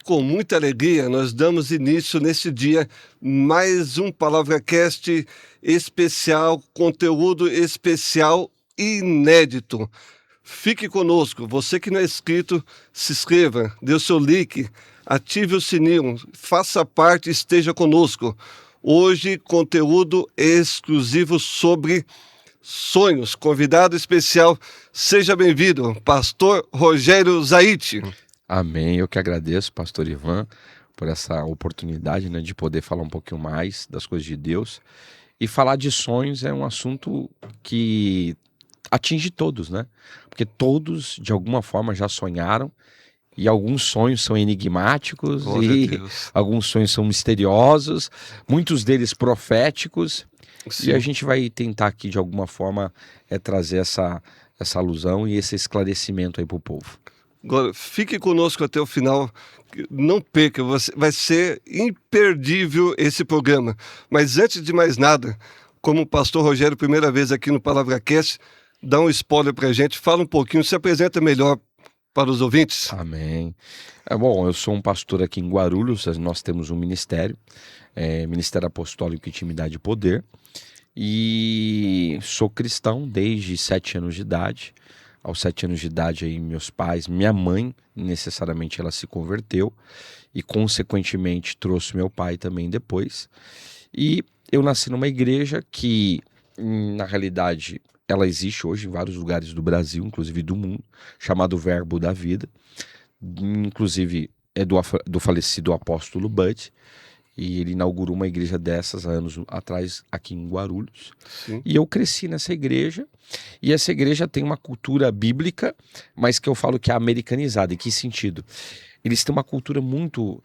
Com muita alegria, nós damos início neste dia mais um PalavraCast especial, conteúdo especial inédito. Fique conosco, você que não é inscrito, se inscreva, dê o seu like, ative o sininho, faça parte, esteja conosco. Hoje, conteúdo exclusivo sobre sonhos. Convidado especial, seja bem-vindo, Pastor Rogério Zaite. Amém, eu que agradeço, pastor Ivan, por essa oportunidade, de poder falar um pouquinho mais das coisas de Deus. E falar de sonhos é um assunto que atinge todos, Porque todos, de alguma forma, já sonharam, e alguns sonhos são enigmáticos, alguns sonhos são misteriosos, muitos deles proféticos. Sim. E a gente vai tentar aqui, de alguma forma, trazer essa alusão e esse esclarecimento aí para o povo. Agora, fique conosco até o final, não perca, vai ser imperdível esse programa. Mas antes de mais nada, como o pastor Rogério, primeira vez aqui no PalavraCast, dá um spoiler pra gente, fala um pouquinho, se apresenta melhor para os ouvintes. Amém. Bom, eu sou um pastor aqui em Guarulhos, nós temos um ministério, Ministério Apostólico Intimidade e Poder, e sou cristão desde 7 anos de idade. Aos 7 anos de idade, aí, meus pais, minha mãe, necessariamente ela se converteu e, consequentemente, trouxe meu pai também depois. E eu nasci numa igreja que, na realidade, ela existe hoje em vários lugares do Brasil, inclusive do mundo, chamado Verbo da Vida. Inclusive, é do falecido apóstolo Bud. E ele inaugurou uma igreja dessas há anos atrás aqui em Guarulhos. Sim. E eu cresci nessa igreja, e essa igreja tem uma cultura bíblica, mas que eu falo que é americanizada. Em que sentido? Eles têm uma cultura muito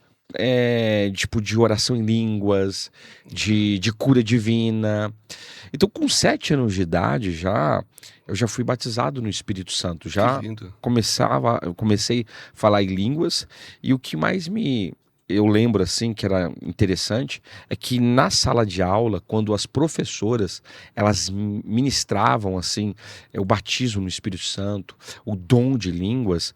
de oração em línguas, de cura divina. Então, com 7 anos de idade eu já fui batizado no Espírito Santo. Eu comecei a falar em línguas, e o que mais eu lembro assim que era interessante é que na sala de aula, quando as professoras elas ministravam assim o batismo no Espírito Santo, o dom de línguas,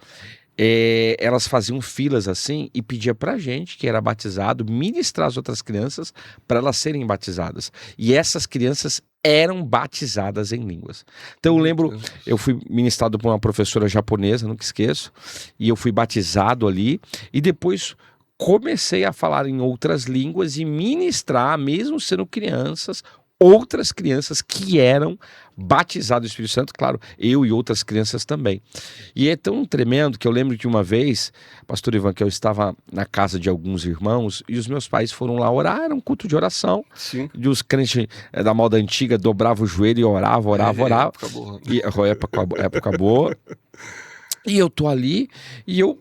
elas faziam filas assim e pedia pra gente que era batizado ministrar as outras crianças para elas serem batizadas, e essas crianças eram batizadas em línguas. Então eu lembro, eu fui ministrado por uma professora japonesa, nunca esqueço, e eu fui batizado ali, e depois comecei a falar em outras línguas e ministrar, mesmo sendo crianças, outras crianças que eram batizadas do Espírito Santo, claro, eu e outras crianças também. E é tão tremendo que eu lembro que uma vez, pastor Ivan, que eu estava na casa de alguns irmãos e os meus pais foram lá orar, era um culto de oração. Sim. E os crentes da moda antiga dobravam o joelho e oravam. Época boa. Época boa. E eu tô ali e eu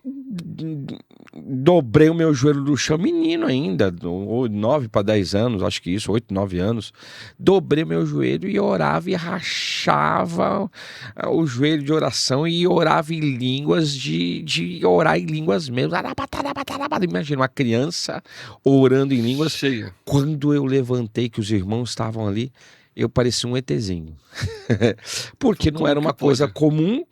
dobrei o meu joelho do chão, menino ainda, 9 para 10 anos, acho que isso, 8, 9 anos. Dobrei meu joelho e orava e rachava o joelho de oração e orava em línguas, de orar em línguas mesmo. Imagina uma criança orando em línguas. Cheia. Quando eu levantei, que os irmãos estavam ali, eu parecia um ETzinho. Porque não era uma coisa comum.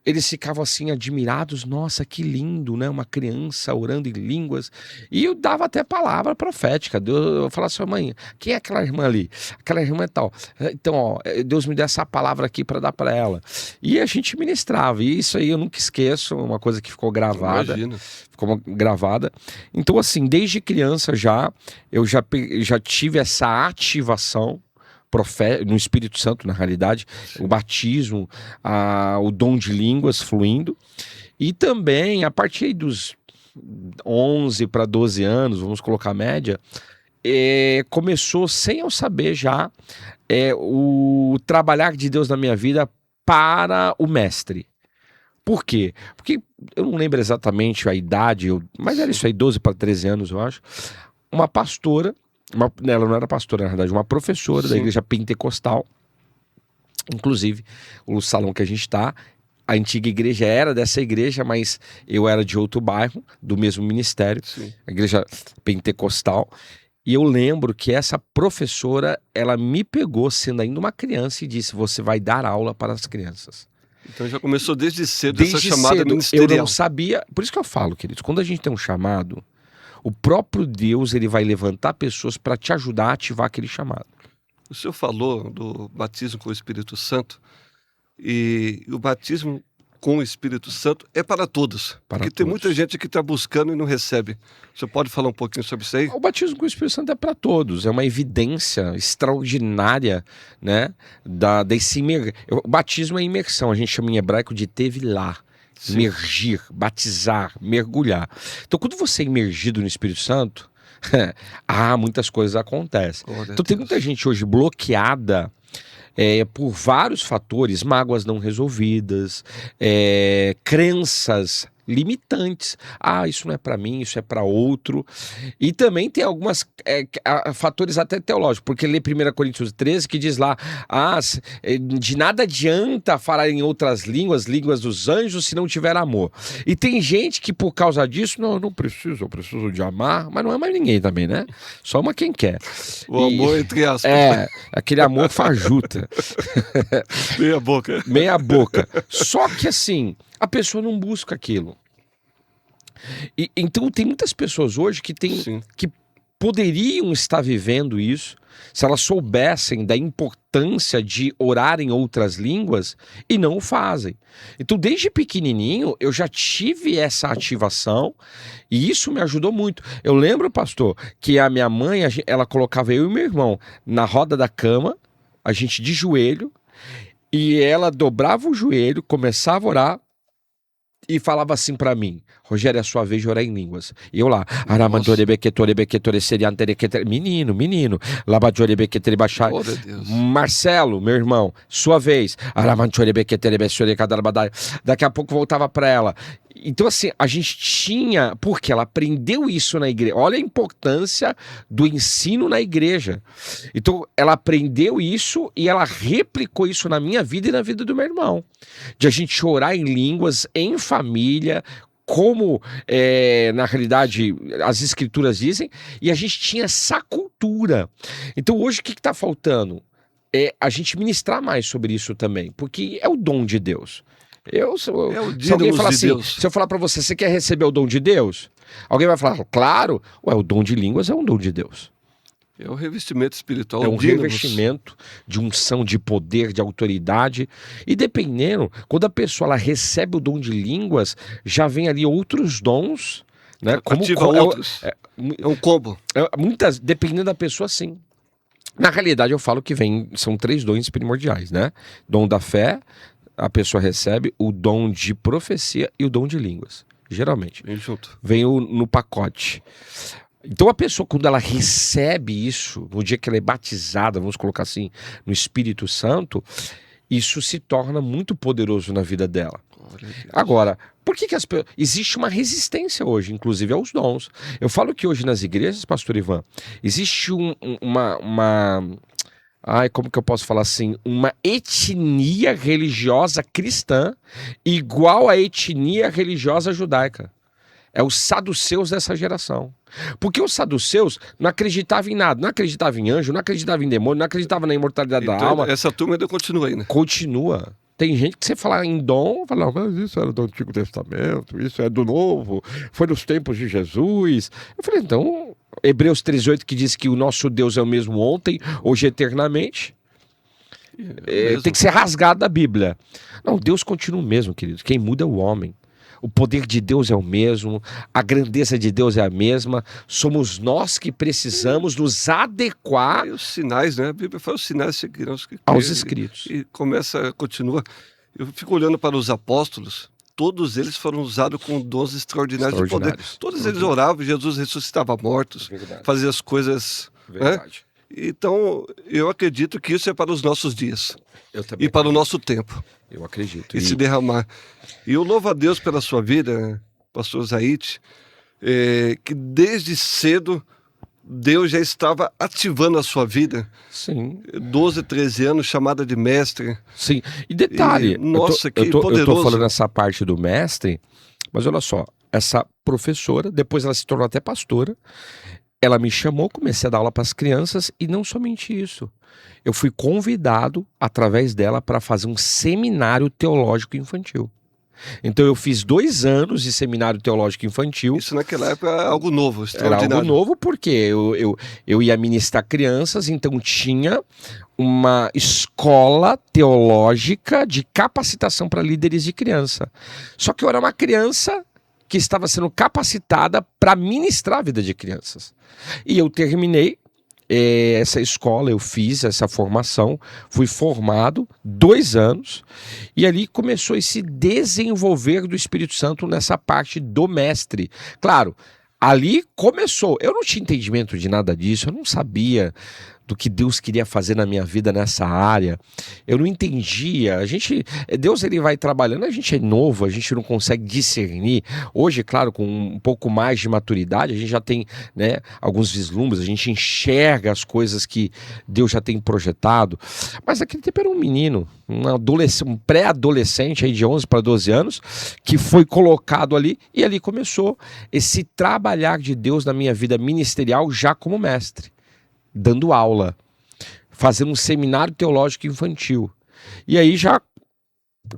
Eles ficavam assim admirados, nossa, que lindo, uma criança orando em línguas. E eu dava até palavra profética. Eu falava assim, mãe, quem é aquela irmã ali? Aquela irmã é tal. Então, Deus me deu essa palavra aqui para dar para ela. E a gente ministrava. E isso aí eu nunca esqueço, uma coisa que ficou gravada. Imagina. Ficou gravada. Então, assim, desde criança eu já tive essa ativação no Espírito Santo, na realidade. Sim. O batismo, o dom de línguas fluindo, e também a partir dos 11 para 12 anos, vamos colocar a média, começou, sem eu saber já, o trabalhar de Deus na minha vida para o mestre. Por quê? Porque eu não lembro exatamente a idade, mas era isso aí, 12 para 13 anos, eu acho. Uma pastora, ela não era pastora, na verdade, uma professora da igreja pentecostal, inclusive o salão que a gente está, a antiga igreja era dessa igreja, mas eu era de outro bairro, do mesmo ministério. Sim. A igreja pentecostal. E eu lembro que essa professora, ela me pegou sendo ainda uma criança e disse, você vai dar aula para as crianças. Então já começou desde cedo essa Desde chamada cedo, eu ministerial. não sabia. Por isso que eu falo, queridos, quando a gente tem um chamado, o próprio Deus ele vai levantar pessoas para te ajudar a ativar aquele chamado. O senhor falou do batismo com o Espírito Santo, e o batismo com o Espírito Santo é para todos. Para Porque tem todos. muita gente que está buscando e não recebe. O senhor pode falar um pouquinho sobre isso aí? O batismo com o Espírito Santo é para todos, é uma evidência extraordinária, né? O batismo é imersão, a gente chama em hebraico de tevilá. Sim. Imergir, batizar, mergulhar. Então, quando você é imergido no Espírito Santo, muitas coisas acontecem. Glória a Então, tem Deus. muita gente hoje bloqueada por vários fatores, mágoas não resolvidas, crenças limitantes. Isso não é para mim, isso é para outro. E também tem algumas fatores até teológicos, porque lê 1 Coríntios 13 que diz lá, de nada adianta falar em outras línguas, línguas dos anjos, se não tiver amor. E tem gente que por causa disso, não, eu não preciso, eu preciso de amar, mas não é mais ninguém também, né? Só ama quem quer. O amor, entre aspas. Aquele amor fajuta. Meia boca. Meia boca. Só que assim, a pessoa não busca aquilo. Então tem muitas pessoas hoje que poderiam estar vivendo isso se elas soubessem da importância de orar em outras línguas e não o fazem. Então desde pequenininho eu já tive essa ativação e isso me ajudou muito. Eu lembro, pastor, que a minha mãe, ela colocava eu e meu irmão na roda da cama, a gente de joelho, e ela dobrava o joelho, começava a orar e falava assim pra mim: Rogério, é a sua vez de orar em línguas. E eu lá, menino, Glória a Deus. Marcelo, meu irmão, sua vez. Daqui a pouco voltava pra ela. Então assim, a gente tinha, porque ela aprendeu isso na igreja. Olha a importância do ensino na igreja. Então ela aprendeu isso e ela replicou isso na minha vida e na vida do meu irmão. De a gente orar em línguas, em família, como na realidade as escrituras dizem, e a gente tinha essa cultura. Então hoje o que está faltando? É a gente ministrar mais sobre isso também, porque é o dom de Deus. Se alguém falar assim, se eu falar pra você, você quer receber o dom de Deus? Alguém vai falar, claro, o dom de línguas é um dom de Deus. É o revestimento espiritual. É um revestimento de unção, de poder, de autoridade. E dependendo, quando a pessoa ela recebe o dom de línguas, já vem ali outros dons, né? Ativa outros. É um combo. Dependendo da pessoa, sim. Na realidade, eu falo que são 3 dons primordiais, né? Dom da fé, a pessoa recebe o dom de profecia e o dom de línguas, geralmente. Vem junto. Vem no pacote. Então a pessoa, quando ela recebe isso, no dia que ela é batizada, vamos colocar assim, no Espírito Santo, isso se torna muito poderoso na vida dela. Agora, por que as pessoas... Existe uma resistência hoje, inclusive, aos dons. Eu falo que hoje nas igrejas, pastor Ivan, existe como que eu posso falar assim? Uma etnia religiosa cristã igual à etnia religiosa judaica. É os saduceus dessa geração. Porque os saduceus não acreditavam em nada. Não acreditavam em anjo, não acreditavam em demônio, não acreditavam na imortalidade da alma. Essa turma ainda continua aí, né? Continua. Tem gente que você fala em dom, fala, mas isso era do Antigo Testamento, isso é do Novo, foi nos tempos de Jesus. Eu falei, então, Hebreus 3:8 que diz que o nosso Deus é o mesmo ontem, hoje eternamente. Tem que ser rasgado da Bíblia. Não, Deus continua o mesmo, querido. Quem muda é o homem. O poder de Deus é o mesmo, a grandeza de Deus é a mesma, somos nós que precisamos nos adequar... E os sinais, né? A Bíblia fala os sinais seguirão os que aos escritos. E continua. Eu fico olhando para os apóstolos, todos eles foram usados com dons extraordinários de poder. Todos eles oravam, Jesus ressuscitava mortos, fazia as coisas... Verdade. Né? Então, eu acredito que isso é para os nossos dias. Eu também e para acredito. O nosso tempo. Eu acredito. E se derramar. E eu louvo a Deus pela sua vida, pastor Zaid, que desde cedo Deus já estava ativando a sua vida. Sim. 12, 13 anos, chamada de mestre. Sim. E detalhe, nossa, que poderoso. Eu tô falando essa parte do mestre, mas olha só, essa professora, depois ela se tornou até pastora, ela me chamou, comecei a dar aula para as crianças e não somente isso. Eu fui convidado, através dela, para fazer um seminário teológico infantil. Então eu fiz 2 anos de seminário teológico infantil. Isso naquela época era algo novo, Era extraordinário. algo novo porque eu ia ministrar crianças, então tinha uma escola teológica de capacitação para líderes de criança. Só que eu era uma criança que estava sendo capacitada para ministrar a vida de crianças. E eu terminei essa escola, eu fiz essa formação, fui formado 2 anos, e ali começou esse desenvolver do Espírito Santo nessa parte do mestre. Claro, ali começou, eu não tinha entendimento de nada disso, eu não sabia do que Deus queria fazer na minha vida nessa área, eu não entendia. Deus ele vai trabalhando, a gente é novo, a gente não consegue discernir. Hoje, claro, com um pouco mais de maturidade, a gente já tem, né, alguns vislumbres, a gente enxerga as coisas que Deus já tem projetado, mas naquele tempo era um menino, um pré-adolescente aí de 11 para 12 anos, que foi colocado ali, e ali começou esse trabalhar de Deus na minha vida ministerial já como mestre, dando aula, fazendo um seminário teológico infantil. E aí já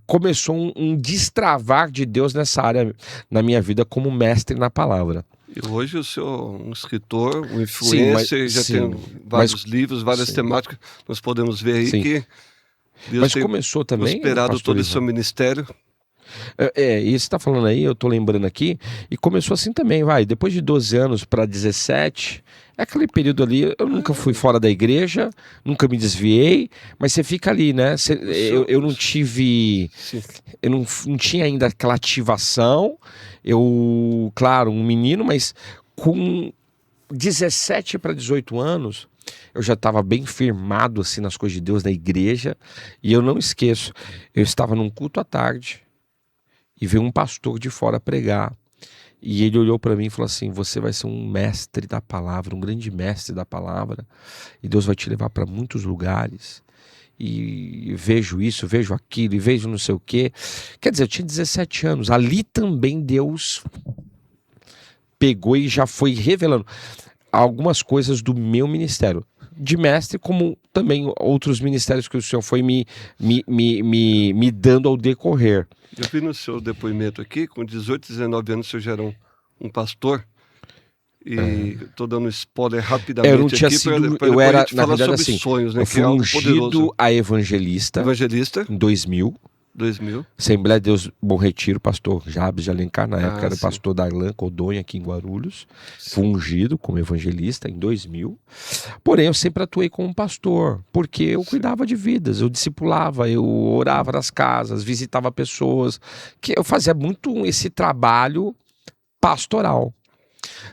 começou um destravar de Deus nessa área, na minha vida como mestre na palavra. E hoje o senhor é um escritor, um influencer, já tem vários livros, várias temáticas. Nós podemos ver aí que Deus tem começou também, prosperado todo o seu ministério. E você está falando aí, eu estou lembrando aqui, e começou assim também, depois de 12 anos para 17, é aquele período ali, eu nunca fui fora da igreja, nunca me desviei, mas você fica ali, né? Eu não tive, eu não tinha ainda aquela ativação, claro, um menino, mas com 17 para 18 anos, eu já estava bem firmado assim nas coisas de Deus, na igreja, e eu não esqueço, eu estava num culto à tarde, e veio um pastor de fora pregar, e ele olhou para mim e falou assim: você vai ser um mestre da palavra, um grande mestre da palavra, e Deus vai te levar para muitos lugares, e vejo isso, vejo aquilo, e vejo não sei o quê. Quer dizer, eu tinha 17 anos, ali também Deus pegou e já foi revelando algumas coisas do meu ministério de mestre, como também outros ministérios que o Senhor foi me dando ao decorrer. Eu vi no seu depoimento aqui, com 18, 19 anos, o senhor já era um pastor, e estou dando spoiler rapidamente eu não tinha aqui, sido, pra eu era, a gente na falar verdade, sobre assim, sonhos, né? eu fui que é algo ungido poderoso. a evangelista Evangelista, em 2000, 2000. Assembleia de Deus Bom Retiro, pastor Jabes de Alencar, na época era o sim. pastor Darlan Codonha aqui em Guarulhos. Fui ungido como evangelista em 2000. Porém, eu sempre atuei como pastor, porque eu cuidava de vidas, eu discipulava, eu orava nas casas, visitava pessoas, que eu fazia muito esse trabalho pastoral.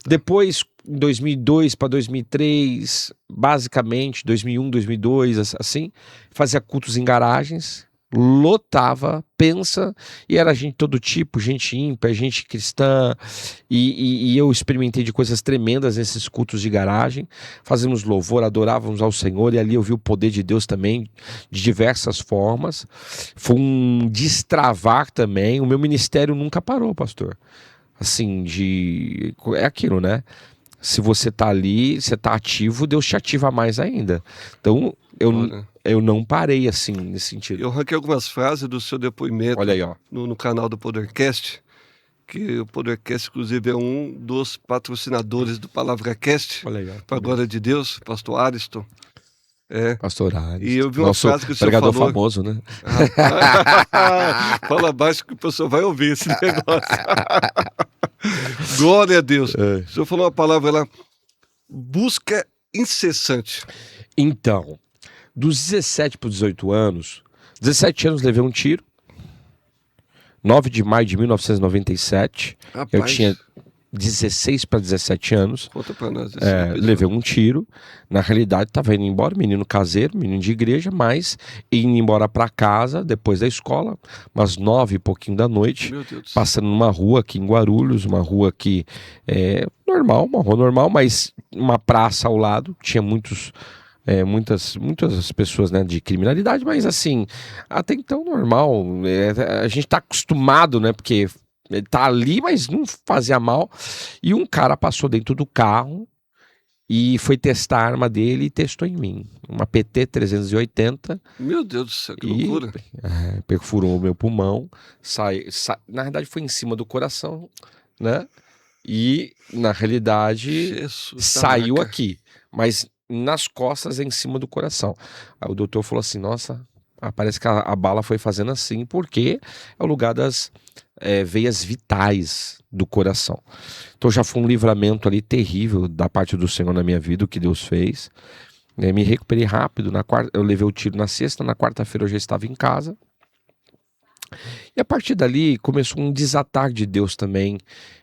Depois, em 2002 para 2003, basicamente, 2001, 2002, assim, fazia cultos em garagens, lotava, e era gente de todo tipo, gente ímpia, gente cristã, e eu experimentei de coisas tremendas nesses cultos de garagem. Fazíamos louvor, adorávamos ao Senhor, e ali eu vi o poder de Deus também, de diversas formas. Foi um destravar também. O meu ministério nunca parou, pastor. Assim, é aquilo, né? Se você tá ali, você tá ativo, Deus te ativa mais ainda. Então, eu não parei assim, nesse sentido. Eu ranquei algumas frases do seu depoimento. Olha aí, ó. No canal do Podercast, que o Podercast, inclusive, é um dos patrocinadores do PalavraCast. Olha aí, ó. Para a glória de Deus, pastor Ariston. Pastor Ariston. E eu vi uma frase que o senhor pregador falou... famoso, né? Fala baixo que o pessoal vai ouvir esse negócio. Glória a Deus. O senhor falou uma palavra lá, busca incessante. Então, dos 17 para os 18 anos, 17 anos levei um tiro, 9 de maio de 1997, Rapaz, eu tinha 16 para 17 anos, conta pra nós levei um tiro, na realidade estava indo embora, menino caseiro, menino de igreja, mas indo embora para casa, depois da escola, umas 9 e pouquinho da noite, passando numa rua aqui em Guarulhos, uma rua que é normal, uma rua normal, mas uma praça ao lado, tinha muitas pessoas, né, de criminalidade, mas assim, até então normal, a gente tá acostumado, né, porque ele tá ali, mas não fazia mal, e um cara passou dentro do carro e foi testar a arma dele e testou em mim. Uma PT-380 Meu Deus do céu, que e loucura. perfurou o meu pulmão. Na verdade foi em cima do coração, né? E na realidade Jesus da saiu marca. aqui, mas nas costas em cima do coração. Aí o doutor falou assim, nossa, parece que a bala foi fazendo assim, porque é o lugar das veias vitais do coração. Então já foi um livramento ali terrível da parte do Senhor na minha vida, o que Deus fez. Me recuperei rápido, eu levei o tiro na sexta, na quarta-feira eu já estava em casa. E a partir dali começou um desatar de Deus também.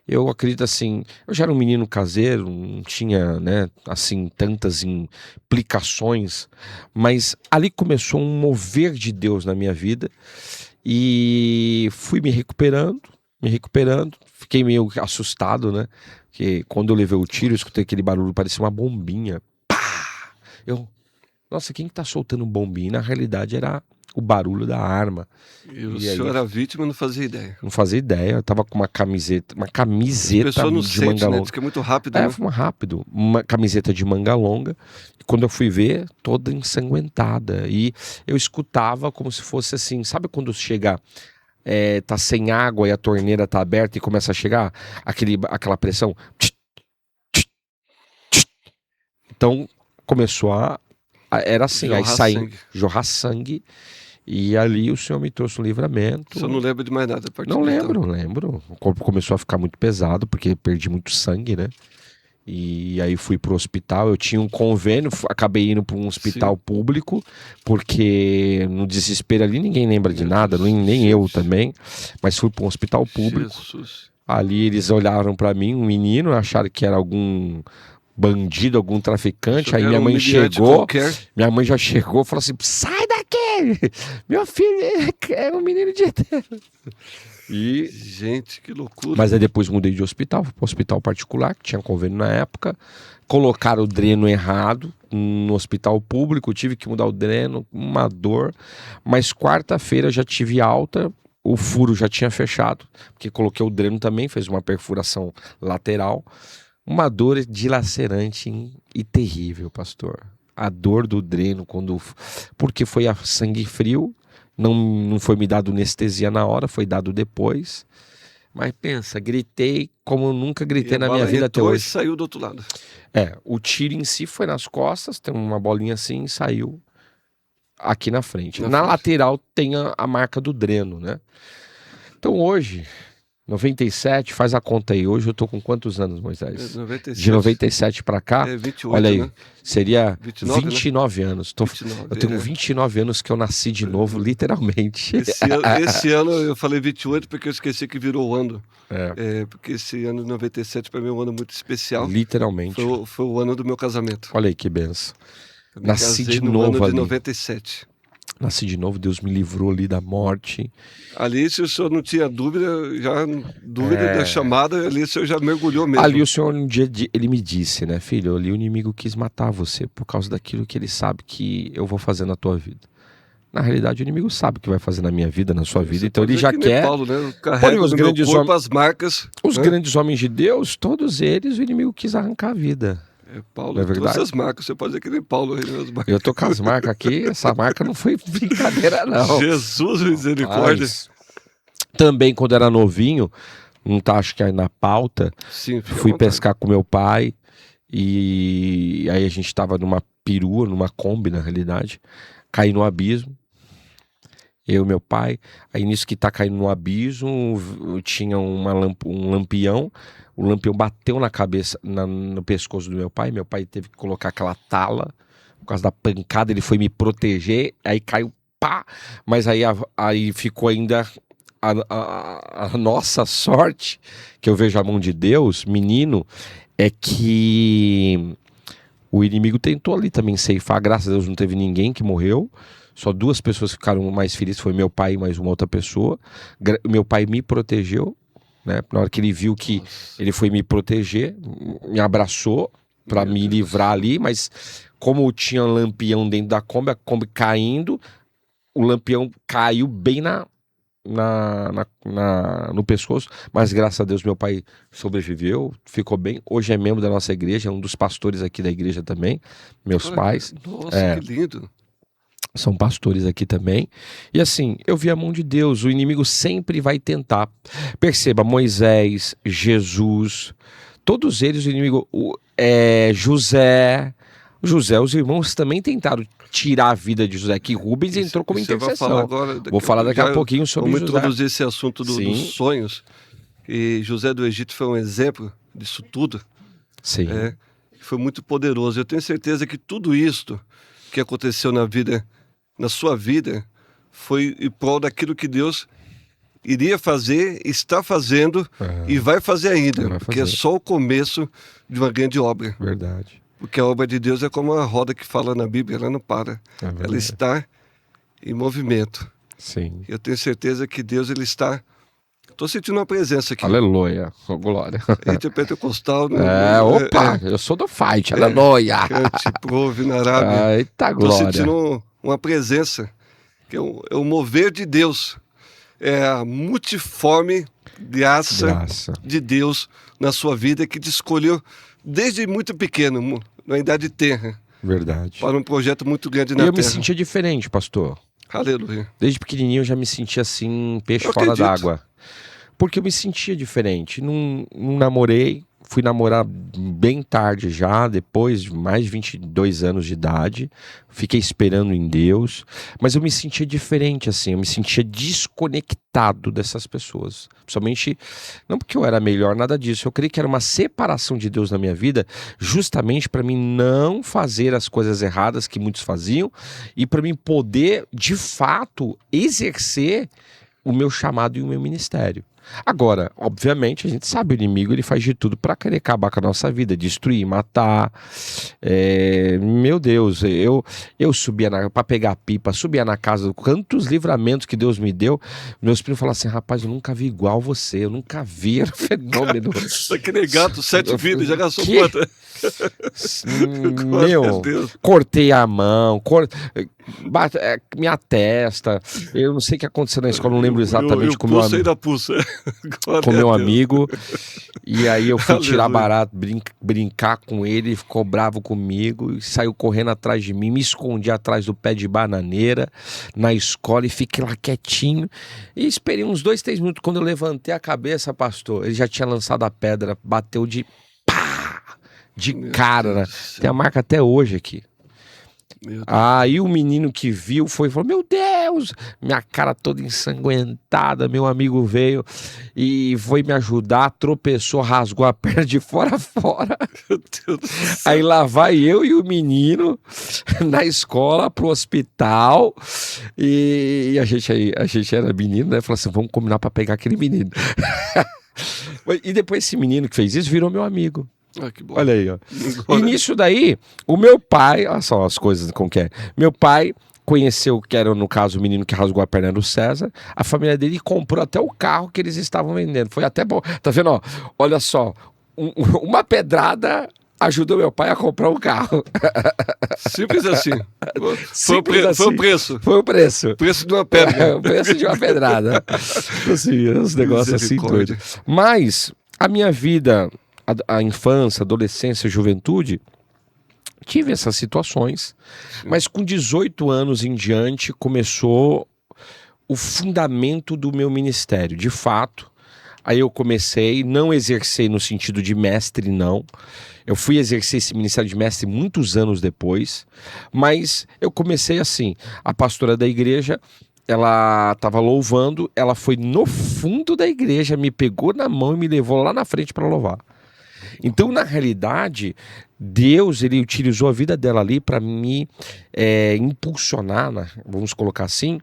Eu acredito assim, eu já era um menino caseiro, não tinha, né, assim, tantas implicações, mas ali começou um mover de Deus na minha vida e fui me recuperando, fiquei meio assustado, né, porque quando eu levei o tiro, eu escutei aquele barulho, parecia uma bombinha. Pá! Nossa, quem que tá soltando bombinha? Na realidade era o barulho da arma. E o E aí senhor era vítima e não fazia ideia. não fazia ideia, eu tava com uma camiseta A pessoa não de sente, manga né? longa. Diz que é muito rápido, né? Foi rápido, uma camiseta de manga longa. E quando eu fui ver, toda ensanguentada. E eu escutava como se fosse assim, sabe quando chega, tá sem água e a torneira tá aberta e começa a chegar aquela pressão? Então começou era assim, aí Jorrar saiu, sangue. jorrar sangue. E ali o Senhor me trouxe um livramento. Você não lembra de mais nada a partir Não de lembro, então. lembro. O corpo começou a ficar muito pesado, porque perdi muito sangue, né? E aí fui pro hospital. Eu tinha um convênio, acabei indo para um hospital público, porque no desespero ali ninguém lembra de Meu nada, Deus, nem eu gente. também. Mas fui para um hospital público. Jesus. Ali eles olharam para mim, um menino, acharam que era algum bandido, algum traficante. Achou Aí que era minha um mãe humilhante chegou, qualquer. minha mãe já chegou e falou assim: sai daqui! Meu filho é um menino de Deus. E Gente, que loucura. mas aí depois mudei de hospital, fui para um hospital particular, que tinha convênio na época. Colocaram o dreno errado no hospital público, tive que mudar o dreno, uma dor. Mas quarta-feira eu já tive alta, o furo já tinha fechado, porque coloquei o dreno também, fez uma perfuração lateral. Uma dor dilacerante e terrível, pastor. A dor do dreno, porque foi a sangue frio, não foi me dado anestesia na hora, foi dado depois. Mas pensa, gritei como eu nunca E gritei a na minha bala vida até entrou e hoje. saiu do outro lado. O tiro em si foi nas costas, tem uma bolinha assim e saiu aqui na frente. Na Na frente. lateral tem a marca do dreno, né? Então hoje, 97, faz a conta aí. Hoje eu tô com quantos anos, Moisés? 97. De 97 pra cá, 28, olha aí, né? seria 29, né? 29 anos. 29, Eu tenho 29 anos que eu nasci de novo, literalmente. Esse ano eu falei 28 porque eu esqueci que virou o ano. Porque esse ano de 97 para mim é um ano muito especial. Literalmente. Foi o ano do meu casamento. Olha aí que benção. Eu me Nasci casei de no novo ano de ali. 97. Nasci de novo, Deus me livrou ali da morte. Ali, se o senhor não tinha dúvida, da chamada, ali o senhor já mergulhou mesmo. Ali o Senhor um dia ele me disse, né, filho, ali o inimigo quis matar você por causa daquilo que ele sabe que eu vou fazer na tua vida. Na realidade, o inimigo sabe o que vai fazer na minha vida, na sua vida, então ele já quer. Paulo, né? Eu carrego no meu corpo as marcas. Os grandes homens de Deus, todos eles, o inimigo quis arrancar a vida. Paulo, não é verdade? trouxe as marcas. Você pode dizer que nem Paulo aí, as marcas. Eu tô com as marcas aqui, essa marca não foi brincadeira, não. Jesus, misericórdia. Mas, também, quando era novinho, não tá, acho que aí na pauta, Sim, fui pescar com meu pai e aí a gente tava numa perua, numa Kombi, na realidade, caí no abismo. Eu e meu pai, aí nisso que tá caindo no abismo, tinha um lampião, o lampião bateu na cabeça, no pescoço do meu pai teve que colocar aquela tala, por causa da pancada, ele foi me proteger, aí caiu, pá, mas aí ficou ainda a nossa sorte, que eu vejo a mão de Deus, menino, é que o inimigo tentou ali também ceifar, graças a Deus não teve ninguém que morreu, só 2 pessoas ficaram mais felizes, foi meu pai e mais uma outra pessoa. Meu pai me protegeu, né? Na hora que ele viu que ele foi me proteger, me abraçou para me livrar ali, mas como tinha um lampião dentro da Kombi, a Kombi caindo, o lampião caiu bem no pescoço, mas graças a Deus meu pai sobreviveu, ficou bem. Hoje é membro da nossa igreja, é um dos pastores aqui da igreja também, meus Olha, pais. nossa, que lindo. São pastores aqui também. E assim, eu vi a mão de Deus. O inimigo sempre vai tentar. Perceba, Moisés, Jesus, todos eles, o inimigo, José, os irmãos também tentaram tirar a vida de José, que Rubens entrou como Você vai intercessão. falar agora, Vou falar daqui a pouquinho sobre vamos José. introduzir esse assunto dos Sim. sonhos. E José do Egito foi um exemplo disso tudo. Sim. Foi muito poderoso. Eu tenho certeza que tudo isto que aconteceu na sua vida, foi em prol daquilo que Deus iria fazer, está fazendo e vai fazer ainda. Porque é só o começo de uma grande obra. Verdade. Porque a obra de Deus é como a roda que fala na Bíblia, ela não para. Ela está em movimento. Sim. Eu tenho certeza que Deus, ele está... Estou sentindo uma presença aqui. Aleluia. Oh, glória. A gente é pentecostal. Opa, eu sou do fight. Aleluia. Cante, prove na Arábia. Eita, Estou glória. sentindo uma presença, que é o mover de Deus. É a multiforme graça de Deus na sua vida, que te escolheu desde muito pequeno, na idade tenra. Verdade. Para um projeto muito grande na terra. E eu me sentia diferente, pastor. Aleluia. Desde pequenininho eu já me sentia assim, peixe fora d'água. Porque eu me sentia diferente. Não namorei, fui namorar bem tarde já, depois de mais de 22 anos de idade. Fiquei esperando em Deus. Mas eu me sentia diferente, assim. Eu me sentia desconectado dessas pessoas. Principalmente, não porque eu era melhor, nada disso. Eu creio que era uma separação de Deus na minha vida, justamente para mim não fazer as coisas erradas que muitos faziam e para mim poder, de fato, exercer o meu chamado e o meu ministério. Agora, obviamente, a gente sabe, o inimigo ele faz de tudo para querer acabar com a nossa vida, destruir, matar. Meu Deus, eu subia para pegar pipa, subia na casa, quantos livramentos que Deus me deu. Meus primos falaram assim, rapaz, eu nunca vi igual você, eu nunca vi, era um fenômeno. Aquele gato, 7 vidas, já gastou quanto? Meu, cortei a mão, minha testa, eu não sei o que aconteceu na escola, não lembro exatamente como com meu amigo, e aí eu fui tirar barato, brincar com ele, ficou bravo comigo, e saiu correndo atrás de mim, me escondi atrás do pé de bananeira na escola e fiquei lá quietinho, e esperei uns 2, 3 minutos, quando eu levantei a cabeça, pastor, ele já tinha lançado a pedra, bateu de cara, né? Tem a marca até hoje aqui. Aí o menino que viu falou, meu Deus, minha cara toda ensanguentada, meu amigo veio e foi me ajudar, tropeçou, rasgou a perna de fora a fora. Meu Deus do céu. Aí lá vai eu e o menino na escola pro hospital e a gente era menino, né? Falou assim, vamos combinar para pegar aquele menino. E depois esse menino que fez isso virou meu amigo. Que bom. Olha aí, ó. E nisso daí, o meu pai, olha só as coisas como que é. Meu pai conheceu, que era no caso o menino que rasgou a perna do César, a família dele comprou até o carro que eles estavam vendendo. Foi até bom. Tá vendo, ó? Olha só, uma pedrada ajudou meu pai a comprar um carro. Simples assim. Foi o preço. Foi o preço. O preço de uma pedra. O preço de uma pedrada. Assim, uns negócios assim doidos. Mas a minha vida, a infância, adolescência, juventude, tive essas situações, mas com 18 anos em diante começou o fundamento do meu ministério, de fato. Aí eu comecei, não exercer no sentido de mestre, não. Eu fui exercer esse ministério de mestre muitos anos depois, mas eu comecei assim, a pastora da igreja, ela estava louvando, ela foi no fundo da igreja, me pegou na mão e me levou lá na frente para louvar. Então, na realidade, Deus, ele utilizou a vida dela ali para me impulsionar, né? Vamos colocar assim,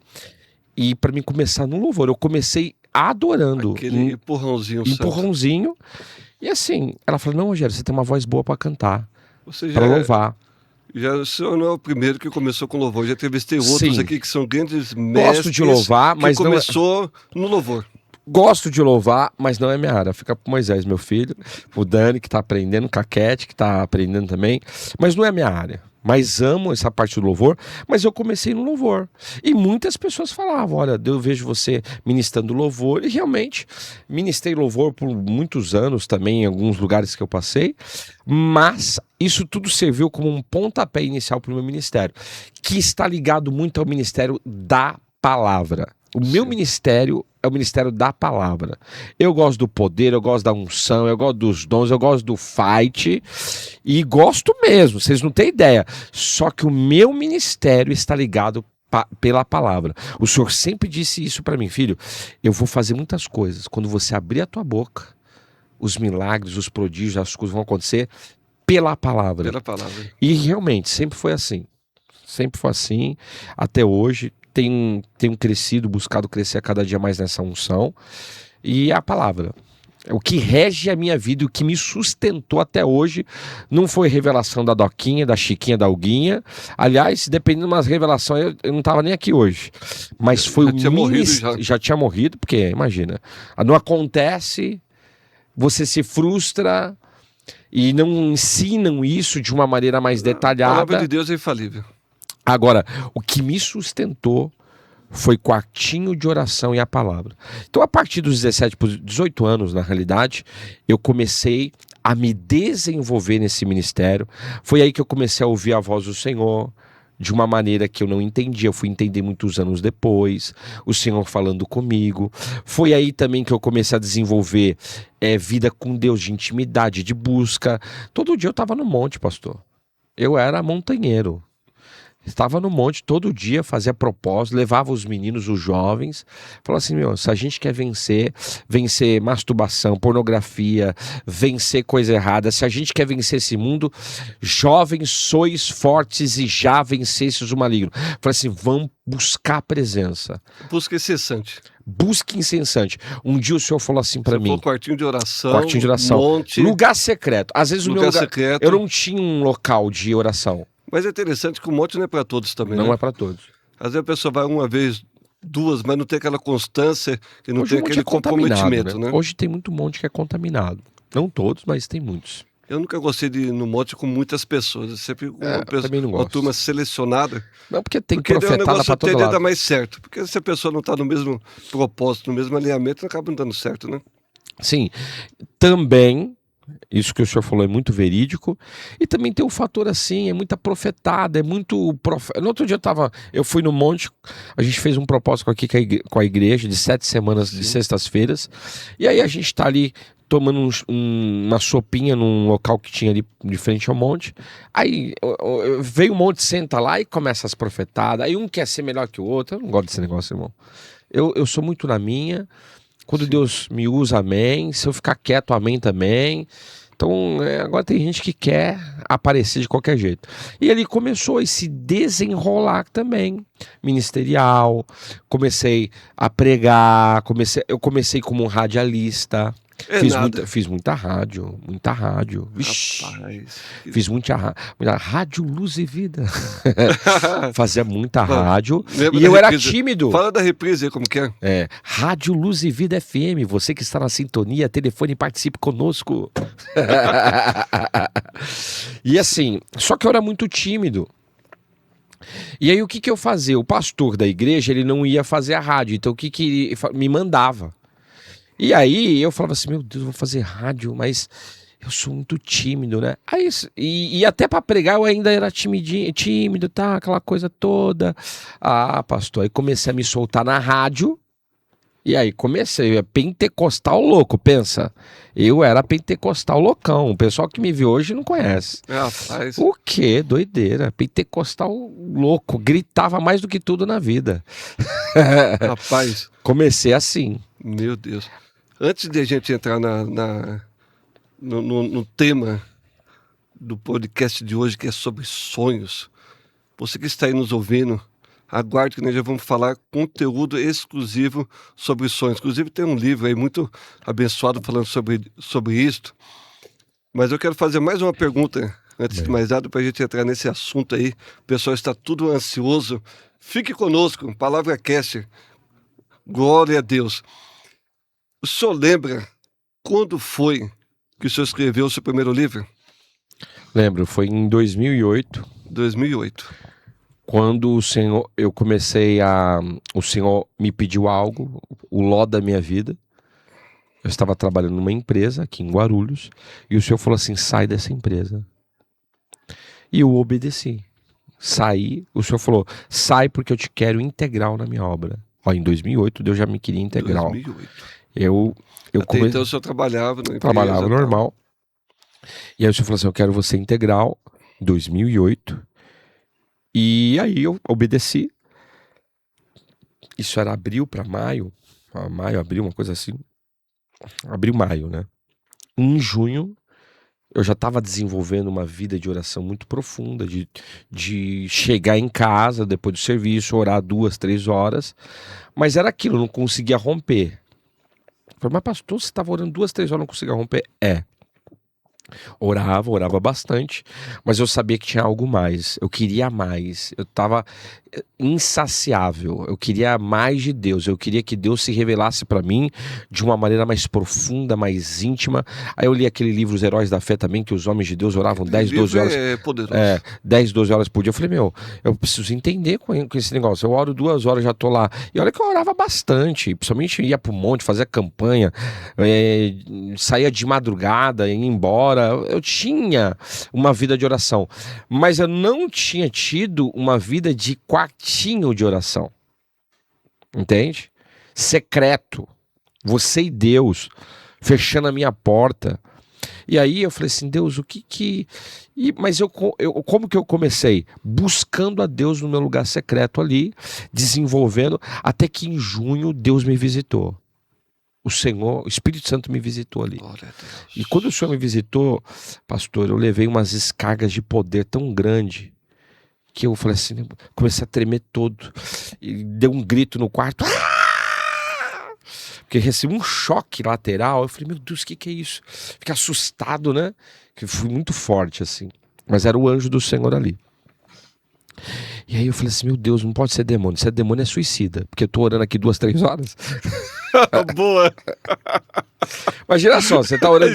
e para mim começar no louvor. Eu comecei adorando. Aquele empurrãozinho. E assim, ela falou, não, Rogério, você tem uma voz boa para cantar, para louvar. O senhor não é o primeiro que começou com louvor. Já entrevistei outros aqui que são grandes mestres. Gosto de louvar, mas começou no louvor. Gosto de louvar, mas não é minha área. Fica pro Moisés, meu filho, o Dani, que tá aprendendo, o Caquete, que tá aprendendo também, mas não é minha área. mas amo essa parte do louvor, mas eu comecei no louvor. E muitas pessoas falavam, olha, eu vejo você ministrando louvor, e realmente ministrei louvor por muitos anos também, em alguns lugares que eu passei, mas isso tudo serviu como um pontapé inicial para o meu ministério, que está ligado muito ao ministério da palavra. O meu ministério é o ministério da palavra. Eu gosto do poder, eu gosto da unção, eu gosto dos dons, eu gosto do fight. E gosto mesmo, vocês não têm ideia. Só que o meu ministério está ligado pela palavra. O Senhor sempre disse isso para mim, filho. Eu vou fazer muitas coisas. Quando você abrir a tua boca, os milagres, os prodígios, as coisas vão acontecer pela palavra. Pela palavra. E realmente, sempre foi assim. Sempre foi assim, até hoje. Tenho crescido, buscado crescer a cada dia mais nessa unção. E a palavra. O que rege a minha vida, o que me sustentou até hoje, não foi revelação da Doquinha, da Chiquinha, da Alguinha. Aliás, dependendo de umas revelações, eu não estava nem aqui hoje. Mas foi já tinha morrido, porque, imagina, não acontece, você se frustra e não ensinam isso de uma maneira mais detalhada. A palavra de Deus é infalível. Agora, o que me sustentou foi quartinho de oração e a palavra. Então, a partir dos 17 para 18 anos, na realidade, eu comecei a me desenvolver nesse ministério. Foi aí que eu comecei a ouvir a voz do Senhor de uma maneira que eu não entendia. Eu fui entender muitos anos depois, o Senhor falando comigo. Foi aí também que eu comecei a desenvolver vida com Deus, de intimidade, de busca. Todo dia eu estava no monte, pastor. Eu era montanheiro. Estava no monte todo dia, fazia propósito, levava os meninos, os jovens, falava assim, se a gente quer vencer masturbação, pornografia, vencer coisa errada, se a gente quer vencer esse mundo, jovens, sois fortes e já vencestes o maligno. Falei assim, vamos buscar a presença. Busca incessante. Busca incessante. Um dia o Senhor falou assim para mim. Quartinho de oração, monte. Lugar secreto. Às vezes secreto. Eu não tinha um local de oração. Mas é interessante que o monte não é para todos também, Não é para todos. Às vezes a pessoa vai uma vez, duas, mas não tem aquela constância e não tem aquele comprometimento, né? Hoje tem muito monte que é contaminado. Não todos, mas tem muitos. Eu nunca gostei de ir no monte com muitas pessoas. Eu sempre uma turma selecionada. Não, porque tem profetada para todo lado. Porque o dar mais certo. Porque se a pessoa não está no mesmo propósito, no mesmo alinhamento, não acaba não dando certo, né? Sim. Também... Isso que o senhor falou é muito verídico. E também tem um fator assim, é muita profetada, é muito... No outro dia eu fui no monte, a gente fez um propósito aqui com a igreja de 7 semanas, de sextas-feiras. E aí a gente tá ali tomando uma sopinha num local que tinha ali de frente ao monte. Aí veio um monte, senta lá e começa as profetadas. Aí um quer ser melhor que o outro. Eu não gosto desse negócio, irmão. Eu sou muito na minha... Quando Deus me usa, amém. Se eu ficar quieto, amém também. Então, agora tem gente que quer aparecer de qualquer jeito. E ele começou a se desenrolar também. Ministerial. Comecei a pregar. Eu comecei como um radialista. Fiz muita rádio. Vixe, rapaz, fiz muita rádio Luz e Vida. Fazia muita rádio. E eu era tímido. Fala da reprise aí, como que é? Rádio Luz e Vida FM. Você que está na sintonia, telefone, participe conosco. E assim, só que eu era muito tímido. E aí o que eu fazia? O pastor da igreja, ele não ia fazer a rádio. Então o que ele me mandava? E aí eu falava assim, meu Deus, eu vou fazer rádio, mas eu sou muito tímido, né? Aí, e até para pregar eu ainda era tímido, tá? Aquela coisa toda. Ah, pastor, aí comecei a me soltar na rádio. E aí comecei, pentecostal louco, pensa. Eu era pentecostal loucão. O pessoal que me viu hoje não conhece. Rapaz. O quê? Doideira. Pentecostal louco. Gritava mais do que tudo na vida. Rapaz. Comecei assim. Meu Deus. Antes de a gente entrar no tema do podcast de hoje, que é sobre sonhos, você que está aí nos ouvindo, aguarde que nós já vamos falar conteúdo exclusivo sobre sonhos. Inclusive tem um livro aí muito abençoado falando sobre isto. Mas eu quero fazer mais uma pergunta, antes de mais nada, para a gente entrar nesse assunto aí. O pessoal está tudo ansioso. Fique conosco, Palavra Cast. Glória a Deus. O senhor lembra quando foi que o senhor escreveu o seu primeiro livro? Lembro, foi em 2008. 2008. Quando o Senhor me pediu algo, o ló da minha vida. Eu estava trabalhando numa empresa aqui em Guarulhos e o Senhor falou assim: sai dessa empresa. E eu obedeci. Saí, o Senhor falou: sai porque eu te quero integral na minha obra. Ó, em 2008 Deus já me queria integral. 2008. Eu Então o senhor trabalhava na empresa? Trabalhava normal. E aí o Senhor falou assim: eu quero você integral, 2008. E aí eu obedeci. Isso era abril para maio. Maio, abril, uma coisa assim. Abril, maio, né? Em junho, eu já estava desenvolvendo uma vida de oração muito profunda, de chegar em casa depois do serviço, orar 2, 3 horas. Mas era aquilo, eu não conseguia romper. Eu falei: mas pastor, você estava orando 2, 3 horas, não conseguia romper? Orava bastante, mas eu sabia que tinha algo mais, eu queria mais, eu estava insaciável, eu queria mais de Deus, eu queria que Deus se revelasse para mim de uma maneira mais profunda, mais íntima. Aí eu li aquele livro Os Heróis da Fé também, que os homens de Deus oravam 10, 12 horas. É poderoso. 10, 12 horas por dia. Eu falei: eu preciso entender com esse negócio. Eu oro 2 horas, já tô lá. E olha que eu orava bastante, principalmente ia pro monte, fazia campanha, saía de madrugada, ia embora. Eu tinha uma vida de oração, mas eu não tinha tido uma vida de quartinho de oração. Entende? Secreto. Você e Deus, fechando a minha porta. E aí eu falei assim: Deus, mas como que eu comecei? Buscando a Deus no meu lugar secreto ali, desenvolvendo, até que em junho Deus me visitou. O Espírito Santo me visitou ali. Glória a Deus. E quando o Senhor me visitou, pastor, eu levei umas descargas de poder tão grande que eu falei assim, comecei a tremer todo. E deu um grito no quarto. Porque recebi um choque lateral. Eu falei: meu Deus, o que é isso? Fiquei assustado, né? Que fui muito forte assim. Mas era o anjo do Senhor ali. E aí eu falei assim: meu Deus, não pode ser demônio. Se é demônio, é suicida. Porque eu tô orando aqui 2, 3 horas. Boa! Imagina só, você tá orando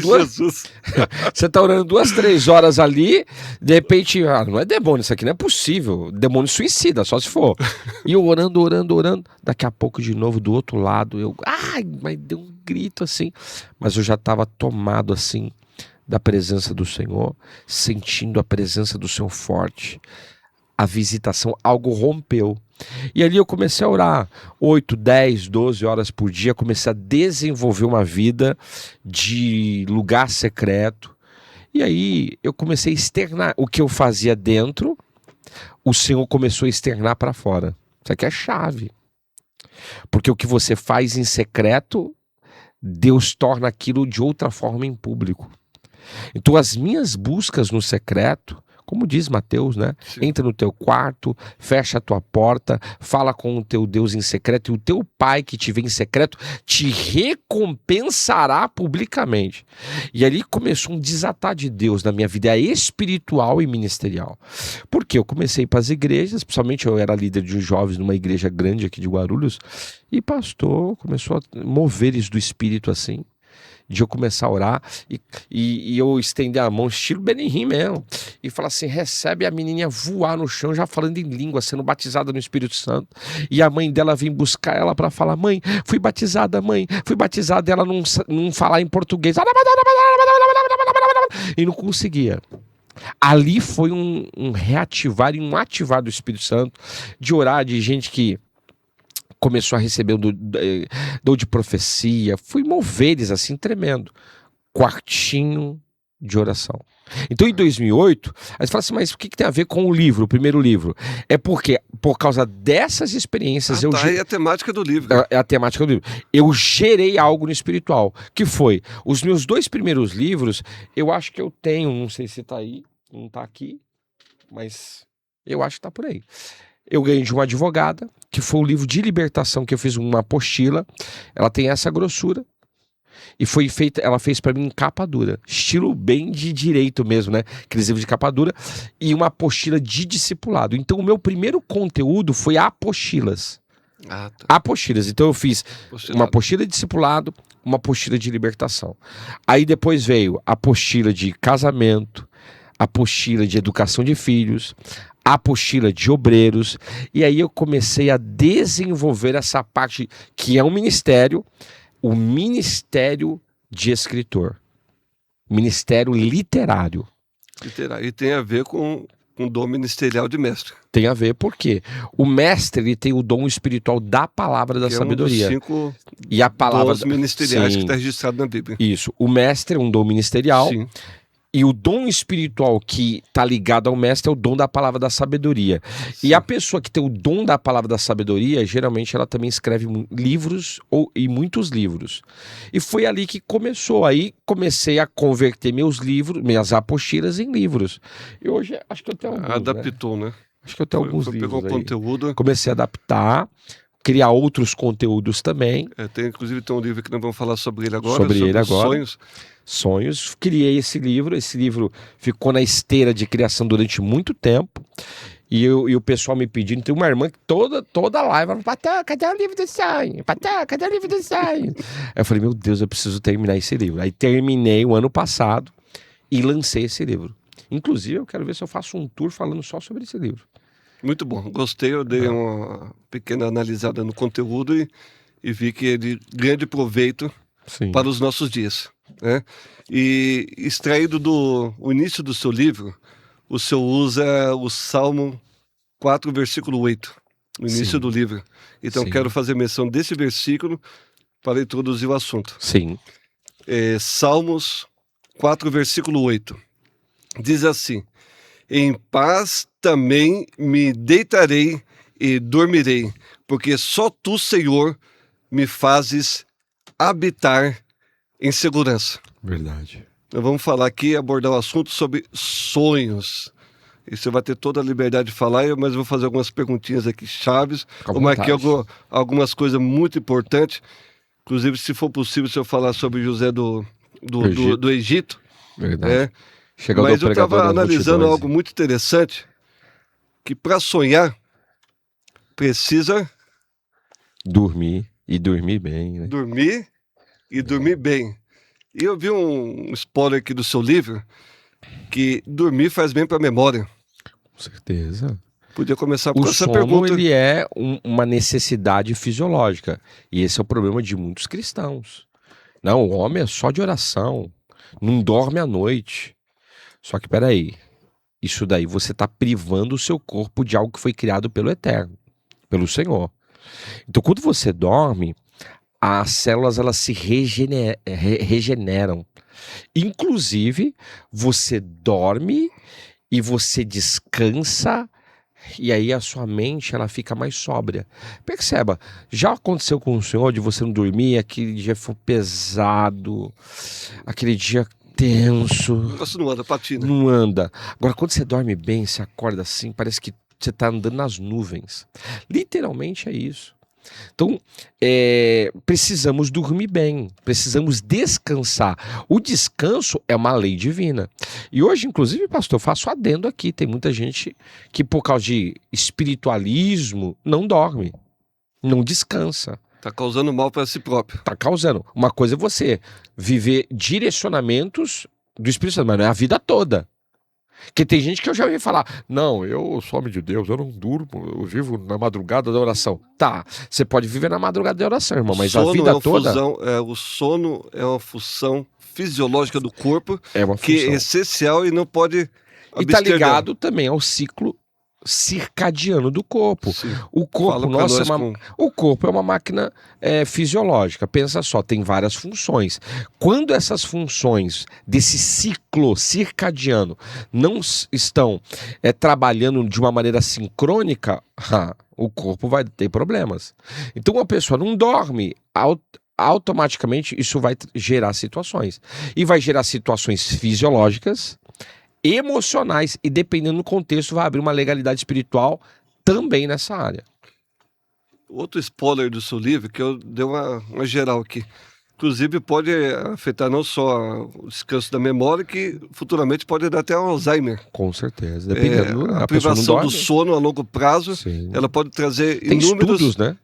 você tá orando 2, 3 horas ali, de repente, não é demônio, isso aqui não é possível. Demônio suicida, só se for. E eu orando. Daqui a pouco, de novo, do outro lado, mas deu um grito assim. Mas eu já tava tomado assim da presença do Senhor, sentindo a presença do Senhor forte. A visitação, algo rompeu. E ali eu comecei a orar 8, 10, 12 horas por dia, comecei a desenvolver uma vida de lugar secreto. E aí eu comecei a externar o que eu fazia dentro, o Senhor começou a externar para fora. Isso aqui é chave. Porque o que você faz em secreto, Deus torna aquilo de outra forma em público. Então as minhas buscas no secreto, como diz Mateus, né? Sim. Entra no teu quarto, fecha a tua porta, fala com o teu Deus em secreto, e o teu Pai que te vê em secreto te recompensará publicamente. E ali começou um desatar de Deus na minha vida espiritual e ministerial. Porque eu comecei para as igrejas, principalmente eu era líder de jovens numa igreja grande aqui de Guarulhos, e pastor começou a moveres do Espírito assim, de eu começar a orar e eu estender a mão, estilo Benihim mesmo, e falar assim: recebe a menininha voar no chão, já falando em língua, sendo batizada no Espírito Santo. E a mãe dela vem buscar ela para falar: mãe, fui batizada, e ela não falar em português, e não conseguia. Ali foi um reativar e um ativar do Espírito Santo, de orar, de gente que começou a receber dom de profecia. Fui moveres assim, tremendo. Quartinho de oração. Então em 2008, aí você fala assim: mas o que tem a ver com o livro, o primeiro livro? É porque, por causa dessas experiências... Aí é a temática do livro. É a temática do livro. Eu gerei algo no espiritual, que foi, os meus 2 primeiros livros, eu acho que eu tenho, não sei se tá aí, não tá aqui, mas eu acho que tá por aí. Eu ganhei de uma advogada, que foi um livro de libertação, que eu fiz uma apostila. Ela tem essa grossura. E foi feita, ela fez para mim em capa dura. Estilo bem de direito mesmo, né? Aqueles livros de capa dura. E uma apostila de discipulado. Então o meu primeiro conteúdo foi apostilas. Tá. Apostilas. Então eu fiz uma apostila de discipulado, uma apostila de libertação. Aí depois veio a apostila de casamento, apostila de educação de filhos, apostila de obreiros, e aí eu comecei a desenvolver essa parte que é um ministério, o ministério de escritor, ministério literário. E tem a ver com o dom ministerial de mestre. Tem a ver porque o mestre ele tem o dom espiritual da palavra da Que sabedoria. É um dos 5 e a palavra dons ministeriais Sim. que está registrado na Bíblia. Isso. O mestre é um dom ministerial. Sim. E o dom espiritual que está ligado ao mestre é o dom da palavra da sabedoria. Sim. E a pessoa que tem o dom da palavra da sabedoria, geralmente ela também escreve livros e muitos livros. E foi ali que começou. Aí comecei a converter meus livros, minhas apostilas em livros. E hoje acho que eu tenho alguns, Adaptou, né? Acho que eu tenho alguns livros pegou o aí. conteúdo. Comecei a adaptar, criar outros conteúdos também. Inclusive tem um livro que nós vamos falar sobre ele agora. Sobre ele agora. Sonhos. Criei esse livro ficou na esteira de criação durante muito tempo, e o pessoal me pedindo, tem uma irmã que toda live, ela fala, Patão, cadê o livro do sonho? Patão, cadê o livro do sonho? Aí eu falei, meu Deus, eu preciso terminar esse livro. Aí terminei o ano passado e lancei esse livro. Inclusive, eu quero ver se eu faço um tour falando só sobre esse livro. Muito bom, gostei, eu dei uma pequena analisada no conteúdo e vi que é de grande proveito Sim. para os nossos dias. Né? E extraído do início do seu livro, o senhor usa o Salmo 4, versículo 8, no início Sim. do livro. Então Sim. quero fazer menção desse versículo para introduzir o assunto. Sim. Salmos 4, versículo 8. Diz assim: em paz também me deitarei e dormirei, porque só tu, Senhor, me fazes habitar em segurança. Verdade. Nós vamos falar aqui, abordar o assunto sobre sonhos. E você vai ter toda a liberdade de falar, mas eu vou fazer algumas perguntinhas aqui chaves. Vou marcar algumas coisas muito importantes. Inclusive, se for possível, se eu falar sobre José do Egito. Verdade. Mas eu estava analisando algo muito interessante, que para sonhar, precisa... dormir e dormir bem. Né? Dormir e dormir bem. E eu vi um spoiler aqui do seu livro, que dormir faz bem para a memória. Com certeza. Podia começar por essa sono, pergunta. Ele é uma necessidade fisiológica. E esse é o problema de muitos cristãos. Não, o homem é só de oração. Não dorme à noite. Só que, peraí. Isso daí você está privando o seu corpo de algo que foi criado pelo Eterno. Pelo Senhor. Então, quando você dorme, as células elas se regeneram. Inclusive, você dorme e você descansa, e aí a sua mente ela fica mais sóbria. Perceba, já aconteceu com o senhor de você não dormir, aquele dia foi pesado, aquele dia tenso. O negócio não anda, patina. Não anda. Agora, quando você dorme bem, você acorda assim, parece que você está andando nas nuvens. Literalmente é isso. Então, precisamos dormir bem, precisamos descansar. O descanso é uma lei divina. E hoje, inclusive, pastor, eu faço adendo aqui. Tem muita gente que, por causa de espiritualismo, não dorme, não descansa. Está causando mal para si próprio. Está causando. Uma coisa é você viver direcionamentos do Espírito Santo, mas não é a vida toda. Porque tem gente que eu já ouvi falar, não, eu sou homem de Deus, eu não durmo, eu vivo na madrugada da oração. Tá, você pode viver na madrugada da oração, irmão, mas a vida toda... O sono é uma função fisiológica do corpo, é que é essencial e não pode abster. E tá ligado também ao ciclo circadiano do corpo. Sim. O corpo nosso o corpo é uma máquina fisiológica. Pensa só, tem várias funções. Quando essas funções desse ciclo circadiano não estão trabalhando de uma maneira sincrônica, o corpo vai ter problemas. Então a pessoa não dorme, automaticamente isso vai gerar situações. E vai gerar situações fisiológicas, emocionais, e dependendo do contexto vai abrir uma legalidade espiritual também nessa área. Outro spoiler do seu livro, que eu dei uma geral aqui, inclusive pode afetar não só o descanso da memória, que futuramente pode dar até Alzheimer. Com certeza, dependendo a privação do sono a longo prazo. Sim. Ela pode trazer tem inúmeros estudos, né?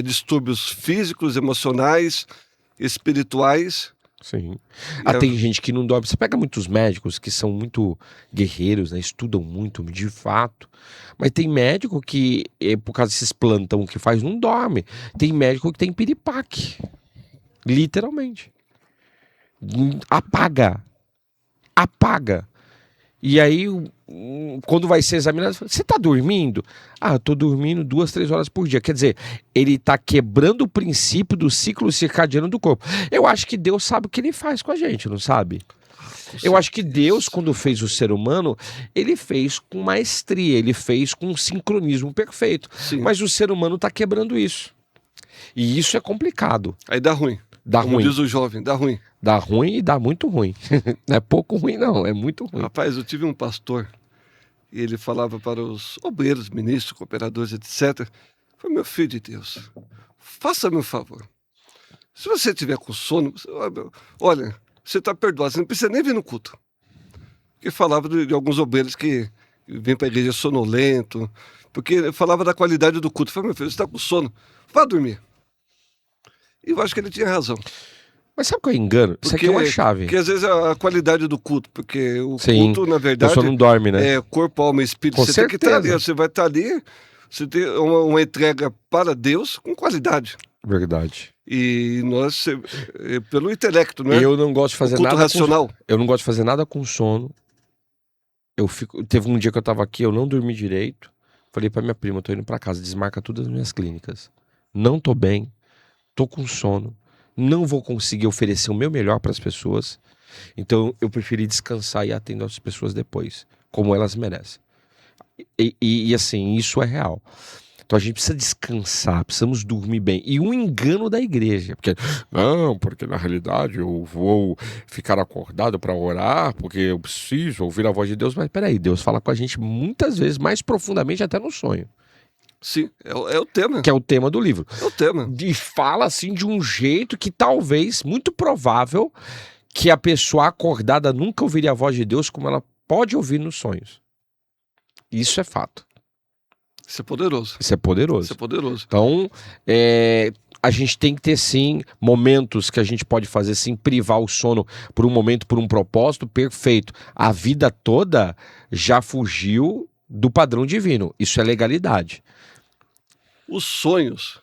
Distúrbios físicos, emocionais, espirituais. Sim. E Tem gente que não dorme. Você pega muitos médicos que são muito guerreiros, né? Estudam muito, de fato. Mas tem médico que, por causa desses plantão que faz, não dorme. Tem médico que tem piripaque. Literalmente. Apaga. Apaga. E aí, quando vai ser examinado, você tá dormindo? Eu tô dormindo 2, 3 horas por dia. Quer dizer, ele tá quebrando o princípio do ciclo circadiano do corpo. Eu acho que Deus sabe o que ele faz com a gente, não sabe? Eu acho que Deus, quando fez o ser humano, ele fez com maestria, ele fez com um sincronismo perfeito. Sim. Mas o ser humano tá quebrando isso. E isso é complicado. Aí dá ruim. Dá Como ruim. diz o jovem, dá ruim. Dá ruim e dá muito ruim. Não é pouco ruim, não. É muito ruim. Rapaz, eu tive um pastor e ele falava para os obreiros, ministros, cooperadores, etc. Falei, meu filho de Deus, faça-me um favor. Se você tiver com sono, olha, você está perdoado, você não precisa nem vir no culto. Porque falava de alguns obreiros que vêm para a igreja sonolento, porque falava da qualidade do culto. Falei, meu filho, você está com sono, vá dormir. E eu acho que ele tinha razão. Mas sabe qual é o engano? Isso aqui é uma chave. Porque às vezes a qualidade do culto, porque o Sim, culto, na a verdade, pessoa não dorme, né? é corpo, alma e espírito. Com Você tem que estar ali, certeza. você vai estar ali, você tem uma entrega para Deus com qualidade. Verdade. E nós, pelo intelecto, não é? Eu não gosto de fazer O culto nada racional. Eu não gosto de fazer nada com sono. Teve um dia que eu tava aqui, eu não dormi direito. Falei pra minha prima, tô indo pra casa, desmarca todas as minhas clínicas. Não tô bem, tô com sono. Não vou conseguir oferecer o meu melhor para as pessoas. Então eu preferi descansar e atender as pessoas depois, como elas merecem. E assim, isso é real. Então a gente precisa descansar, precisamos dormir bem. E um engano da igreja, porque na realidade eu vou ficar acordado para orar, porque eu preciso ouvir a voz de Deus. Mas peraí, Deus fala com a gente muitas vezes mais profundamente até no sonho. Sim, é o tema. Que é o tema do livro. É o tema. E fala assim de um jeito que talvez, muito provável, que a pessoa acordada nunca ouviria a voz de Deus como ela pode ouvir nos sonhos. Isso é fato. Isso é poderoso. Isso é poderoso. Isso é poderoso. Então, a gente tem que ter, sim, momentos que a gente pode fazer, sim, privar o sono por um momento, por um propósito, perfeito. A vida toda já fugiu do padrão divino. Isso é legalidade. Os sonhos,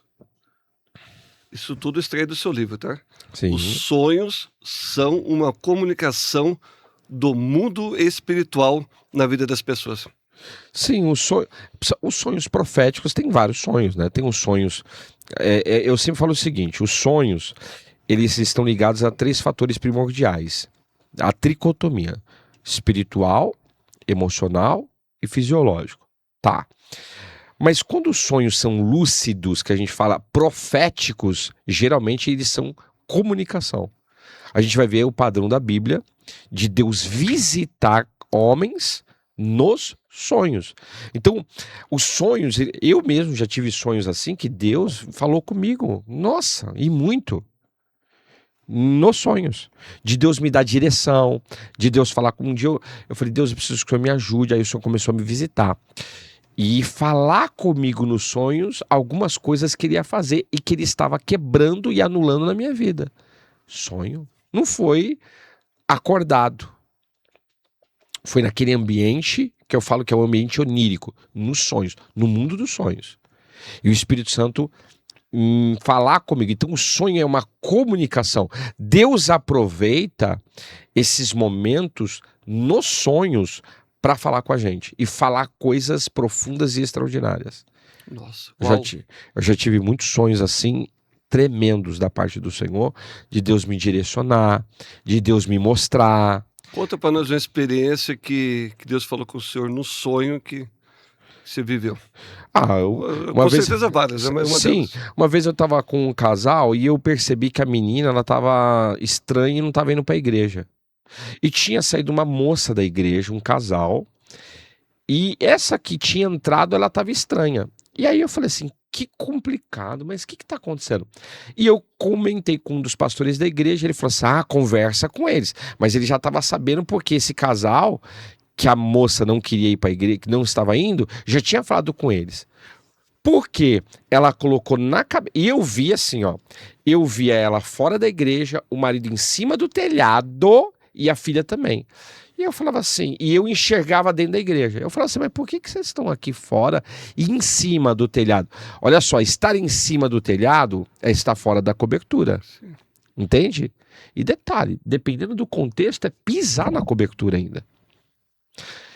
isso tudo extrai do seu livro, tá? Sim. Os sonhos são uma comunicação do mundo espiritual na vida das pessoas. Sim, os sonhos proféticos, tem vários sonhos, né? Tem os sonhos... eu sempre falo o seguinte, os sonhos, eles estão ligados a 3 fatores primordiais. A tricotomia: espiritual, emocional e fisiológico. Tá. Mas quando os sonhos são lúcidos, que a gente fala proféticos, geralmente eles são comunicação. A gente vai ver o padrão da Bíblia de Deus visitar homens nos sonhos. Então, os sonhos, eu mesmo já tive sonhos assim que Deus falou comigo. Nossa, e muito. Nos sonhos. De Deus me dar direção, de Deus falar com um dia. Eu falei, Deus, eu preciso que o Senhor me ajude. Aí o Senhor começou a me visitar. E falar comigo nos sonhos algumas coisas que ele ia fazer e que ele estava quebrando e anulando na minha vida. Sonho. Não foi acordado. Foi naquele ambiente que eu falo que é o ambiente onírico, nos sonhos, no mundo dos sonhos. E o Espírito Santo falar comigo. Então o sonho é uma comunicação. Deus aproveita esses momentos nos sonhos para falar com a gente e falar coisas profundas e extraordinárias. Nossa, eu já tive muitos sonhos assim tremendos da parte do Senhor, de Deus me direcionar, de Deus me mostrar. Conta para nós uma experiência que Deus falou com o senhor no sonho que você viveu. Uma com vez, certeza várias, né? sim, uma vez eu estava com um casal e eu percebi que a menina ela estava estranha e não estava indo para a igreja. E tinha saído uma moça da igreja, um casal, e essa que tinha entrado, ela estava estranha. E aí eu falei assim, que complicado, mas o que está acontecendo? E eu comentei com um dos pastores da igreja, ele falou assim, conversa com eles. Mas ele já estava sabendo porque esse casal, que a moça não queria ir para a igreja, que não estava indo, já tinha falado com eles. Porque ela colocou na cabeça. E eu vi assim, ó. Eu via ela fora da igreja, o marido em cima do telhado e a filha também. E eu falava assim, e eu enxergava dentro da igreja. Eu falava assim, mas por que vocês estão aqui fora e em cima do telhado? Olha só, estar em cima do telhado é estar fora da cobertura. Sim. Entende? E detalhe, dependendo do contexto, é pisar na cobertura ainda.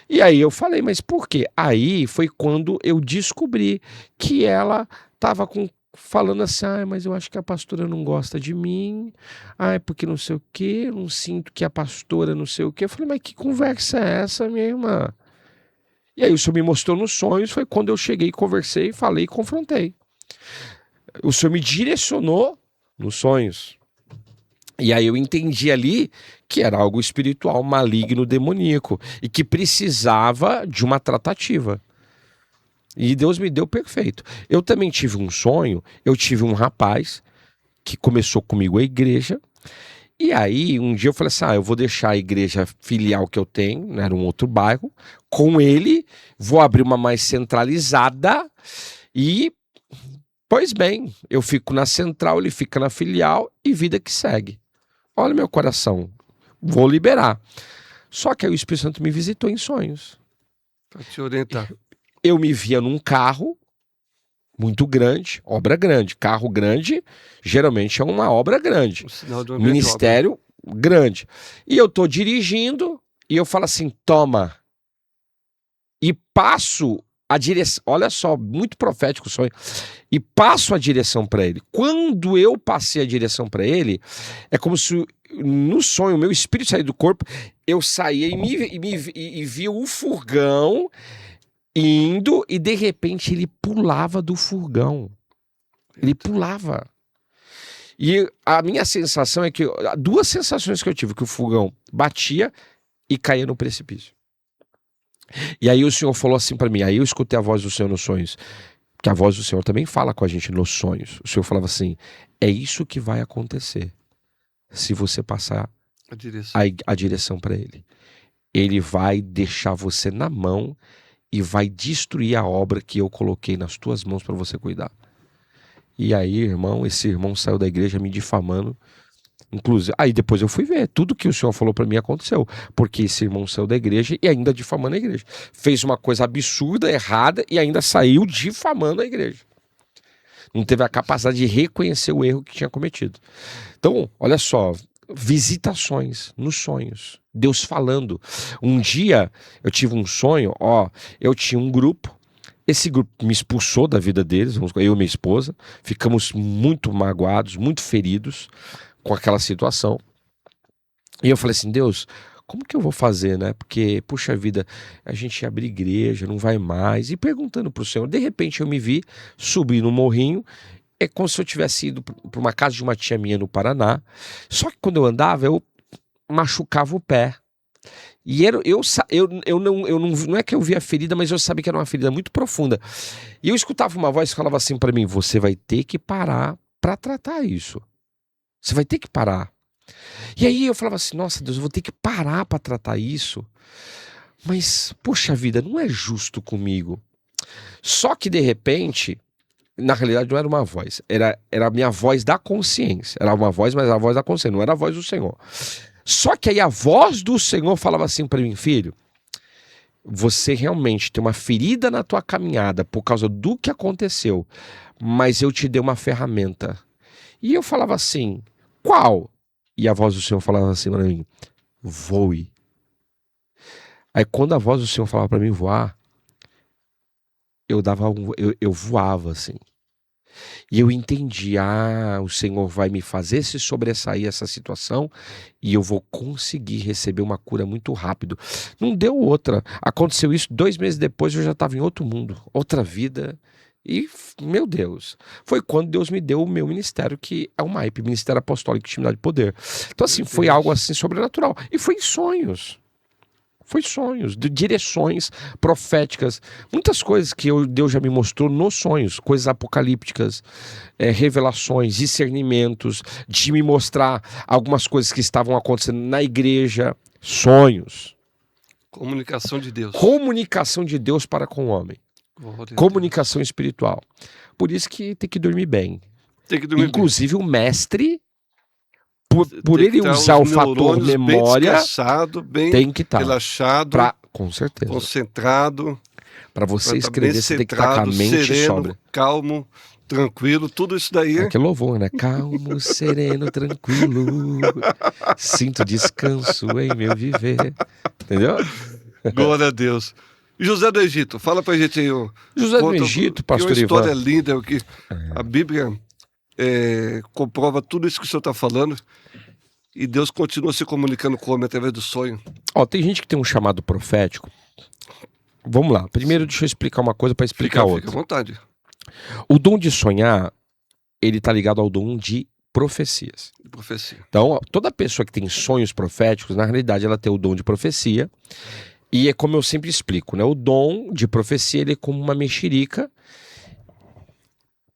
E aí eu falei, mas por quê? Aí foi quando eu descobri que ela estava falando assim, mas eu acho que a pastora não gosta de mim, porque não sei o quê, eu não sinto que a pastora não sei o quê. Eu falei, mas que conversa é essa, minha irmã? E aí o senhor me mostrou nos sonhos, foi quando eu cheguei, conversei, falei e confrontei. O senhor me direcionou nos sonhos. E aí eu entendi ali que era algo espiritual, maligno, demoníaco, e que precisava de uma tratativa. E Deus me deu perfeito. Eu também tive um sonho, eu tive um rapaz que começou comigo a igreja, e aí um dia eu falei assim, eu vou deixar a igreja filial que eu tenho, né, era um outro bairro, com ele, vou abrir uma mais centralizada e, pois bem, eu fico na central, ele fica na filial e vida que segue. Olha meu coração, vou liberar. Só que aí o Espírito Santo me visitou em sonhos. Para te orientar. Eu me via num carro muito grande, obra grande. Carro grande, geralmente é uma obra grande. O sinal do ambiente Ministério grande. E eu tô dirigindo e eu falo assim, toma. E passo a direção, olha só, muito profético o sonho. E passo a direção para ele. Quando eu passei a direção para ele, é como se no sonho, meu espírito saía do corpo, eu saía e via o furgão indo e de repente ele pulava do furgão. Ele pulava. E a minha sensação é que, duas sensações que eu tive, que o furgão batia e caía no precipício. E aí o Senhor falou assim para mim, aí eu escutei a voz do Senhor nos sonhos, que a voz do Senhor também fala com a gente nos sonhos. O Senhor falava assim, é isso que vai acontecer se você passar a direção para ele. Ele vai deixar você na mão e vai destruir a obra que eu coloquei nas tuas mãos para você cuidar. E aí, irmão, esse irmão saiu da igreja me difamando. Inclusive, aí depois eu fui ver, tudo que o Senhor falou para mim aconteceu, porque esse irmão saiu da igreja e ainda difamando a igreja. Fez uma coisa absurda, errada e ainda saiu difamando a igreja. Não teve a capacidade de reconhecer o erro que tinha cometido. Então, olha só, visitações nos sonhos, Deus falando. Um dia eu tive um sonho, eu tinha um grupo, esse grupo me expulsou da vida deles, eu e minha esposa, ficamos muito magoados, muito feridos com aquela situação. E eu falei assim, Deus, como que eu vou fazer, né? Porque, puxa vida, a gente ia abrir igreja, não vai mais. E perguntando pro Senhor, de repente eu me vi subir no morrinho, é como se eu tivesse ido para uma casa de uma tia minha no Paraná. Só que quando eu andava, eu machucava o pé. E não é que eu via a ferida, mas eu sabia que era uma ferida muito profunda. E eu escutava uma voz que falava assim para mim, você vai ter que parar para tratar isso. Você vai ter que parar. E aí eu falava assim, nossa Deus, eu vou ter que parar para tratar isso. Mas, poxa vida, não é justo comigo. Só que de repente, na realidade não era uma voz, era a minha voz da consciência. Era uma voz, mas era a voz da consciência, não era a voz do Senhor. Só que aí a voz do Senhor falava assim para mim, filho, você realmente tem uma ferida na tua caminhada por causa do que aconteceu, mas eu te dei uma ferramenta. E eu falava assim, qual? E a voz do Senhor falava assim para mim, voe. Aí quando a voz do Senhor falava para mim voar, eu voava assim. E eu entendi, o Senhor vai me fazer se sobressair essa situação e eu vou conseguir receber uma cura muito rápido. Não deu outra. Aconteceu isso 2 meses depois, eu já estava em outro mundo, outra vida. E, meu Deus, foi quando Deus me deu o meu ministério, que é o MAIP, Ministério Apostólico e Intimidade de Poder. Então, assim, foi algo assim sobrenatural. E foi em sonhos. Foi sonhos, de direções proféticas. Muitas coisas que Deus já me mostrou nos sonhos, coisas apocalípticas, revelações, discernimentos, de me mostrar algumas coisas que estavam acontecendo na igreja. Sonhos. Comunicação de Deus. Comunicação de Deus para com o homem. Glória a Deus. Comunicação espiritual. Por isso que tem que dormir bem. Tem que dormir bem. Inclusive o mestre, por Tem ele que estar usar o os fator neurônios bem memória, descansado, bem tem que estar. relaxado, Com certeza. concentrado. Para você Pra tá bem escrever, você tem que estar com a centrado, mente sereno, sóbria. calmo, tranquilo, tudo isso daí. É que louvor, né? Calmo, sereno, tranquilo. Sinto descanso em meu viver. Entendeu? Glória a Deus. E José do Egito, fala pra gente aí. José do conta- Egito, que pastor uma história Ivan. linda, que a Bíblia comprova tudo isso que o senhor está falando. E Deus continua se comunicando com o homem através do sonho. Ó, tem gente que tem um chamado profético. Vamos lá. Primeiro, deixa eu explicar uma coisa para explicar Fica à outra. vontade. O dom de sonhar, ele tá ligado ao dom de profecias. Profecia. Então, toda pessoa que tem sonhos proféticos, na realidade, ela tem o dom de profecia. E é como eu sempre explico, né? O dom de profecia, ele é como uma mexerica,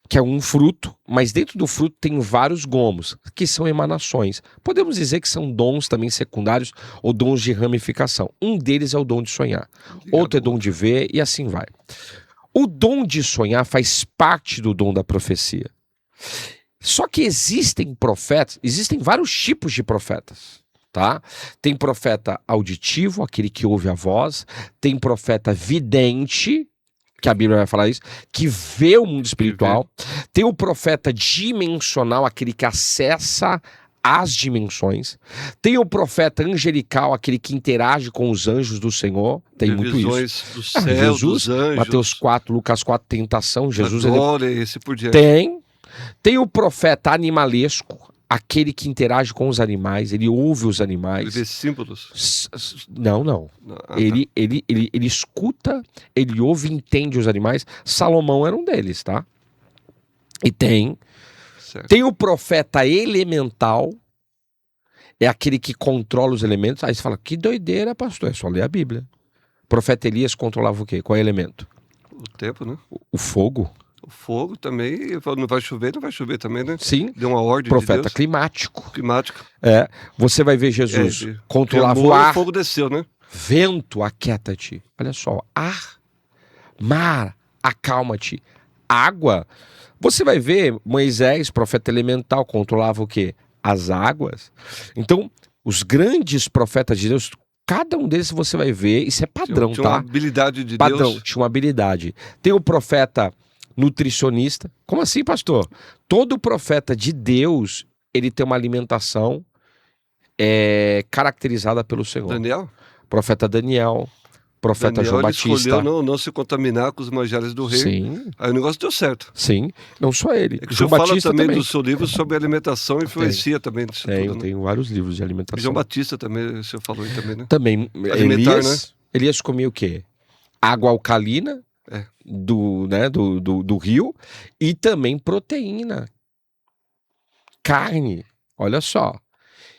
que é um fruto, mas dentro do fruto tem vários gomos, que são emanações. Podemos dizer que são dons também secundários ou dons de ramificação. Um deles é o dom de sonhar, outro é dom de ver e assim vai. O dom de sonhar faz parte do dom da profecia. Só que existem profetas, existem vários tipos de profetas, tá? Tem profeta auditivo, aquele que ouve a voz, tem profeta vidente, que a Bíblia vai falar isso, que vê o mundo espiritual. Tem o profeta dimensional, aquele que acessa as dimensões. Tem o profeta angelical, aquele que interage com os anjos do Senhor. Tem muito isso. Visões do céu, Jesus, dos anjos. Mateus 4, Lucas 4, tentação. Jesus ele glória, esse por diante. tem o profeta animalesco, aquele que interage com os animais, ele ouve os animais. Ele vê símbolos. Não. Ele escuta, ele ouve e entende os animais. Salomão era um deles, tá? E tem o profeta elemental, é aquele que controla os elementos. Aí você fala, que doideira, pastor, é só ler a Bíblia. O profeta Elias controlava o quê? Qual é o elemento? O tempo, né? O fogo. O fogo também, não vai chover também, né? Sim. Deu uma ordem Profeta de Deus. climático. Climático. Você vai ver Jesus controlava o ar. O fogo desceu, né? Vento, aquieta-te. Olha só, ar, mar, acalma-te. Água, você vai ver Moisés, profeta elemental, controlava o quê? As águas. Então, os grandes profetas de Deus, cada um deles você vai ver, isso é padrão, tinha tá? uma habilidade de Padrão, Deus. tinha uma habilidade. Tem o profeta nutricionista. Como assim, pastor? Todo profeta de Deus, ele tem uma alimentação caracterizada pelo Senhor. Daniel? Profeta Daniel, profeta João Batista. Escolheu não se contaminar com os manjares do rei. Sim. Aí o negócio deu certo. Sim, não só ele. É que João o senhor Batista fala também também. do seu livro sobre alimentação, influencia também nisso tudo, né? Tenho vários livros de alimentação. João Batista também, o senhor falou aí também, né? Também, Alimentar, Elias comia o quê? Água alcalina do rio e também proteína. Carne, olha só.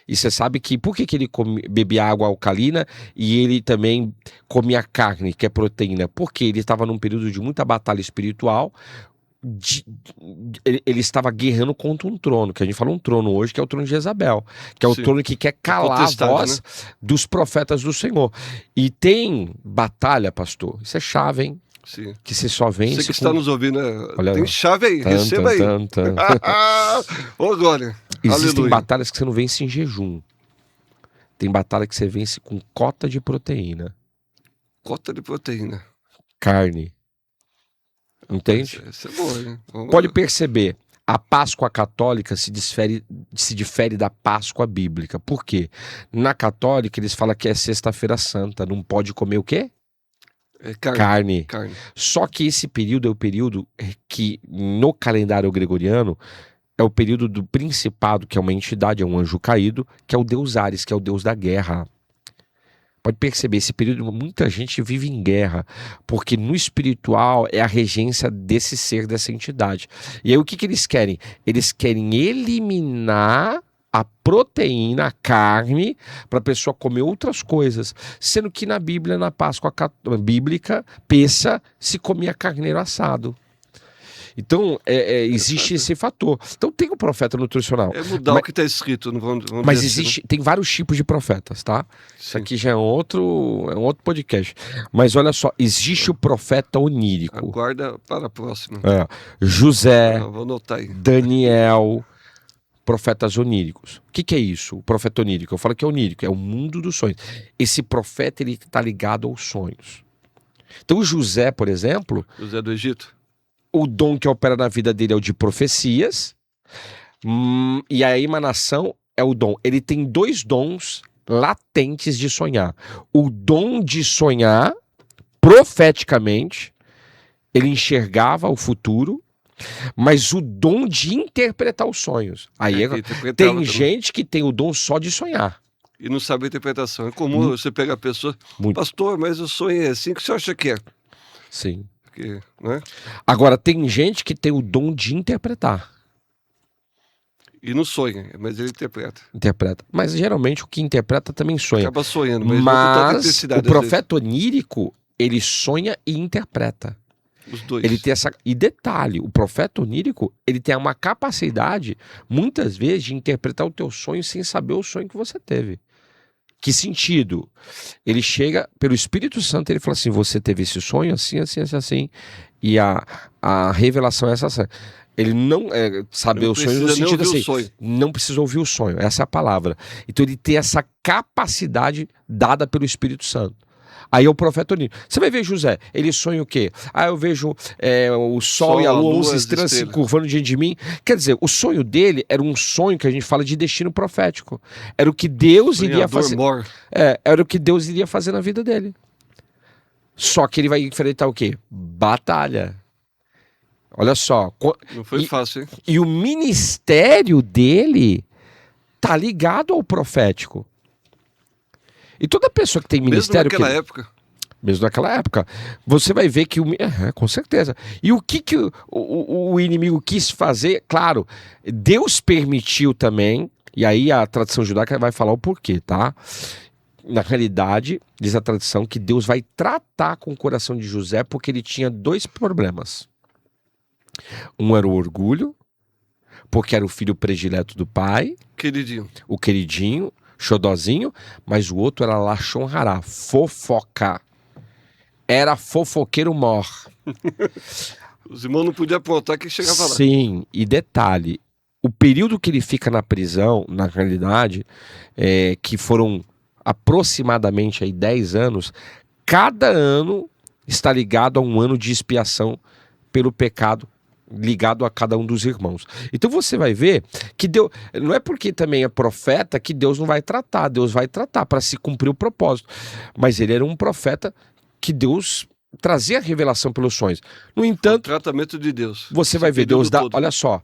E você sabe que por que ele bebia água alcalina e ele também comia carne, que é proteína? Porque ele estava num período de muita batalha espiritual. Ele estava guerreando contra um trono, que a gente fala um trono hoje, que é o trono de Jezabel, que é o trono que quer calar a voz dos profetas do Senhor. E tem batalha, pastor, isso é chave, hein? Sim. Que você só vence. Você que está nos ouvindo, né? Olha Tem lá. chave aí, receba aí. Ô, glória. Existem Aleluia. batalhas que você não vence em jejum. Tem batalha que você vence com cota de proteína. Cota de proteína. Carne. Entende? Isso é bom, hein? Pode perceber, a Páscoa católica se difere da Páscoa bíblica. Por quê? Na católica eles falam que é sexta-feira santa, não pode comer o quê? Carne. Só que esse período é o período que no calendário gregoriano é o período do principado, que é uma entidade, é um anjo caído, que é o deus Ares, que é o deus da guerra. Pode perceber, esse período muita gente vive em guerra, porque no espiritual é a regência desse ser, dessa entidade. E aí o que eles querem? Eles querem eliminar a proteína, a carne, para a pessoa comer outras coisas. Sendo que na Bíblia, na Páscoa bíblica, Pêssah, se comia carneiro assado. Então, existe esse fator. Então, tem o profeta nutricional. É mudar o que está escrito. Vamos Mas dizer assim, tem vários tipos de profetas, tá? Isso sim. aqui já é um outro podcast. Mas olha só, existe o profeta onírico. Aguarda para a próxima. José, Vou anotar aí. Daniel, profetas oníricos. O que é isso? O profeta onírico. Eu falo que é onírico, é o mundo dos sonhos. Esse profeta, ele está ligado aos sonhos. Então, o José, por exemplo, José do Egito. o dom que opera na vida dele é o de profecias, e a emanação é o dom. Ele tem 2 dons latentes de sonhar. O dom de sonhar profeticamente, ele enxergava o futuro, mas o dom de interpretar os sonhos. Aí que interpretava tem também. gente que tem o dom só de sonhar. E não sabe a interpretação. É comum você pegar a pessoa, Muito. pastor, mas o sonho é assim que você acha que é. Sim. Porque, né? Agora, tem gente que tem o dom de interpretar. E não sonha, mas ele interpreta. Interpreta. Mas geralmente o que interpreta também sonha. Acaba sonhando, mas não com tanta Mas intensidade. o profeta onírico, ele sonha e interpreta. Os dois. Ele tem essa. E detalhe, o profeta onírico, ele tem uma capacidade, muitas vezes, de interpretar o teu sonho sem saber o sonho que você teve. Que sentido? Ele chega pelo Espírito Santo, ele fala assim: você teve esse sonho assim, assim, assim, assim. E a revelação é essa. Ele não saber o sonho no sentido assim, não precisa ouvir o sonho, essa é a palavra. Então ele tem essa capacidade dada pelo Espírito Santo. Aí é o profeta onírico. Você vai ver José, ele sonha o quê? Eu vejo o sol e a lua, 11 estrelas se curvando diante de mim. Quer dizer, o sonho dele era um sonho que a gente fala de destino profético. Era o que Deus iria fazer. Era o que Deus iria fazer na vida dele. Só que ele vai enfrentar o quê? Batalha. Olha só. Não foi fácil, hein? E o ministério dele tá ligado ao profético. E toda pessoa que tem ministério... Mesmo naquela época. Você vai ver que... com certeza. E o que o inimigo quis fazer? Claro, Deus permitiu também, e aí a tradição judaica vai falar o porquê, tá? Na realidade, diz a tradição que Deus vai tratar com o coração de José porque ele tinha 2 problemas. Um era o orgulho, porque era o filho predileto do pai. O queridinho, xodozinho. Mas o outro era Lashon Hará, fofoca. Era fofoqueiro mor. Os irmãos não podiam apontar que chegava lá. Sim, e detalhe, o período que ele fica na prisão, na realidade, que foram aproximadamente aí 10 anos, cada ano está ligado a um ano de expiação pelo pecado ligado a cada um dos irmãos. Então você vai ver que Deus, não é porque também é profeta que Deus não vai tratar, Deus vai tratar para se cumprir o propósito. Mas ele era um profeta que Deus trazia a revelação pelos sonhos. No entanto, o tratamento de Deus. Você vai ver, Deus dá, olha só,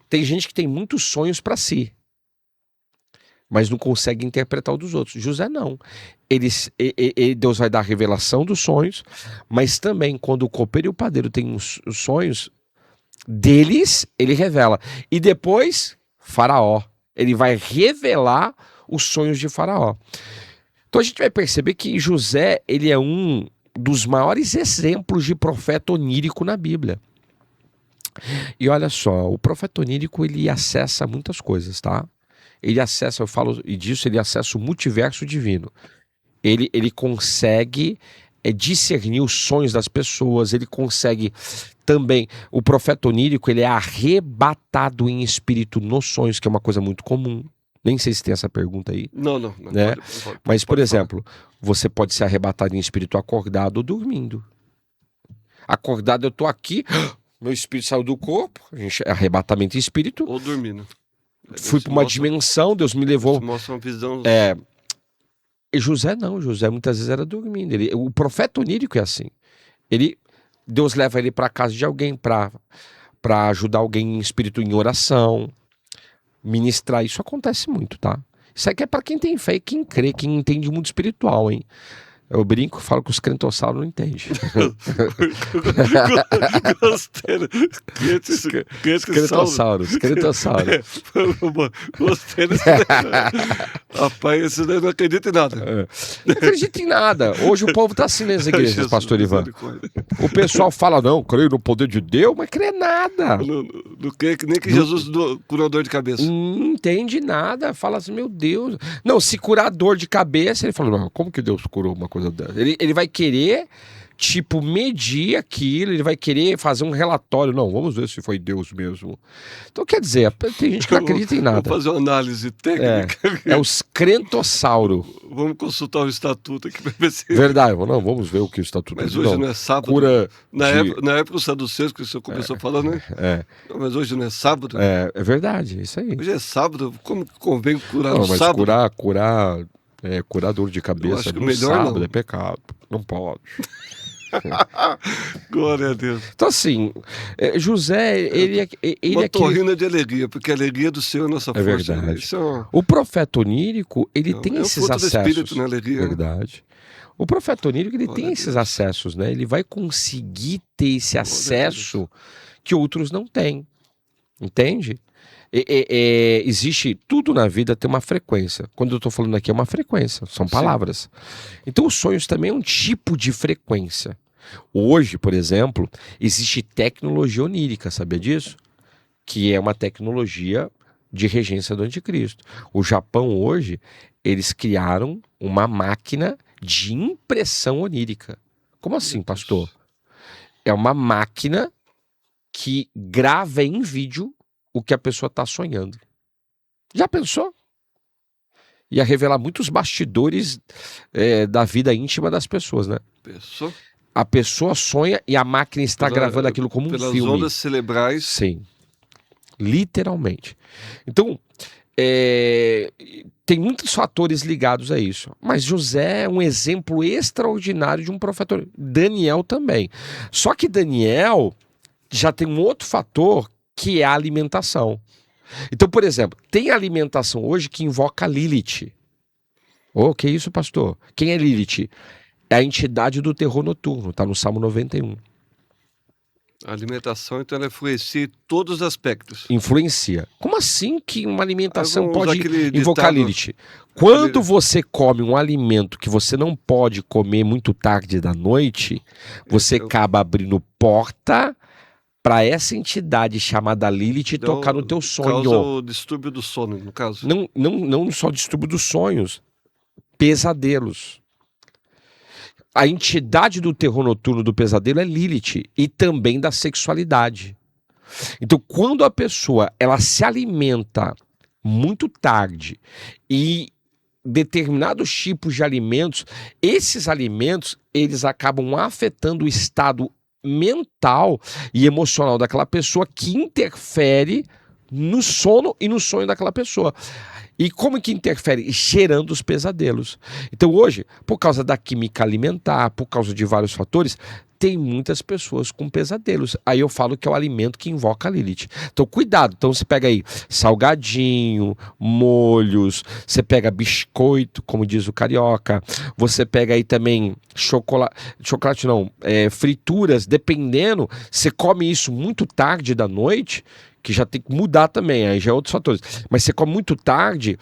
tem gente que tem muitos sonhos para si, mas não consegue interpretar o dos outros. José não. Deus vai dar a revelação dos sonhos, mas também quando o copeiro e o padeiro têm os sonhos deles, ele revela. E depois, Faraó. Ele vai revelar os sonhos de Faraó. Então a gente vai perceber que José, ele é um dos maiores exemplos de profeta onírico na Bíblia. E olha só, o profeta onírico, ele acessa muitas coisas, tá? Ele acessa, eu falo disso, ele acessa o multiverso divino. Ele consegue discernir os sonhos das pessoas, ele consegue também, o profeta onírico, ele é arrebatado em espírito nos sonhos, que é uma coisa muito comum. Nem sei se tem essa pergunta aí. Não. Né? Mas, por exemplo, você pode ser arrebatado em espírito acordado ou dormindo. Acordado, eu tô aqui, meu espírito saiu do corpo, arrebatamento em espírito. Ou dormindo. Fui para uma dimensão, Deus me levou. Mostra uma visão. E José não, José muitas vezes era dormindo. O profeta onírico é assim. Deus leva ele para casa de alguém para ajudar alguém em espírito em oração, ministrar. Isso acontece muito, tá? Isso aqui é para quem tem fé e quem crê, quem entende o mundo espiritual, hein? Eu brinco e falo que os crentossauros não entendem. Gostei. Crentossauros. Gostei desse. Rapaz, esse daí não acredita em nada. Não acredita em nada. Hoje o povo tá assim nas igrejas, Jesus, pastor Ivan. misericórdia. O pessoal fala, não, creio no poder de Deus, mas crê nada. Não creio que nem que Jesus curou dor de cabeça. Não entende nada. Fala assim, meu Deus. Não, se curar dor de cabeça, ele fala, não, como que Deus curou uma coisa dessa? Ele vai querer, tipo, medir aquilo, ele vai querer fazer um relatório. Não, vamos ver se foi Deus mesmo. Então, quer dizer, tem gente que não acredita em nada. Vamos fazer uma análise técnica. É os crentossauros. Vamos consultar o estatuto aqui para ver se... Verdade, não, vamos ver o que o estatuto Mas diz. hoje não é sábado. Cura na época os saduceus, que o senhor começou falando, né? Não, mas hoje não é sábado. É verdade, isso aí. Hoje é sábado, como que convém curar Não, no mas sábado? curar dor de cabeça acho que no melhor sábado não. é pecado. Não pode. Glória a Deus. Então, assim, José, ele Uma é que... torrina de alegria, porque a alegria do Senhor é nossa É força. verdade. Isso é O profeta onírico, ele tem um esses fruto do acessos. Espírito, né? Alegria. Verdade. O profeta onírico, ele Glória tem a esses Deus. acessos, né? Ele vai conseguir ter esse Glória a acesso que outros não têm. Entende? Existe, tudo na vida tem uma frequência. Quando eu estou falando aqui é uma frequência, são palavras. Então os sonhos também é um tipo de frequência. Hoje, por exemplo, existe tecnologia onírica, sabia disso? Que é uma tecnologia de regência do anticristo. O Japão hoje, eles criaram uma máquina de impressão onírica. Como assim, pastor? É uma máquina que grava em vídeo o que a pessoa está sonhando. Já pensou? Ia revelar muitos bastidores da vida íntima das pessoas, né? Pensou? A pessoa sonha e a máquina está gravando aquilo como um pelas filme. ondas cerebrais. Sim. Literalmente. Então, tem muitos fatores ligados a isso. Mas José é um exemplo extraordinário de um profeta. Daniel também. Só que Daniel já tem um outro fator que é a alimentação. Então, por exemplo, tem alimentação hoje que invoca Lilith. Que isso, pastor? Quem é Lilith? É a entidade do terror noturno, está no Salmo 91. A alimentação, então, ela influencia em todos os aspectos. Influencia. Como assim que uma alimentação Vamos usar pode aquele invocar ditado- Lilith? Quando você come um alimento que você não pode comer muito tarde da noite, você Então- acaba abrindo porta para essa entidade chamada Lilith Então, tocar no teu Causa sonho. o distúrbio do sono, no caso. Não só distúrbio dos sonhos, pesadelos. A entidade do terror noturno do pesadelo é Lilith e também da sexualidade. Então, quando a pessoa ela se alimenta muito tarde e determinados tipos de alimentos, esses alimentos eles acabam afetando o estado mental e emocional daquela pessoa, que interfere no sono e no sonho daquela pessoa. E como que interfere? Gerando os pesadelos. Então hoje, por causa da química alimentar, por causa de vários fatores, tem muitas pessoas com pesadelos. Aí eu falo que é o alimento que invoca a Lilith. Então cuidado, então você pega aí salgadinho, molhos, você pega biscoito, como diz o carioca, você pega aí também chocolate não, frituras, dependendo, você come isso muito tarde da noite, que já tem que mudar também, aí já é outros fatores. Mas você come muito tarde,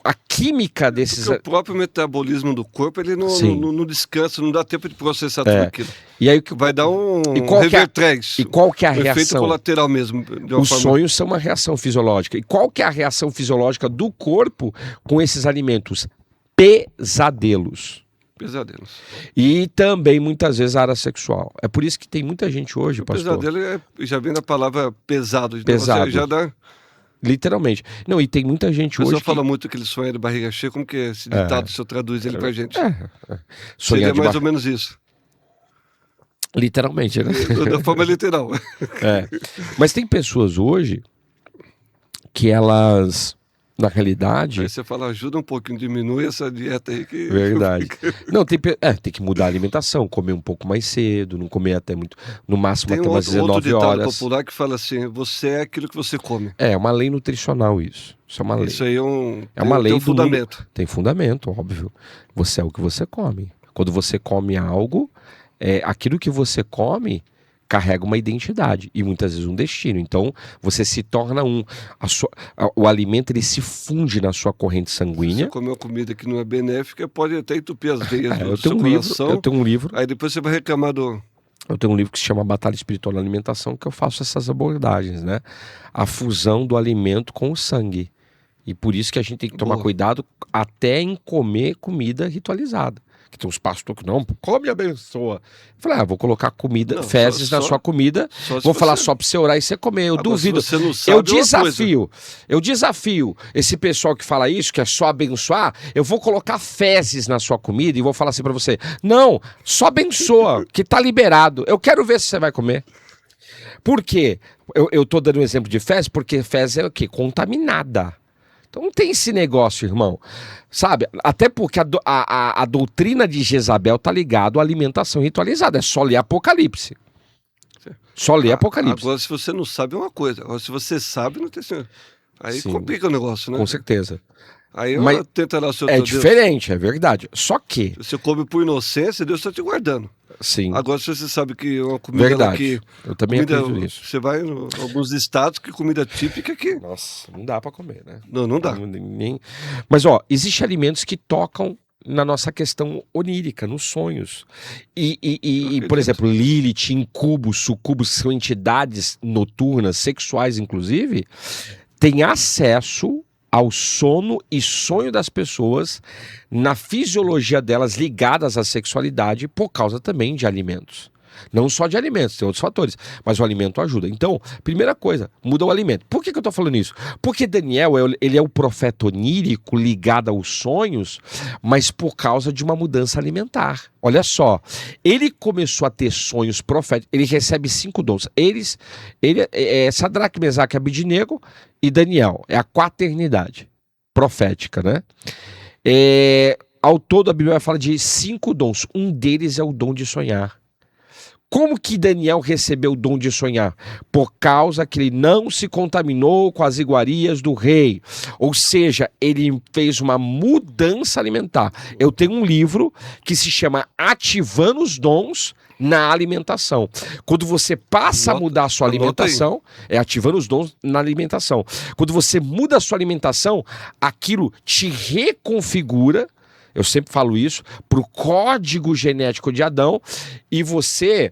a química desses... Porque o próprio metabolismo do corpo, ele Sim. não descansa, não dá tempo de processar tudo aquilo. E aí Vai dar um qual que é- revertrés. e qual que é a um efeito reação? colateral mesmo. De uma Os forma... sonhos são uma reação fisiológica. E qual que é a reação fisiológica do corpo com esses alimentos? Pesadelos. Pesadelos. E também, muitas vezes, a área sexual. É por isso que tem muita gente hoje, O pastor. pesadelo já vem da palavra pesado. Então Pesado. você já dá... Literalmente. Não, e tem muita gente O pessoal hoje fala muito que ele sonha de barriga cheia. Como que é esse ditado? Se eu traduz ele pra gente. sonhar Seria de mais ou menos isso. Literalmente, né? Da forma literal. Mas tem pessoas hoje que elas Na realidade... Aí você fala, ajuda um pouquinho, diminui essa dieta aí que... Verdade. Não, tem que mudar a alimentação, comer um pouco mais cedo, não comer até muito, no máximo Tem até umas outro 19 ditado horas. popular que fala assim, você é aquilo que você come. É uma lei nutricional isso. Isso é uma lei. Isso aí É uma lei tem um do fundamento. mundo. Tem fundamento, óbvio. Você é o que você come. Quando você come algo, aquilo que você come carrega uma identidade e muitas vezes um destino. Então, você se torna o alimento ele se funde na sua corrente Se sanguínea. você comer uma comida que não é benéfica, pode até entupir as veias do Eu seu tenho um livro, coração. eu tenho um livro, Aí depois você vai reclamar do... eu tenho um livro que se chama Batalha Espiritual na Alimentação, que eu faço essas abordagens, né? A fusão do alimento com o sangue. E por isso que a gente tem que tomar Boa. cuidado até em comer comida ritualizada. Que tem uns pastores que não, come e abençoa. Eu falei, vou colocar comida, Não, fezes na sua comida, só se vou falar você- só pra você orar e você comer. Eu Agora, duvido. se você não sabe, Eu desafio esse pessoal que fala isso, que é só abençoar, eu vou colocar fezes na sua comida e vou falar assim pra você, não, só abençoa, que tá liberado. Eu quero ver se você vai comer. Por quê? Eu tô dando um exemplo de fezes, porque fezes é o quê? Contaminada. Então não tem esse negócio, irmão. Sabe? Até porque a doutrina de Jezabel tá ligada à alimentação ritualizada. É só ler Apocalipse. Só ler Apocalipse. Agora, se você não sabe, é uma coisa. Agora, se você sabe, não tem... Aí Sim. complica o negócio, né? Com certeza. Aí Mas tenta lá o seu É Deus. diferente, é verdade. Só que, Você come por inocência, Deus está te guardando. sim, Agora, se você sabe que é uma comida verdade. que... Eu também acredito nisso. Você vai em alguns estados que comida típica que... Nossa, não dá pra comer, né? Não dá. Mas, ó, existem alimentos que tocam na nossa questão onírica, nos sonhos. E, por exemplo, Lilith, incubos, sucubos, são entidades noturnas, sexuais, inclusive, têm acesso ao sono e sonho das pessoas na fisiologia delas ligadas à sexualidade por causa também de alimentos. Não só de alimentos, tem outros fatores, mas o alimento ajuda. Então, primeira coisa, muda o alimento. Por que eu estou falando isso? Porque Daniel, ele é o profeta onírico ligado aos sonhos, mas por causa de uma mudança alimentar. Olha só, ele começou a ter sonhos proféticos, ele recebe 5 dons. Ele é Sadraque, Mesaque, Abidnego e Daniel. É a quaternidade profética, né? Ao todo, a Bíblia fala de 5 dons. Um deles é o dom de sonhar. Como que Daniel recebeu o dom de sonhar? Por causa que ele não se contaminou com as iguarias do rei. Ou seja, ele fez uma mudança alimentar. Eu tenho um livro que se chama Ativando os Dons na Alimentação. Quando você passa a mudar a sua alimentação, ativando os dons na alimentação. Quando você muda a sua alimentação, aquilo te reconfigura. Eu sempre falo isso, para o código genético de Adão, e você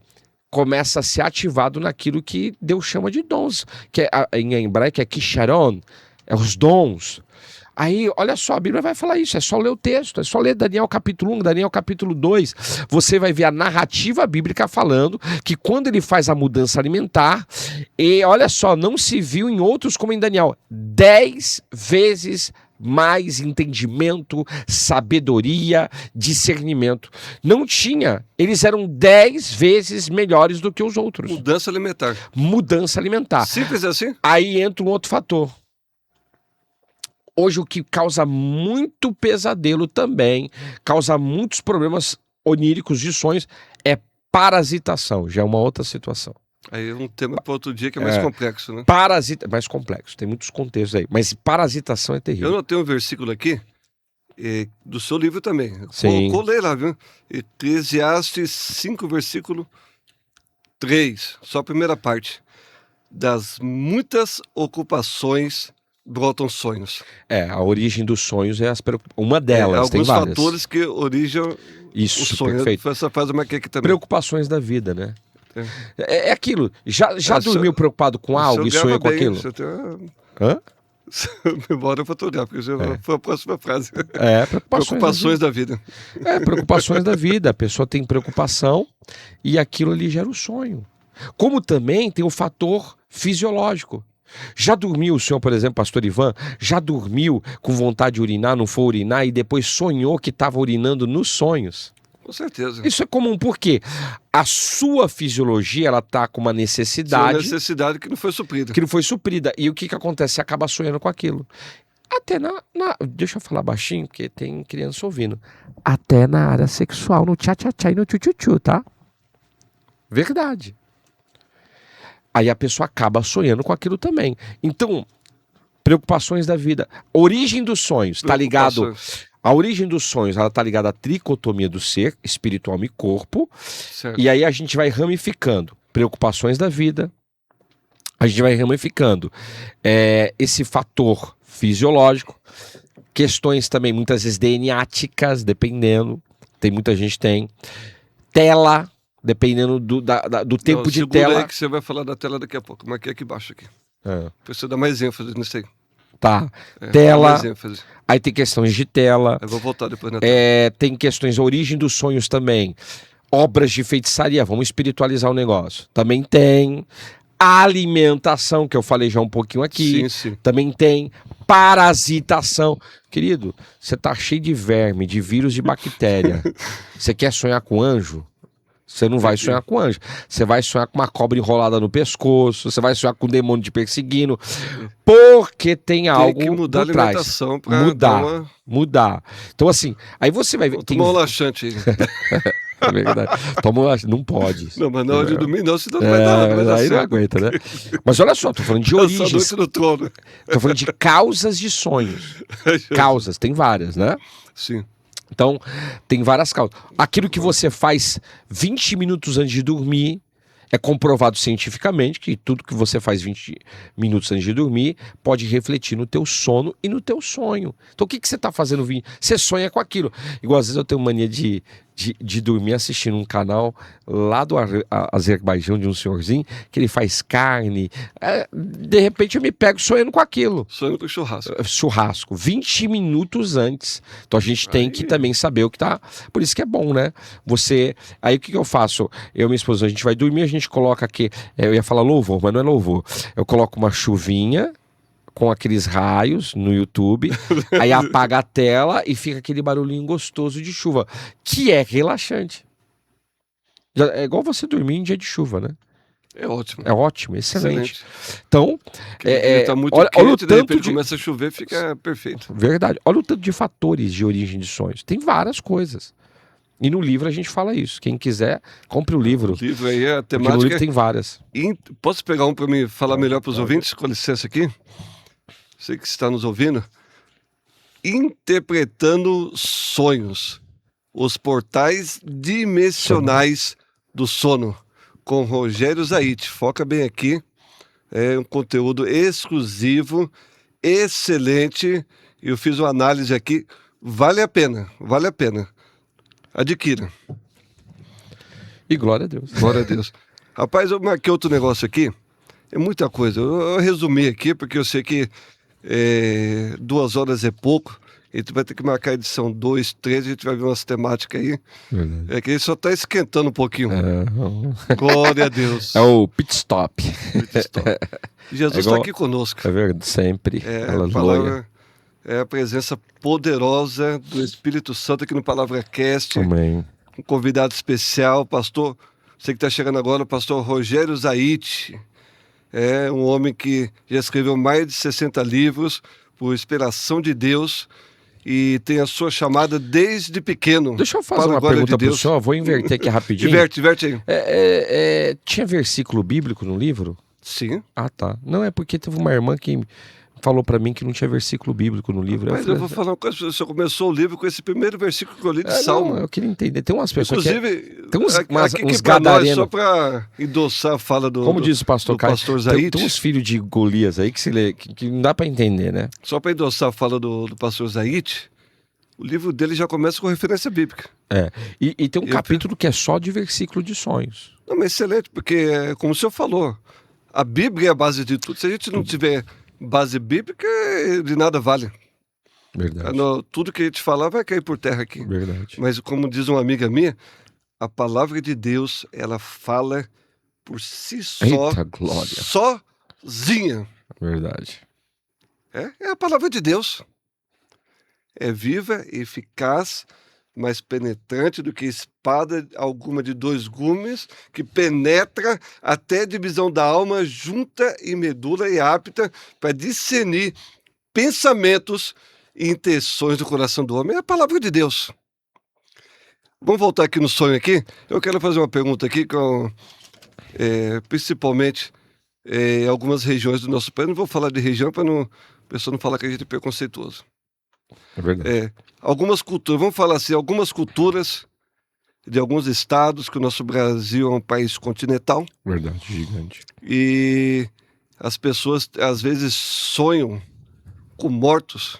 começa a ser ativado naquilo que Deus chama de dons, que em hebraico é kisharon, é os dons. Aí, olha só, a Bíblia vai falar isso, é só ler o texto, é só ler Daniel capítulo 1, Daniel capítulo 2, você vai ver a narrativa bíblica falando que quando ele faz a mudança alimentar, e olha só, não se viu em outros como em Daniel, 10 vezes mais entendimento, sabedoria, discernimento. Não tinha. Eles eram 10 vezes melhores do que os outros. Mudança alimentar. Mudança alimentar. Simples assim? Aí entra um outro fator. Hoje o que causa muito pesadelo também, causa muitos problemas oníricos de sonhos, é parasitação. Já é uma outra situação. Aí é um tema para outro dia que é mais complexo, né? Mais complexo, tem muitos contextos aí, mas parasitação é terrível. Eu notei um versículo aqui, do seu livro também. Sim. Colei lá, viu? Eclesiastes 5, versículo 3, só a primeira parte. Das muitas ocupações brotam sonhos. A origem dos sonhos é uma delas, tem várias. Alguns fatores que originam Isso, o sonho. perfeito. Essa fase eu marquei aqui também. Preocupações da vida, né? É aquilo. Já dormiu preocupado com algo e sonhou com aquilo? Você tem uma... Hã? Memória fotográfica, foi a próxima frase. Preocupações da vida. Preocupações da vida. A pessoa tem preocupação e aquilo ali gera o sonho. Como também tem o fator fisiológico. Já dormiu o senhor, por exemplo, pastor Ivan, já dormiu com vontade de urinar, não foi urinar e depois sonhou que estava urinando nos sonhos? Com certeza. Isso é comum, porque a sua fisiologia, ela tá com uma necessidade... Uma necessidade que não foi suprida. Que não foi suprida. E o que acontece? Você acaba sonhando com aquilo. Até deixa eu falar baixinho, porque tem criança ouvindo. Até na área sexual, no tchá-tchá-tchá e no tchu-tchu-tchu, tá? Verdade. Aí a pessoa acaba sonhando com aquilo também. Então, preocupações da vida. Origem dos sonhos, tá ligado? A origem dos sonhos, ela tá ligada à tricotomia do ser, espírito, alma e corpo. Certo. E aí a gente vai ramificando. Preocupações da vida. A gente vai ramificando esse fator fisiológico. Questões também, muitas vezes, DNAticas, dependendo. Muita gente tem. Tela, dependendo do tempo de tela. Aí que você vai falar da tela daqui a pouco. Marquei aqui embaixo aqui. Precisa dar mais ênfase nisso aí. Tá. Tela. Mais ênfase. Aí tem questões de tela. Eu vou voltar depois na tela. Tem questões, origem dos sonhos também. Obras de feitiçaria, vamos espiritualizar o negócio. Também tem. Alimentação, que eu falei já um pouquinho aqui. Sim. Também tem parasitação. Querido, você tá cheio de verme, de vírus, de bactéria. Você quer sonhar com anjo? Você não vai sonhar com anjo. Você vai sonhar com uma cobra enrolada no pescoço. Você vai sonhar com um demônio te perseguindo. Porque tem algo que mudar a alimentação pra mudar. Então assim, aí você vai ver... Tomar um laxante aí. É verdade. Toma, não pode. Não, mas na hora de dormir não, senão não vai dar aí certo. Não aguenta, né? Mas olha só, tô falando de origens. No trono. Tô falando de causas de sonhos. Causas, tem várias, né? Sim. Então, tem várias causas. Aquilo que você faz 20 minutos antes de dormir, é comprovado cientificamente que tudo que você faz 20 minutos antes de dormir pode refletir no teu sono e no teu sonho. Então o que você está fazendo? Você sonha com aquilo. Igual às vezes eu tenho mania de dormir assistindo um canal lá do Azerbaijão de um senhorzinho que ele faz carne. De repente eu me pego sonhando com aquilo. Sonho com churrasco. Churrasco, 20 minutos antes. Então a gente tem que também saber o que tá. Por isso que é bom, né? Aí o que eu faço? Eu e minha esposa, a gente vai dormir, a gente coloca aqui. Eu ia falar louvor, mas não é louvor. Eu coloco uma chuvinha com aqueles raios no YouTube, aí apaga a tela e fica aquele barulhinho gostoso de chuva, que é relaxante. É igual você dormir em dia de chuva, né? É ótimo. É ótimo, excelente. Então, tá muito olha quente, o de tanto repente começa a chover, fica perfeito. Verdade. Olha o tanto de fatores de origem de sonhos. Tem várias coisas. E no livro a gente fala isso. Quem quiser, compre o livro. O livro aí, a temática... Porque no livro tem várias. Posso pegar um para me falar melhor para os ouvintes? Com licença aqui. Você que está nos ouvindo. Interpretando sonhos. Os portais dimensionais do sono. Com Rogério Zaite. Foca bem aqui. É um conteúdo exclusivo, excelente. Eu fiz uma análise aqui. Vale a pena. Adquira. E glória a Deus. Glória a Deus. Rapaz, eu marquei outro negócio aqui. É muita coisa. Eu resumi aqui, porque eu sei que 2 horas é pouco. A gente vai ter que marcar a edição 2, 3, a gente vai ver umas temáticas aí. Verdade. É que ele só está esquentando um pouquinho. Glória a Deus. É o pit stop. Jesus está aqui conosco. É verdade, sempre. A palavra é a presença poderosa do Espírito Santo aqui no Palavra Cast. Amém. Um convidado especial, pastor, você que está chegando agora, o pastor Rogério Zaite. É um homem que já escreveu mais de 60 livros por inspiração de Deus e tem a sua chamada desde pequeno. Deixa eu fazer uma pergunta para o senhor, vou inverter aqui rapidinho. Diverte aí. Tinha versículo bíblico no livro? Sim. Ah, tá. Não, é porque teve uma irmã que falou para mim que não tinha versículo bíblico no livro. Mas eu vou falar uma coisa, você começou o livro com esse primeiro versículo que eu li de Salmo. Não, eu queria entender. Tem umas pessoas inclusive, tem uns gadarenos. Só para endossar a fala do Como diz o pastor Caio, pastor Zaite. Tem uns filhos de Golias aí que não dá para entender, né? Só para endossar a fala do pastor Zaite, o livro dele já começa com referência bíblica. E tem um capítulo que é só de versículo de sonhos. Não, mas excelente, porque como o senhor falou, a Bíblia é a base de tudo. Se a gente não tiver base bíblica, de nada vale. Verdade. Tudo que a gente falar vai cair por terra aqui. Verdade. Mas como diz uma amiga minha, a palavra de Deus, ela fala por si só. Eita glória. Sozinha. Verdade. É a palavra de Deus. É viva, eficaz, mais penetrante do que espada alguma de 2 gumes, que penetra até a divisão da alma, junta e medula e apta para discernir pensamentos e intenções do coração do homem. É a palavra de Deus. Vamos voltar aqui no sonho aqui. Eu quero fazer uma pergunta aqui, principalmente em algumas regiões do nosso país. Não vou falar de região para a pessoa não falar que a gente é preconceituoso. É verdade. Algumas culturas, vamos falar assim, algumas culturas de alguns estados, que o nosso Brasil é um país continental. Verdade, gigante. E as pessoas às vezes sonham com mortos.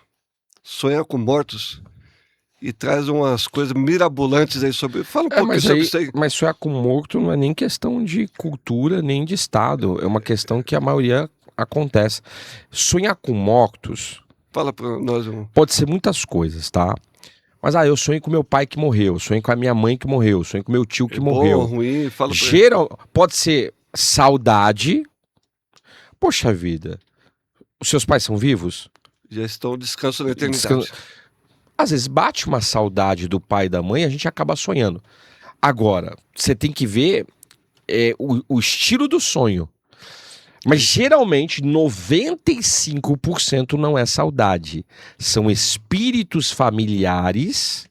Sonhar com mortos. E traz umas coisas mirabolantes aí sobre... Fala um pouquinho sobre isso aí. Mas sonhar com morto não é nem questão de cultura, nem de estado. É uma questão que a maioria acontece. Sonhar com mortos... Fala pra nós. Pode ser muitas coisas, tá? Mas eu sonhei com meu pai que morreu, sonhei com a minha mãe que morreu, sonhei com meu tio que morreu. Bom, ruim, fala pra Pode ser saudade. Poxa vida, os seus pais são vivos? Já estão descanso na eternidade. Às vezes bate uma saudade do pai e da mãe e a gente acaba sonhando. Agora, você tem que ver o estilo do sonho. Mas geralmente 95% não é saudade. São espíritos familiares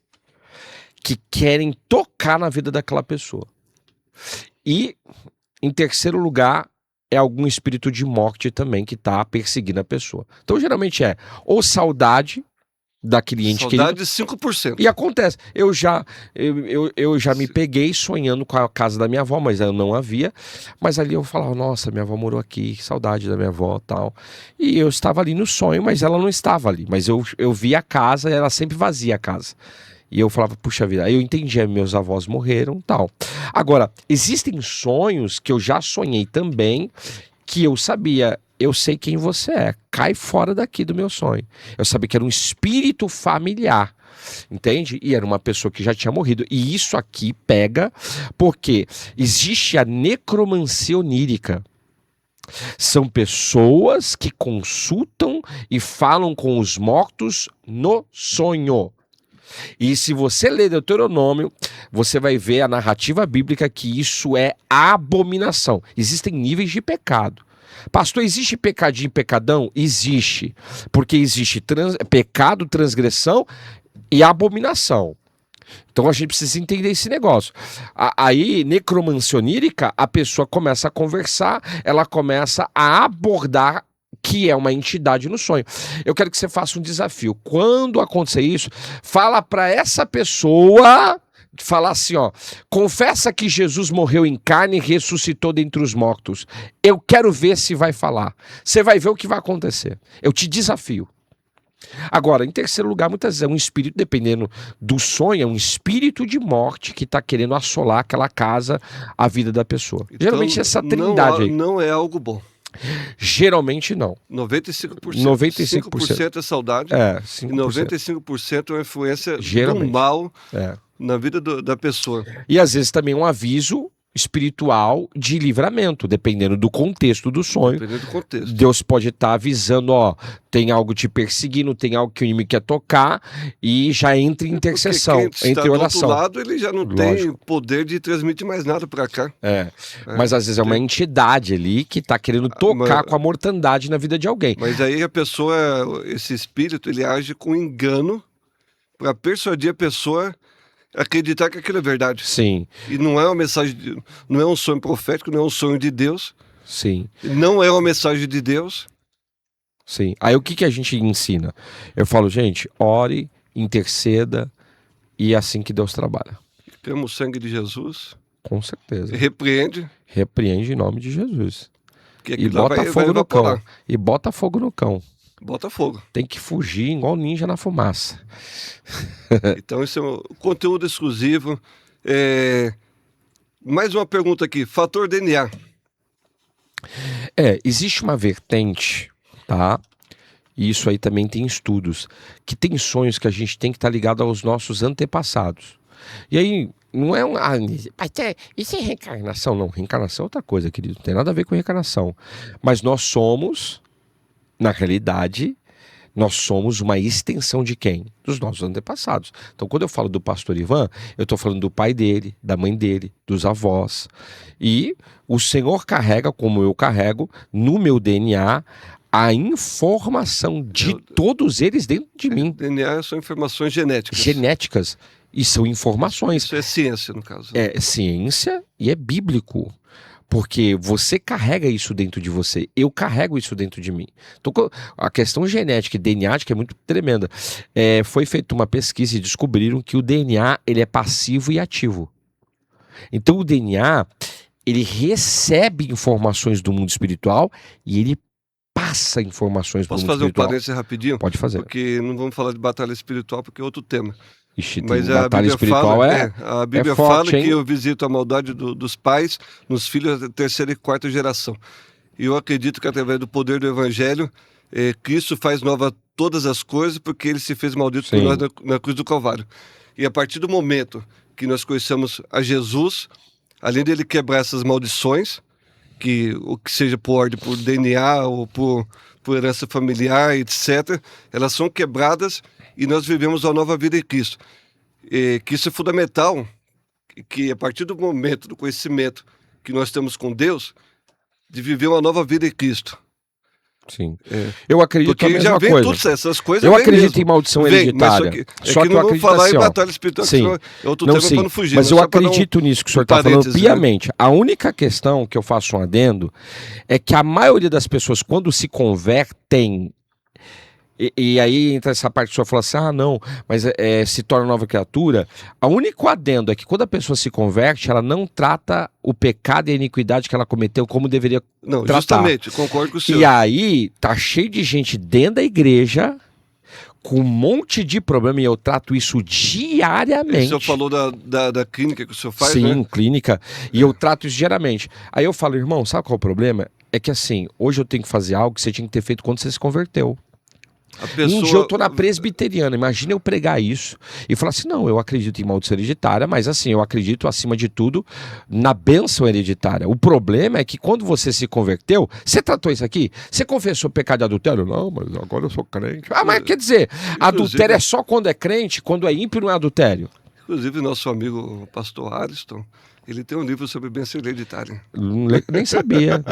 que querem tocar na vida daquela pessoa. E, em terceiro lugar, é algum espírito de morte também que está perseguindo a pessoa. Então, geralmente é ou saudade daquele ente querido. Saudade de 5%. E acontece, eu já me peguei sonhando com a casa da minha avó, mas eu não havia, mas ali eu falava, nossa, minha avó morou aqui, que saudade da minha avó, tal. E eu estava ali no sonho, mas ela não estava ali, mas eu vi a casa, ela sempre vazia a casa. E eu falava, puxa vida, aí eu entendia, meus avós morreram, tal. Agora, existem sonhos que eu já sonhei também, que eu sabia, eu sei quem você é, cai fora daqui do meu sonho. Eu sabia que era um espírito familiar, entende? E era uma pessoa que já tinha morrido. E isso aqui pega porque existe a necromancia onírica. São pessoas que consultam e falam com os mortos no sonho. E se você ler Deuteronômio, você vai ver a narrativa bíblica que isso é abominação. Existem níveis de pecado. Pastor, existe pecadinho e pecadão? Existe. Porque existe pecado, transgressão e abominação. Então a gente precisa entender esse negócio. Aí, necromancia onírica, a pessoa começa a conversar, ela começa a abordar que é uma entidade no sonho. Eu quero que você faça um desafio. Quando acontecer isso, fala para essa pessoa, falar assim, ó, confessa que Jesus morreu em carne e ressuscitou dentre os mortos. Eu quero ver se vai falar. Você vai ver o que vai acontecer. Eu te desafio. Agora, em terceiro lugar, muitas vezes é um espírito, dependendo do sonho, é um espírito de morte que está querendo assolar aquela casa, a vida da pessoa. Então, geralmente essa trindade aí. Não é algo bom. Geralmente não. 95%. 95% é saudade. 5%. E 95% é uma influência do mal na vida da pessoa. E às vezes também um aviso espiritual de livramento, dependendo do contexto do sonho. Dependendo do contexto. Deus pode estar avisando, ó, tem algo te perseguindo, tem algo que o inimigo quer tocar e já entra em intercessão, entre oração. Do outro lado, ele já não tem poder de transmitir mais nada para cá. Mas às vezes é uma entidade ali que está querendo tocar com a mortandade na vida de alguém. Mas aí a pessoa, esse espírito, ele age com engano para persuadir a pessoa acreditar que aquilo é verdade. Sim. E não é uma mensagem, não é um sonho profético, não é um sonho de Deus. Sim. Não é uma mensagem de Deus. Sim. Aí o que a gente ensina? Eu falo, gente, ore, interceda e é assim que Deus trabalha. Temos o sangue de Jesus. Com certeza. Repreende. Repreende em nome de Jesus. E bota fogo no cão. E bota fogo no cão. Bota fogo. Tem que fugir igual ninja na fumaça. Então, esse é um conteúdo exclusivo. Mais uma pergunta aqui. Fator DNA. Existe uma vertente, tá? E isso aí também tem estudos, que tem sonhos que a gente tem que estar ligado aos nossos antepassados. E aí, não é isso é reencarnação? Não, reencarnação é outra coisa, querido. Não tem nada a ver com reencarnação. Mas nós somos... Na realidade, nós somos uma extensão de quem? Dos nossos antepassados. Então, quando eu falo do pastor Ivan, eu estou falando do pai dele, da mãe dele, dos avós. E o Senhor carrega, como eu carrego, no meu DNA, a informação de todos eles dentro de mim. DNA são informações genéticas. Genéticas. E são informações. Isso é ciência, no caso. É ciência e é bíblico. Porque você carrega isso dentro de você. Eu carrego isso dentro de mim. Então, a questão genética e DNA é muito tremenda. Foi feita uma pesquisa e descobriram que o DNA ele é passivo e ativo. Então o DNA ele recebe informações do mundo espiritual e ele passa informações do mundo espiritual. Posso fazer um parênteses rapidinho? Pode fazer. Porque não vamos falar de batalha espiritual, porque é outro tema. Ixi, mas a batalha espiritual fala, a Bíblia forte, fala hein? que eu visito a maldade dos pais nos filhos da terceira e quarta geração. E eu acredito que através do poder do Evangelho, Cristo faz nova todas as coisas, porque ele se fez maldito por nós na cruz do Calvário. E a partir do momento que nós conhecemos a Jesus, além dele quebrar essas maldições, o que seja por ordem, por DNA ou por herança familiar, etc., elas são quebradas e nós vivemos uma nova vida em Cristo. Que isso é fundamental, que a partir do momento do conhecimento que nós temos com Deus, de viver uma nova vida em Cristo. Sim. Eu acredito porque a mesma já vem coisa. Tudo, essas coisas eu acredito mesmo. em maldição hereditária. Só que não vamos falar em batalha espiritual, sim. É outro tema para não fugir. Mas eu acredito nisso que o senhor está falando piamente. A única questão que eu faço um adendo é que a maioria das pessoas, quando se convertem, e aí entra essa parte que o senhor fala assim, não, mas se torna nova criatura. O único adendo é que quando a pessoa se converte, ela não trata o pecado e a iniquidade que ela cometeu como deveria tratar. Justamente, concordo com o senhor. E aí, tá cheio de gente dentro da igreja com um monte de problema, e eu trato isso diariamente. O senhor falou da clínica que o senhor faz, Sim, né? Clínica, e eu trato isso diariamente. Aí eu falo, irmão, sabe qual é o problema? É que assim, hoje eu tenho que fazer algo que você tinha que ter feito quando você se converteu. Um dia eu tô na presbiteriana, imagina eu pregar isso e falar assim, não, eu acredito em maldição hereditária, mas assim, eu acredito acima de tudo na bênção hereditária. O problema é que quando você se converteu, você tratou isso aqui? Você confessou pecado de adultério? Não, mas agora eu sou crente. Mas quer dizer, adultério é só quando é crente, quando é ímpio não é adultério. Inclusive nosso amigo pastor Ariston, ele tem um livro sobre bênção hereditária. Nem sabia.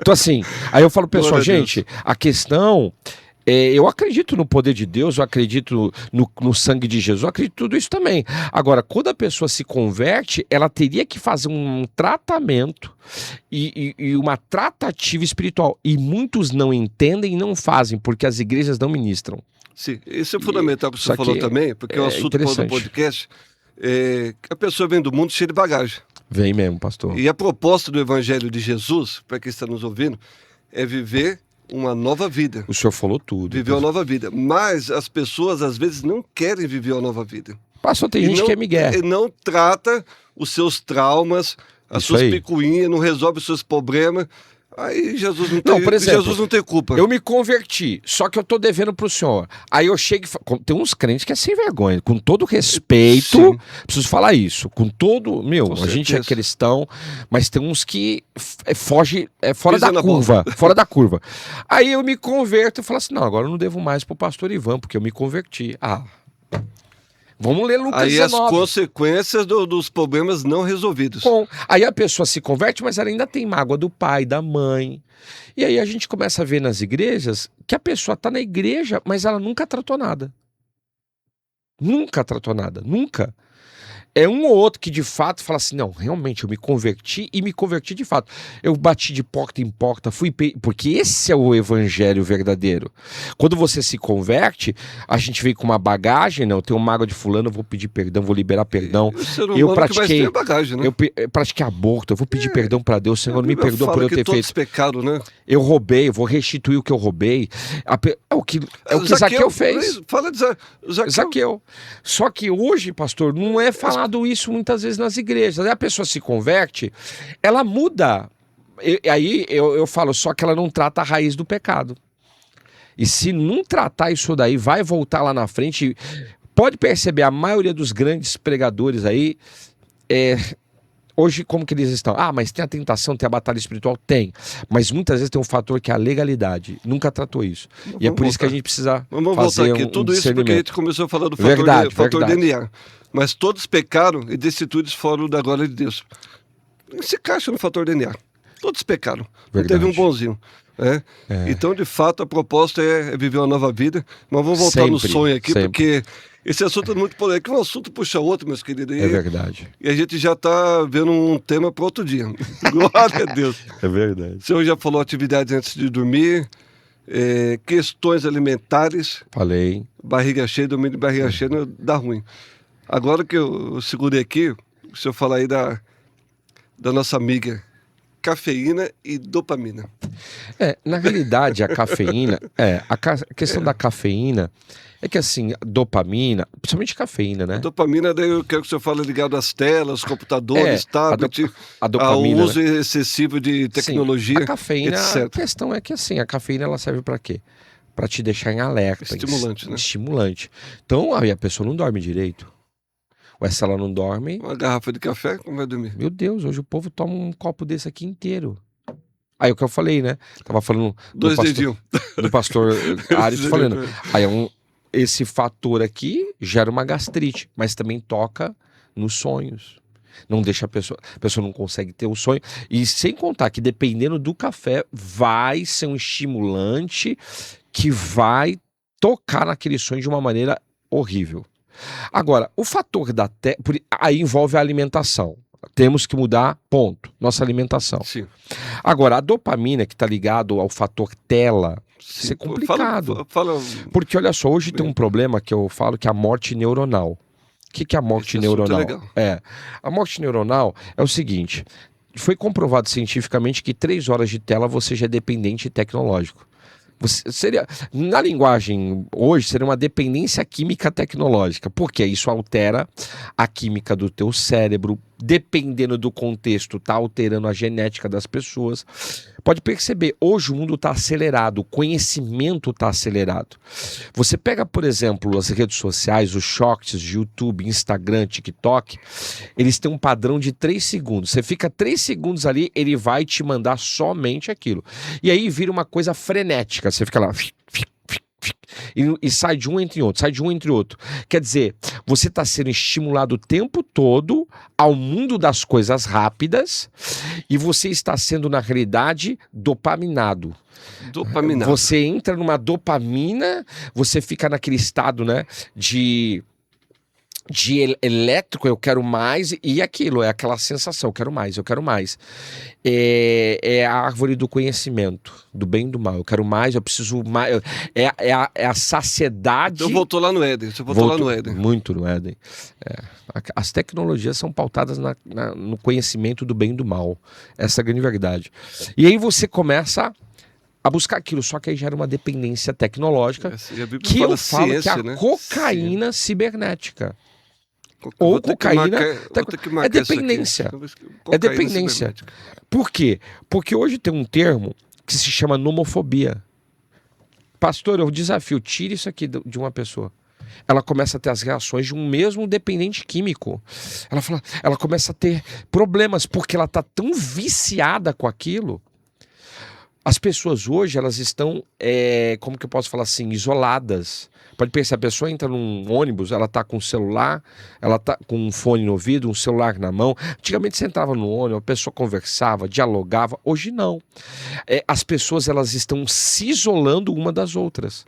Então assim, aí eu falo, pessoal, gente, a questão... eu acredito no poder de Deus, eu acredito no sangue de Jesus, eu acredito em tudo isso também. Agora, quando a pessoa se converte, ela teria que fazer um tratamento e uma tratativa espiritual. E muitos não entendem e não fazem, porque as igrejas não ministram. Sim, isso é fundamental que você falou também, porque o assunto do podcast é que a pessoa vem do mundo cheia de bagagem. Vem mesmo, pastor. E a proposta do Evangelho de Jesus, para quem está nos ouvindo, é viver uma nova vida. O senhor falou tudo. Viver uma nova vida. Mas as pessoas, às vezes, não querem viver uma nova vida. Pastor, tem gente que é migué. E não trata os seus traumas, as suas picuinhas, não resolve os seus problemas. Aí Jesus não tem, por exemplo, Jesus não tem culpa. Eu me converti, só que eu tô devendo pro senhor. Aí eu chego e tem uns crentes que é sem vergonha, com todo respeito, preciso falar isso, com todo, a gente é cristão, mas tem uns que foge fora da curva. Aí eu me converto e falo assim, não, agora eu não devo mais pro pastor Ivan, porque eu me converti. Vamos ler Lucas 19. Aí as consequências dos problemas não resolvidos. Bom, aí a pessoa se converte, mas ela ainda tem mágoa do pai, da mãe. E aí a gente começa a ver nas igrejas que a pessoa está na igreja, mas ela nunca tratou nada. Nunca tratou nada, nunca. É um ou outro que de fato fala assim, não, realmente eu me converti e me converti de fato. Eu bati de porta em porta, porque esse é o evangelho verdadeiro. Quando você se converte, a gente vem com uma bagagem, não, eu tenho mágoa de fulano, eu vou pedir perdão, vou liberar perdão. Eu pratiquei, bagagem, né? Eu pratiquei aborto, eu vou pedir perdão para Deus, Senhor, me perdoa por eu ter feito. Pecado, né? Eu roubei, eu vou restituir o que eu roubei. É o que Zaqueu fez. Fala de Zaqueu. Só que hoje, pastor, não é falado isso muitas vezes nas igrejas. Aí a pessoa se converte, ela muda. Aí eu falo, só que ela não trata a raiz do pecado. E se não tratar isso daí, vai voltar lá na frente. Pode perceber, a maioria dos grandes pregadores aí, hoje como que eles estão? Mas tem a tentação, tem a batalha espiritual? Tem. Mas muitas vezes tem um fator que é a legalidade. Nunca tratou isso. E é por isso que a gente precisa fazer aqui. Tudo isso porque a gente começou a falar do fator DNA. Mas todos pecaram e destituídos foram da glória de Deus. Se encaixa no fator DNA. Todos pecaram. Não teve um bonzinho. né? Então, de fato, a proposta é viver uma nova vida. Mas vamos voltar no sonho aqui, porque esse assunto é muito polêmico. Um assunto puxa outro, meus queridos. É verdade. E a gente já está vendo um tema para outro dia. Glória a Deus. É verdade. O senhor já falou atividades antes de dormir, questões alimentares. Falei. Barriga cheia, dormir de barriga cheia não dá ruim. Agora que eu segurei aqui, o senhor fala aí da nossa amiga cafeína e dopamina. Na realidade, a cafeína, a questão da cafeína é que assim, dopamina, principalmente cafeína, né? A dopamina, daí eu quero que o senhor fale ligado às telas, computadores, tablet, a dopamina, ao uso excessivo de tecnologia, sim, a cafeína, etc. A questão é que assim, a cafeína ela serve para quê? Para te deixar em alerta. Estimulante, né? Estimulante. Então, aí a pessoa não dorme direito. Ou se ela não dorme... Uma garrafa de café, como vai dormir? Meu Deus, hoje o povo toma um copo desse aqui inteiro. Aí o que eu falei, né? Tava falando do pastor Ares falando. Aí esse fator aqui gera uma gastrite, mas também toca nos sonhos. Não deixa a pessoa não consegue ter o sonho. E sem contar que dependendo do café, vai ser um estimulante que vai tocar naquele sonho de uma maneira horrível. Agora, o fator aí envolve a alimentação. Temos que mudar, ponto, nossa alimentação. Sim. Agora, a dopamina, que está ligado ao fator tela, isso é complicado. Porque, olha só, hoje tem um problema que eu falo que é a morte neuronal. O que é a morte neuronal? A morte neuronal é o seguinte, foi comprovado cientificamente que 3 horas de tela você já é dependente tecnológico. Na linguagem hoje, seria uma dependência química tecnológica, porque isso altera a química do teu cérebro, dependendo do contexto, está alterando a genética das pessoas. Pode perceber, hoje o mundo está acelerado, o conhecimento está acelerado. Você pega, por exemplo, as redes sociais, os shorts de YouTube, Instagram, TikTok, eles têm um padrão de 3 segundos. Você fica 3 segundos ali, ele vai te mandar somente aquilo. E aí vira uma coisa frenética, você fica lá... E sai de um entre outro, sai de um entre outro. Quer dizer, você está sendo estimulado o tempo todo ao mundo das coisas rápidas e você está sendo, na realidade, dopaminado. Você entra numa dopamina, você fica naquele estado, né, de elétrico, eu quero mais, e aquilo, é aquela sensação, eu quero mais. É a árvore do conhecimento, do bem e do mal, eu quero mais, eu preciso mais, é a saciedade. Então voltou lá no Éden, você voltou lá no Éden. Muito no Éden. As tecnologias são pautadas no conhecimento do bem e do mal, essa é a grande verdade. E aí você começa a buscar aquilo, só que aí gera uma dependência tecnológica, que eu falo que é a cocaína cibernética. Ou cocaína é dependência. É dependência. Por quê? Porque hoje tem um termo que se chama nomofobia. Pastor, eu desafio, tire isso aqui de uma pessoa. Ela começa a ter as reações de um mesmo dependente químico. Ela começa a ter problemas porque ela está tão viciada com aquilo. As pessoas hoje, elas estão, como que eu posso falar assim, isoladas. Pode pensar, a pessoa entra num ônibus, ela tá com o celular, ela tá com um fone no ouvido, um celular na mão. Antigamente você entrava no ônibus, a pessoa conversava, dialogava. Hoje não. As pessoas, elas estão se isolando uma das outras.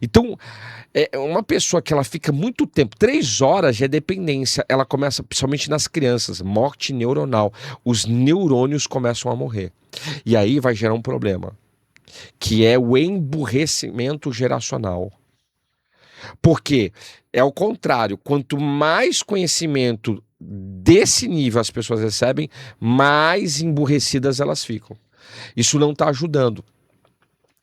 Então, uma pessoa que ela fica muito tempo, 3 horas já é dependência. Ela começa, principalmente nas crianças, morte neuronal. Os neurônios começam a morrer. E aí vai gerar um problema, que é o emburrecimento geracional. Porque é o contrário, quanto mais conhecimento desse nível as pessoas recebem, mais emburrecidas elas ficam. Isso não está ajudando.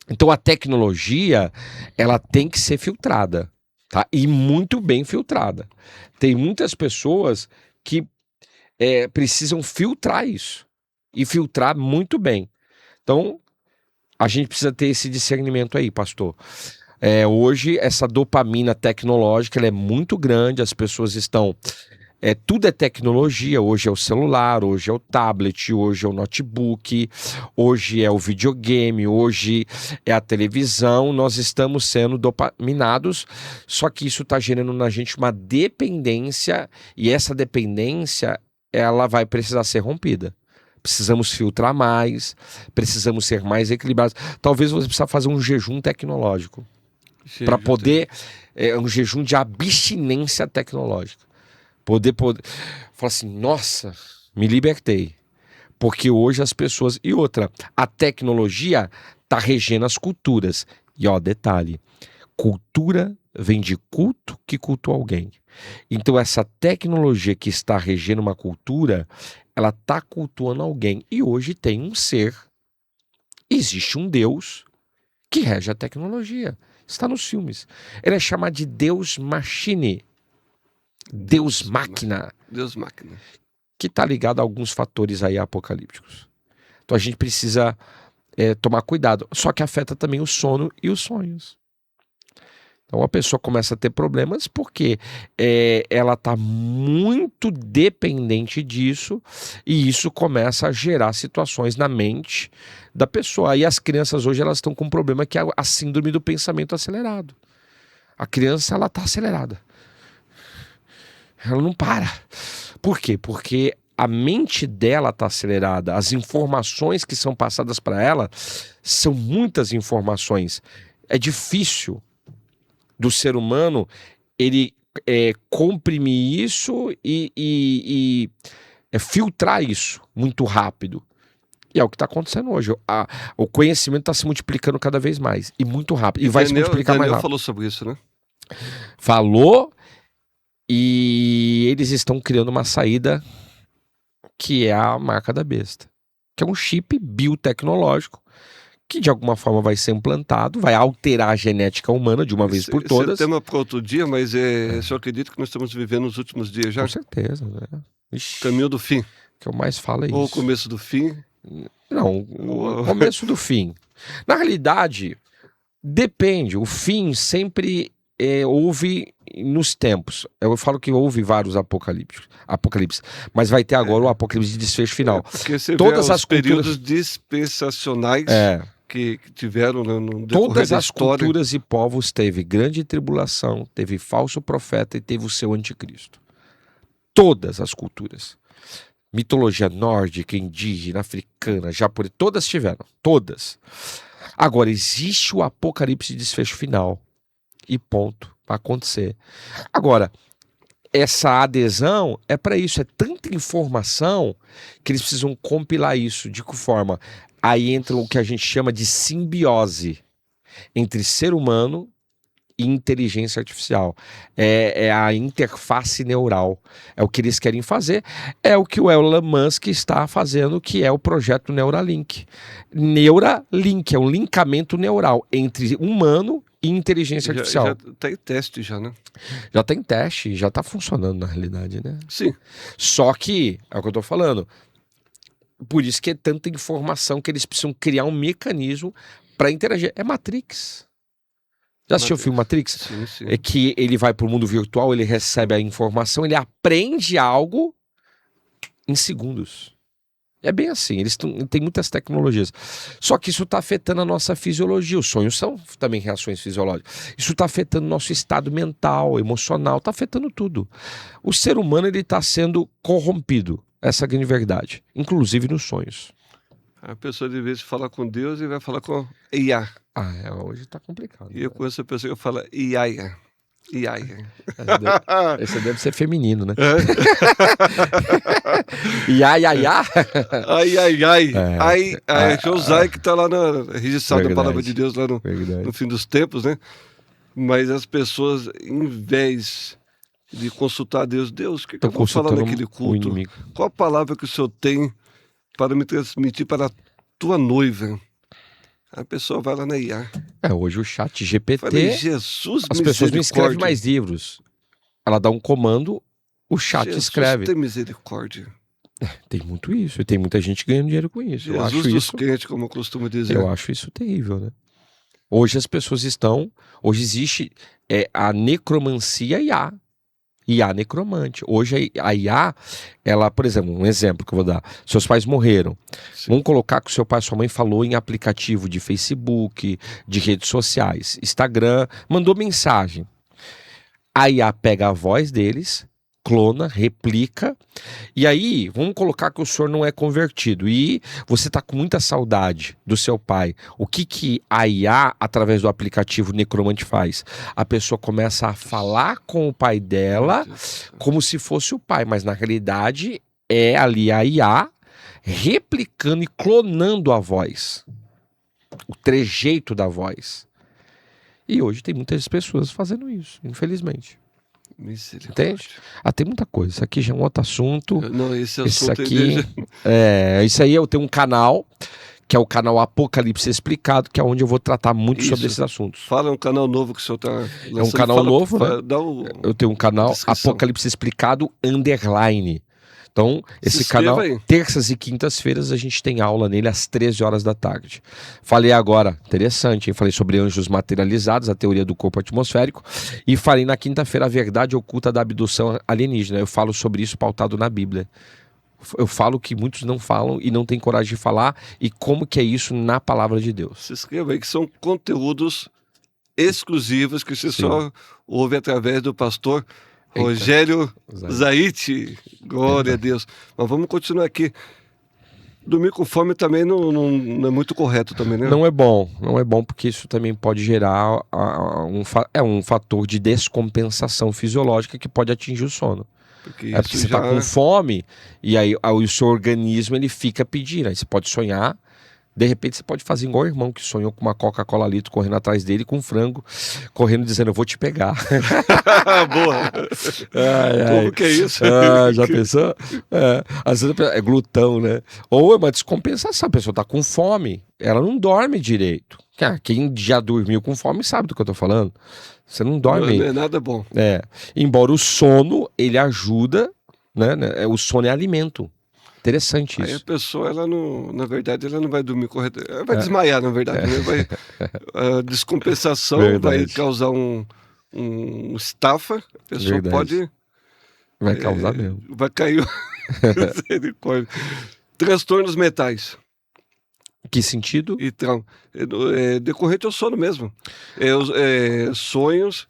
Então a tecnologia, ela tem que ser filtrada, tá? E muito bem filtrada. Tem muitas pessoas que precisam filtrar isso. E filtrar muito bem. Então, a gente precisa ter esse discernimento aí, pastor. Hoje, essa dopamina tecnológica, ela é muito grande, as pessoas estão... tudo é tecnologia, hoje é o celular, hoje é o tablet, hoje é o notebook, hoje é o videogame, hoje é a televisão, nós estamos sendo dopaminados, só que isso está gerando na gente uma dependência, e essa dependência, ela vai precisar ser rompida. Precisamos filtrar mais, precisamos ser mais equilibrados. Talvez você precise fazer um jejum tecnológico para poder, um jejum de abstinência tecnológica. Poder falar assim, nossa, me libertei. Porque hoje as pessoas... E outra, a tecnologia está regendo as culturas. E ó, detalhe, cultura vem de culto que cultua alguém. Então essa tecnologia que está regendo uma cultura, ela está cultuando alguém. E hoje tem um ser, existe um Deus que rege a tecnologia. Está nos filmes. Ele é chamado de Deus Machine. Deus Máquina. Deus Máquina. Que está ligado a alguns fatores aí apocalípticos. Então a gente precisa tomar cuidado. Só que afeta também o sono e os sonhos. Então a pessoa começa a ter problemas porque ela está muito dependente disso e isso começa a gerar situações na mente da pessoa. E as crianças hoje elas estão com um problema que é a síndrome do pensamento acelerado. A criança ela está acelerada. Ela não para. Por quê? Porque a mente dela está acelerada. As informações que são passadas para ela são muitas informações. É difícil do ser humano ele comprimir isso e filtrar isso muito rápido. E é o que está acontecendo hoje. O conhecimento está se multiplicando cada vez mais e muito rápido. E vai se multiplicar mais rápido. Falou sobre isso, né? Falou. E eles estão criando uma saída que é a marca da besta, que é um chip biotecnológico que de alguma forma vai ser implantado, vai alterar a genética humana de uma vez por todas. Esse é tema para outro dia, mas eu acredito que nós estamos vivendo nos últimos dias já. Com certeza, né? Ixi, caminho do fim. O que eu mais falo é isso. Ou o começo do fim. Não, o começo do fim. Na realidade, depende. O fim sempre houve nos tempos. Eu falo que houve vários apocalipse, mas vai ter agora o apocalipse de desfecho final. Porque você todas vê as períodos dispensacionais que tiveram no decorrer todas da as história. Culturas e povos teve grande tribulação, teve falso profeta e teve o seu anticristo. Todas as culturas. Mitologia nórdica, indígena, africana, japonesa, todas tiveram. Todas. Agora, existe o apocalipse de desfecho final. E ponto. Vai acontecer. Agora, essa adesão é para isso. É tanta informação que eles precisam compilar isso. De que forma? Aí entra o que a gente chama de simbiose entre ser humano e inteligência artificial. É a interface neural. É o que eles querem fazer. É o que o Elon Musk está fazendo, que é o projeto Neuralink. Neuralink é um lincamento neural entre humano e inteligência artificial. Já está em teste já, né? Já está em teste, já está funcionando na realidade, né? Sim. Só que, é o que eu estou falando, por isso que é tanta informação que eles precisam criar um mecanismo para interagir. É Matrix. Já assistiu o filme Matrix? Sim, sim. É que ele vai para o mundo virtual, ele recebe a informação, ele aprende algo em segundos. É bem assim, eles têm muitas tecnologias. Só que isso está afetando a nossa fisiologia. Os sonhos são também reações fisiológicas. Isso está afetando o nosso estado mental, emocional, está afetando tudo. O ser humano está sendo corrompido, essa é a grande verdade, inclusive nos sonhos. A pessoa de vez fala com Deus e vai falar com IA. Hoje está complicado. E eu conheço a pessoa que fala Iaia. Iaia. Esse deve ser feminino, né? Iaiaiá? Ai, Josai que está lá registrado a palavra de Deus lá no fim dos tempos, né? Mas as pessoas, em vez de consultar Deus, o que eu vou falar naquele culto? Qual a palavra que o Senhor tem para me transmitir para a tua noiva? A pessoa vai lá na IA. Hoje o chat GPT, falei, Jesus, as pessoas não escrevem mais livros. Ela dá um comando, o chat escreve. Tem misericórdia. Tem muito isso. E tem muita gente ganhando dinheiro com isso. Jesus eu acho dos isso crentes, como eu costumo dizer. Eu acho isso terrível, né? Hoje as pessoas estão... Hoje existe a necromancia IA. IA necromante. Hoje a IA, ela, por exemplo, um exemplo que eu vou dar. Seus pais morreram. Sim. Vamos colocar que o seu pai e sua mãe falou em aplicativo de Facebook, de redes sociais, Instagram, mandou mensagem. A IA pega a voz deles, clona, replica, e aí vamos colocar que o senhor não é convertido e você está com muita saudade do seu pai. O que a IA, através do aplicativo Necromante, faz? A pessoa começa a falar com o pai dela como se fosse o pai, mas na realidade é ali a IA replicando e clonando a voz, o trejeito da voz. E hoje tem muitas pessoas fazendo isso, infelizmente. Entende? Tem muita coisa. Isso aqui já é um outro assunto. Não, esse Isso assunto aqui, isso aí eu tenho um canal, que é o canal Apocalipse Explicado, que é onde eu vou tratar muito sobre esses assuntos. Fala um canal novo que o senhor está lançando. É um canal novo, né? Eu tenho um canal descrição. Apocalipse Explicado _. Então, esse canal, aí. terças e quintas-feiras, a gente tem aula nele às 13 horas da tarde. Falei agora, interessante, hein? Falei sobre anjos materializados, a teoria do corpo atmosférico, e falei na quinta-feira a verdade oculta da abdução alienígena. Eu falo sobre isso pautado na Bíblia. Eu falo que muitos não falam e não têm coragem de falar, e como que é isso na palavra de Deus. Se inscreva aí, que são conteúdos exclusivos que você só ouve através do pastor Rogério Zaite. Glória a Deus. Mas vamos continuar aqui. Dormir com fome também não é muito correto também, né? Não é bom porque isso também pode gerar um fator de descompensação fisiológica que pode atingir o sono. Porque você está com fome e aí o seu organismo ele fica pedindo. Aí você pode sonhar. De repente você pode fazer igual o irmão que sonhou com uma Coca-Cola litro correndo atrás dele com um frango, correndo dizendo eu vou te pegar. Boa. Como que é isso? Já pensou? Às vezes é glutão, né? Ou é uma descompensação, a pessoa tá com fome, ela não dorme direito. Quem já dormiu com fome sabe do que eu tô falando. Você não dorme. Não é nada bom. Embora o sono, ele ajuda, né? O sono é alimento. Interessante isso. Aí a pessoa, ela não, na verdade, ela não vai dormir correto. Ela vai desmaiar, na verdade. Né? A descompensação vai causar um estafa. A pessoa pode... Vai causar mesmo. Vai cair... Transtornos mentais. Que sentido? Então, decorrente ao sono mesmo. Sonhos...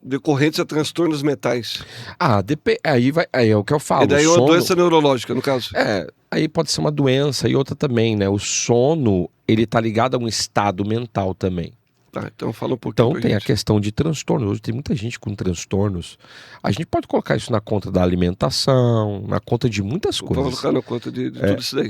decorrentes a transtornos mentais. Aí é o que eu falo. E daí uma doença neurológica, no caso. Aí pode ser uma doença e outra também, né? O sono, ele tá ligado a um estado mental também. Então fala um pouquinho. Então tem a questão de transtorno. Hoje tem muita gente com transtornos. A gente pode colocar isso na conta da alimentação, na conta de muitas coisas. Vamos colocar na conta de tudo isso daí.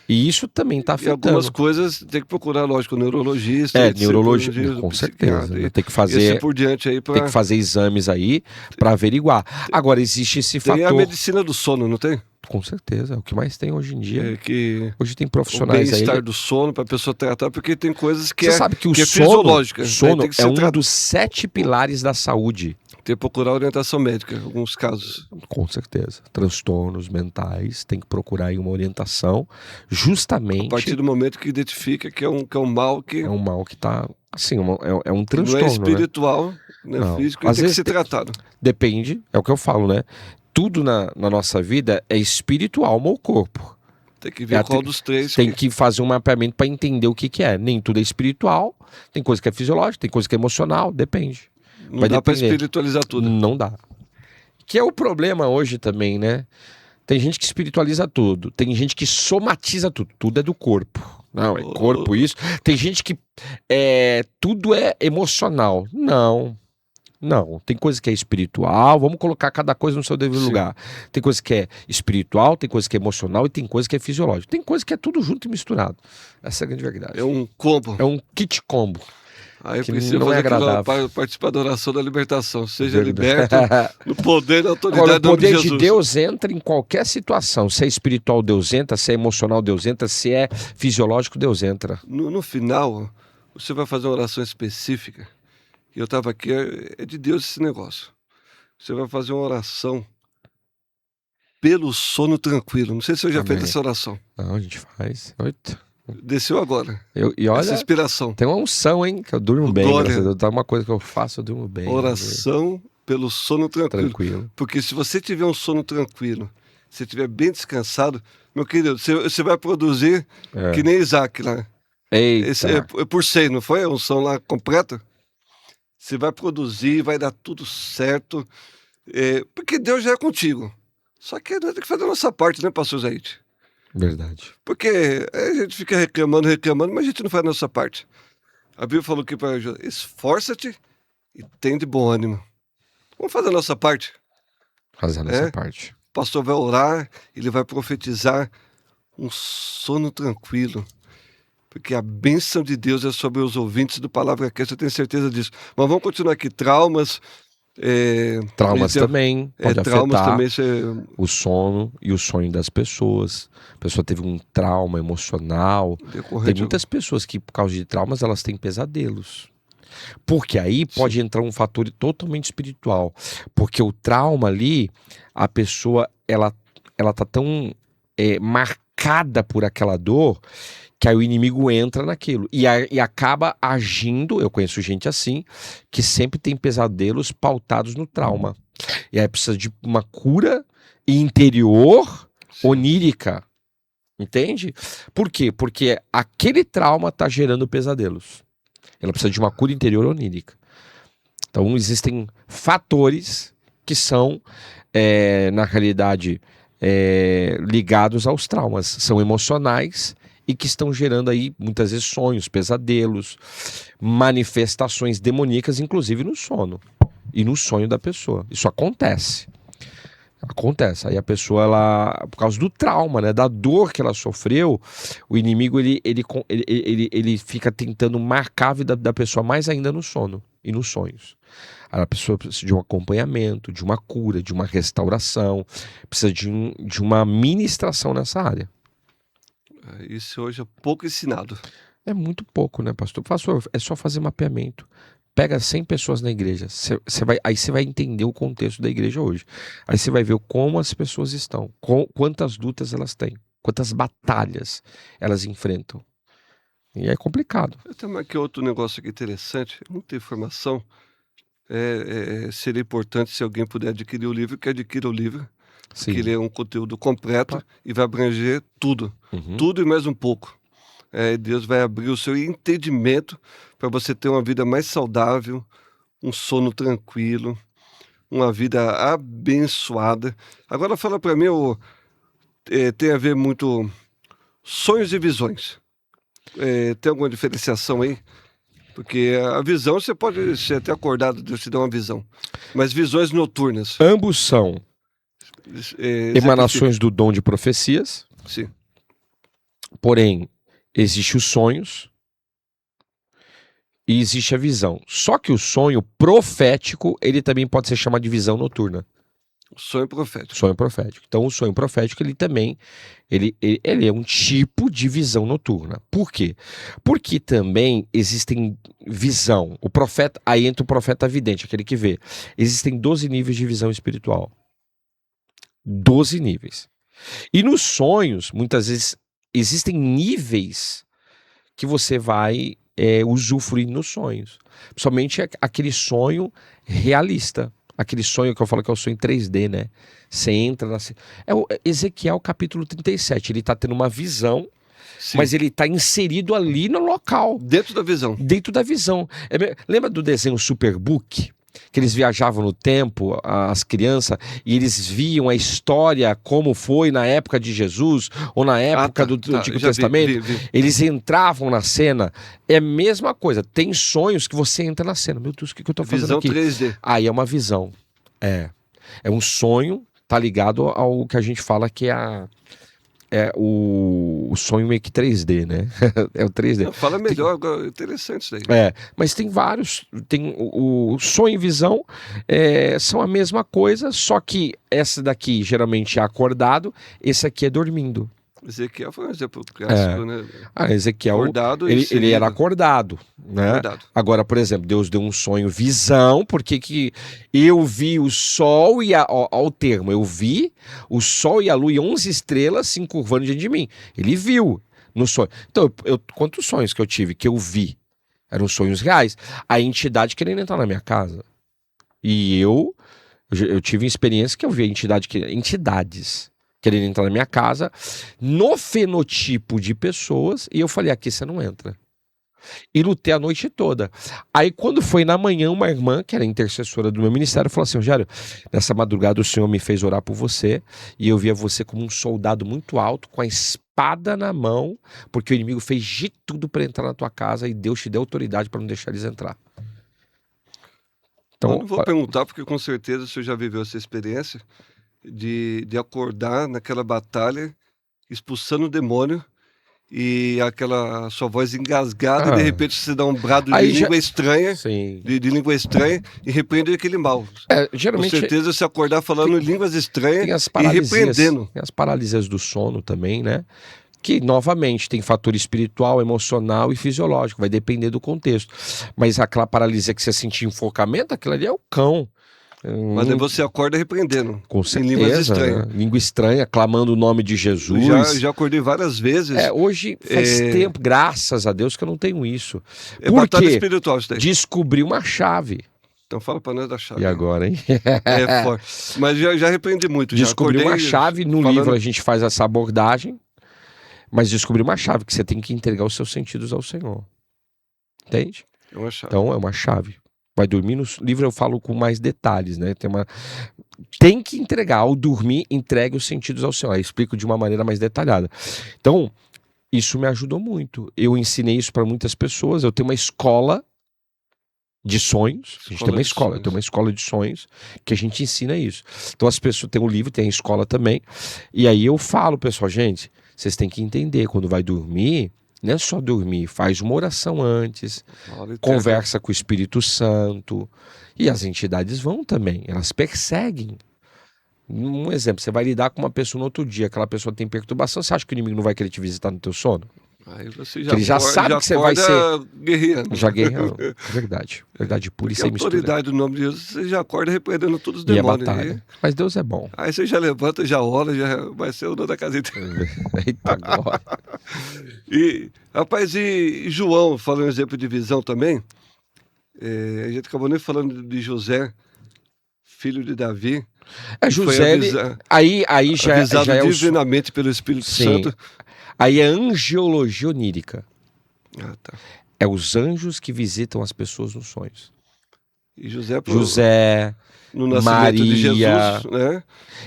E isso também está afetando. E algumas coisas tem que procurar, lógico, neurologista. Neurologista, com certeza. Né? Tem que fazer, por diante aí tem que fazer exames aí para averiguar. Agora, existe esse fator... Tem a medicina do sono, não tem? Com certeza, é o que mais tem hoje em dia. Hoje tem profissionais aí. O bem-estar do sono para a pessoa tratar, porque tem coisas que Você sabe que o é sono, fisiológica. O sono é um dos 7 pilares da saúde. Tem que procurar orientação médica, em alguns casos. Com certeza. Transtornos mentais, tem que procurar aí uma orientação, justamente... A partir do momento que identifica que é um mal que... É um mal que está... Assim, é um transtorno, não é espiritual, né? Não. Físico, e tem que ser tratado. Depende, é o que eu falo, né? Tudo na nossa vida é espírito, alma ou corpo. Tem que ver qual dos três. Tem que fazer um mapeamento para entender o que é. Nem tudo é espiritual, tem coisa que é fisiológica, tem coisa que é emocional, depende. Não dá para espiritualizar tudo. Não dá. Que é o problema hoje também, né? Tem gente que espiritualiza tudo, tem gente que somatiza tudo. Tudo é do corpo. Não, é corpo isso. Tem gente que tudo é emocional. Não, tem coisa que é espiritual, vamos colocar cada coisa no seu devido lugar. Tem coisa que é espiritual, tem coisa que é emocional e tem coisa que é fisiológica. Tem coisa que é tudo junto e misturado. Essa é a grande verdade. É um combo. É um kit combo. Aí precisa fazer agradável. Participar da oração da libertação. Seja liberto no poder da autoridade do nome de Jesus. O poder de Deus entra em qualquer situação. Se é espiritual, Deus entra. Se é emocional, Deus entra. Se é fisiológico, Deus entra. No final, você vai fazer uma oração específica. E eu estava aqui, é de Deus esse negócio. Você vai fazer uma oração pelo sono tranquilo. Não sei se eu já fiz essa oração. Não, a gente faz. Desceu agora. E olha, essa inspiração. Tem uma unção, hein? Que eu durmo bem. Tá uma coisa que eu faço, eu durmo bem. Oração pelo sono tranquilo. Porque se você tiver um sono tranquilo, se estiver bem descansado, meu querido, você vai produzir que nem Isaac lá. Eita. É por 100, não foi? A unção lá completa? Você vai produzir, vai dar tudo certo. Porque Deus já é contigo. Só que nós temos que fazer a nossa parte, né, pastor Zaide? Verdade. Porque a gente fica reclamando, mas a gente não faz a nossa parte. A Bíblia falou que para esforça-te e tem de bom ânimo. Vamos fazer a nossa parte. Fazer a nossa parte. O pastor vai orar, ele vai profetizar um sono tranquilo. Porque a bênção de Deus é sobre os ouvintes do Palavra Cast, eu tenho certeza disso. Mas vamos continuar aqui. Traumas. Traumas também pode traumas afetar também, o sono e o sonho das pessoas. A pessoa teve um trauma emocional. Tem muitas pessoas que, por causa de traumas, elas têm pesadelos. Porque aí pode entrar um fator totalmente espiritual. Porque o trauma ali, a pessoa, ela tá tão marcada por aquela dor, que aí o inimigo entra naquilo e acaba agindo. Eu conheço gente assim, que sempre tem pesadelos pautados no trauma. E aí precisa de uma cura interior, onírica. Entende? Por quê? Porque aquele trauma está gerando pesadelos. Ela precisa de uma cura interior onírica. Então existem fatores que são, na realidade, ligados aos traumas. São emocionais e que estão gerando aí muitas vezes sonhos, pesadelos, manifestações demoníacas, inclusive no sono e no sonho da pessoa. Isso acontece. Aí a pessoa, ela, por causa do trauma, né, da dor que ela sofreu, o inimigo ele fica tentando marcar a vida da pessoa mais ainda no sono e nos sonhos. A pessoa precisa de um acompanhamento, de uma cura, de uma restauração, precisa de uma ministração nessa área. Isso hoje é pouco ensinado. É muito pouco, né, pastor? Pastor, é só fazer mapeamento. Pega 100 pessoas na igreja, aí você vai entender o contexto da igreja hoje. Aí você vai ver como as pessoas estão, quantas lutas elas têm, quantas batalhas elas enfrentam. E é complicado. Eu tenho aqui outro negócio aqui interessante, muita informação. Seria importante se alguém puder adquirir o livro, que adquira o livro. Porque ele é um conteúdo completo e vai abranger tudo. Tudo e mais um pouco. Deus vai abrir o seu entendimento para você ter uma vida mais saudável, um sono tranquilo, uma vida abençoada. Agora fala para mim, tem a ver muito sonhos e visões. Tem alguma diferenciação aí? Porque a visão, você pode ser até acordado, Deus te dá uma visão. Mas visões noturnas. Ambos são emanações do dom de profecias. Sim. Porém, existem os sonhos e existe a visão. Só que o sonho profético, ele também pode ser chamado de visão noturna. Sonho profético. Sonho profético. Então, o sonho profético, ele também ele é um tipo de visão noturna. Por quê? Porque também existem visão. O profeta, aí entra o profeta vidente, aquele que vê. Existem 12 níveis de visão espiritual. 12 níveis. E nos sonhos, muitas vezes, existem níveis que você vai usufruir nos sonhos. Principalmente aquele sonho realista. Aquele sonho que eu falo que é o sonho 3D, né? Você entra na... o Ezequiel capítulo 37. Ele está tendo uma visão, sim, mas ele está inserido ali no local. Dentro da visão. Dentro da visão. Lembra do desenho Superbook? Que eles viajavam no tempo, as crianças, e eles viam a história como foi na época de Jesus, ou na época do Antigo Testamento. Vi. Eles entravam na cena. É a mesma coisa. Tem sonhos que você entra na cena. Meu Deus, o que eu estou fazendo aqui? Visão 3D. Aí é uma visão. É um sonho, tá ligado ao que a gente fala que é o sonho meio que 3D, né? É o 3D. Fala melhor, agora, interessante isso daí. Mas tem vários, tem o sonho e visão são a mesma coisa, só que essa daqui geralmente é acordado, esse aqui é dormindo. Ezequiel foi um exemplo clássico, né? Ezequiel, acordado, ele era acordado, né? Acordado. Agora, por exemplo, Deus deu um sonho, visão, porque que eu vi o sol e ao termo, eu vi o sol e a lua e 11 estrelas se encurvando diante de mim. Ele viu no sonho. Então, quantos sonhos que eu tive, que eu vi? Eram sonhos reais. A entidade querendo entrar na minha casa. E eu tive experiência que eu vi entidades querendo entrar na minha casa, no fenotipo de pessoas, e eu falei, aqui você não entra. E lutei a noite toda. Aí quando foi na manhã, uma irmã, que era intercessora do meu ministério, falou assim: Rogério, nessa madrugada o Senhor me fez orar por você, e eu via você como um soldado muito alto, com a espada na mão, porque o inimigo fez de tudo para entrar na tua casa, e Deus te deu autoridade para não deixar eles entrar. Eu Então, não vou perguntar, porque com certeza o senhor já viveu essa experiência de acordar naquela batalha, expulsando o demônio, e aquela sua voz engasgada, e de repente você dá um brado de Aí já- língua estranha, sim. de língua estranha, e repreende aquele mal. Com Geralmente certeza você acordar falando em línguas estranhas tem as e paralisias, repreendendo. tem as paralisias do sono também, né? Que, novamente, tem fator espiritual, emocional e fisiológico, vai depender do contexto. Mas aquela paralisia que você sentir enfocamento, aquilo ali é o cão. Mas aí você acorda repreendendo. Com em línguas certeza, estranhas. né? Língua estranha, clamando o nome de Jesus. Já acordei várias vezes. Hoje faz tempo, graças a Deus, que eu não tenho isso. É Por batalha quê? espiritual isso daí. Descobri uma chave. Então fala pra nós da chave. E agora, hein? É forte. Mas já repreendi muito. Já Descobri acordei uma chave, no falando- livro a gente faz essa abordagem, mas descobri uma chave, que você tem que entregar os seus sentidos ao Senhor. Entende? É uma chave. Então é uma chave. Vai dormir no livro, eu falo com mais detalhes, né? Tem que entregar. Ao dormir, entregue os sentidos ao Senhor. Aí explico de uma maneira mais detalhada. Então, isso me ajudou muito. Eu ensinei isso para muitas pessoas. Eu tenho uma escola de sonhos. A gente tem uma escola. Eu tenho uma escola de sonhos que a gente ensina isso. Então as pessoas têm um livro, tem a escola também. E aí eu falo, pessoal, gente, vocês têm que entender, quando vai dormir, não é só dormir, faz uma oração antes, conversa com o Espírito Santo, e as entidades vão também, elas perseguem. Um exemplo, você vai lidar com uma pessoa no outro dia, aquela pessoa tem perturbação, você acha que o inimigo não vai querer te visitar no teu sono? Aí você Ele já sabe que você vai ser guerreando. Já guerreando. Verdade. Verdade pura e Porque a sem mistura. autoridade do nome de Jesus, você já acorda repreendendo todos os E a demônios. batalha. Mas Deus é bom. Aí você já levanta, já ora, já vai ser o dono da casa inteira. Eita, glória. E, rapaz, e João, falando exemplo de visão também, a gente acabou nem falando de José, filho de Davi. José, aí avisado já é divinamente pelo Espírito Santo. Aí é angiologia onírica. Ah, tá. É os anjos que visitam as pessoas nos sonhos. E José, no nascimento Maria, de Jesus, né?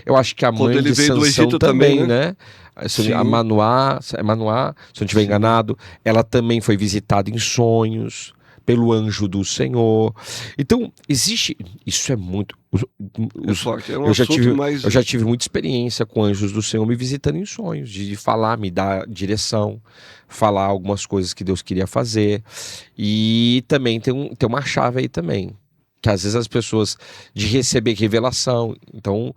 Eu acho que a mãe de Sansão também, né? A Manoá, se eu não estiver enganado, ela também foi visitada em sonhos pelo anjo do Senhor. Então, existe... Isso é muito... forte. É um eu já tive muita experiência com anjos do Senhor me visitando em sonhos, de falar, me dar direção, falar algumas coisas que Deus queria fazer. E também tem uma chave aí também, que às vezes as pessoas, de receber revelação, então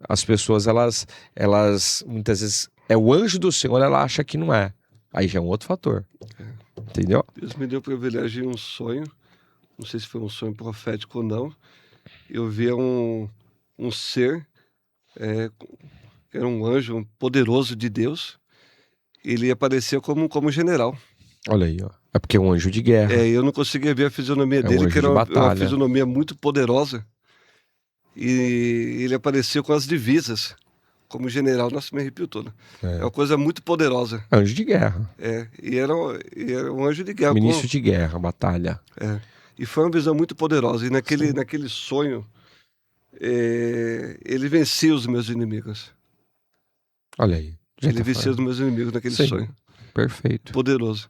as pessoas, elas muitas vezes, é o anjo do Senhor, ela acha que não é. Aí já é um outro fator. Entendeu? Deus me deu o privilégio de um sonho, não sei se foi um sonho profético ou não. Eu via um ser, era um anjo, um poderoso de Deus. Ele aparecia como general. Olha aí, ó. É porque é um anjo de guerra. Eu não conseguia ver a fisionomia dele, que era uma fisionomia muito poderosa. E ele apareceu com as divisas, como general. Nossa, me arrepiou todo. É uma coisa muito poderosa. Anjo de guerra. E era um anjo de guerra. Ministro de guerra, batalha. E foi uma visão muito poderosa. E naquele sonho, ele vencia os meus inimigos. Olha aí. Ele vencia os meus inimigos naquele sonho. Perfeito. Poderoso.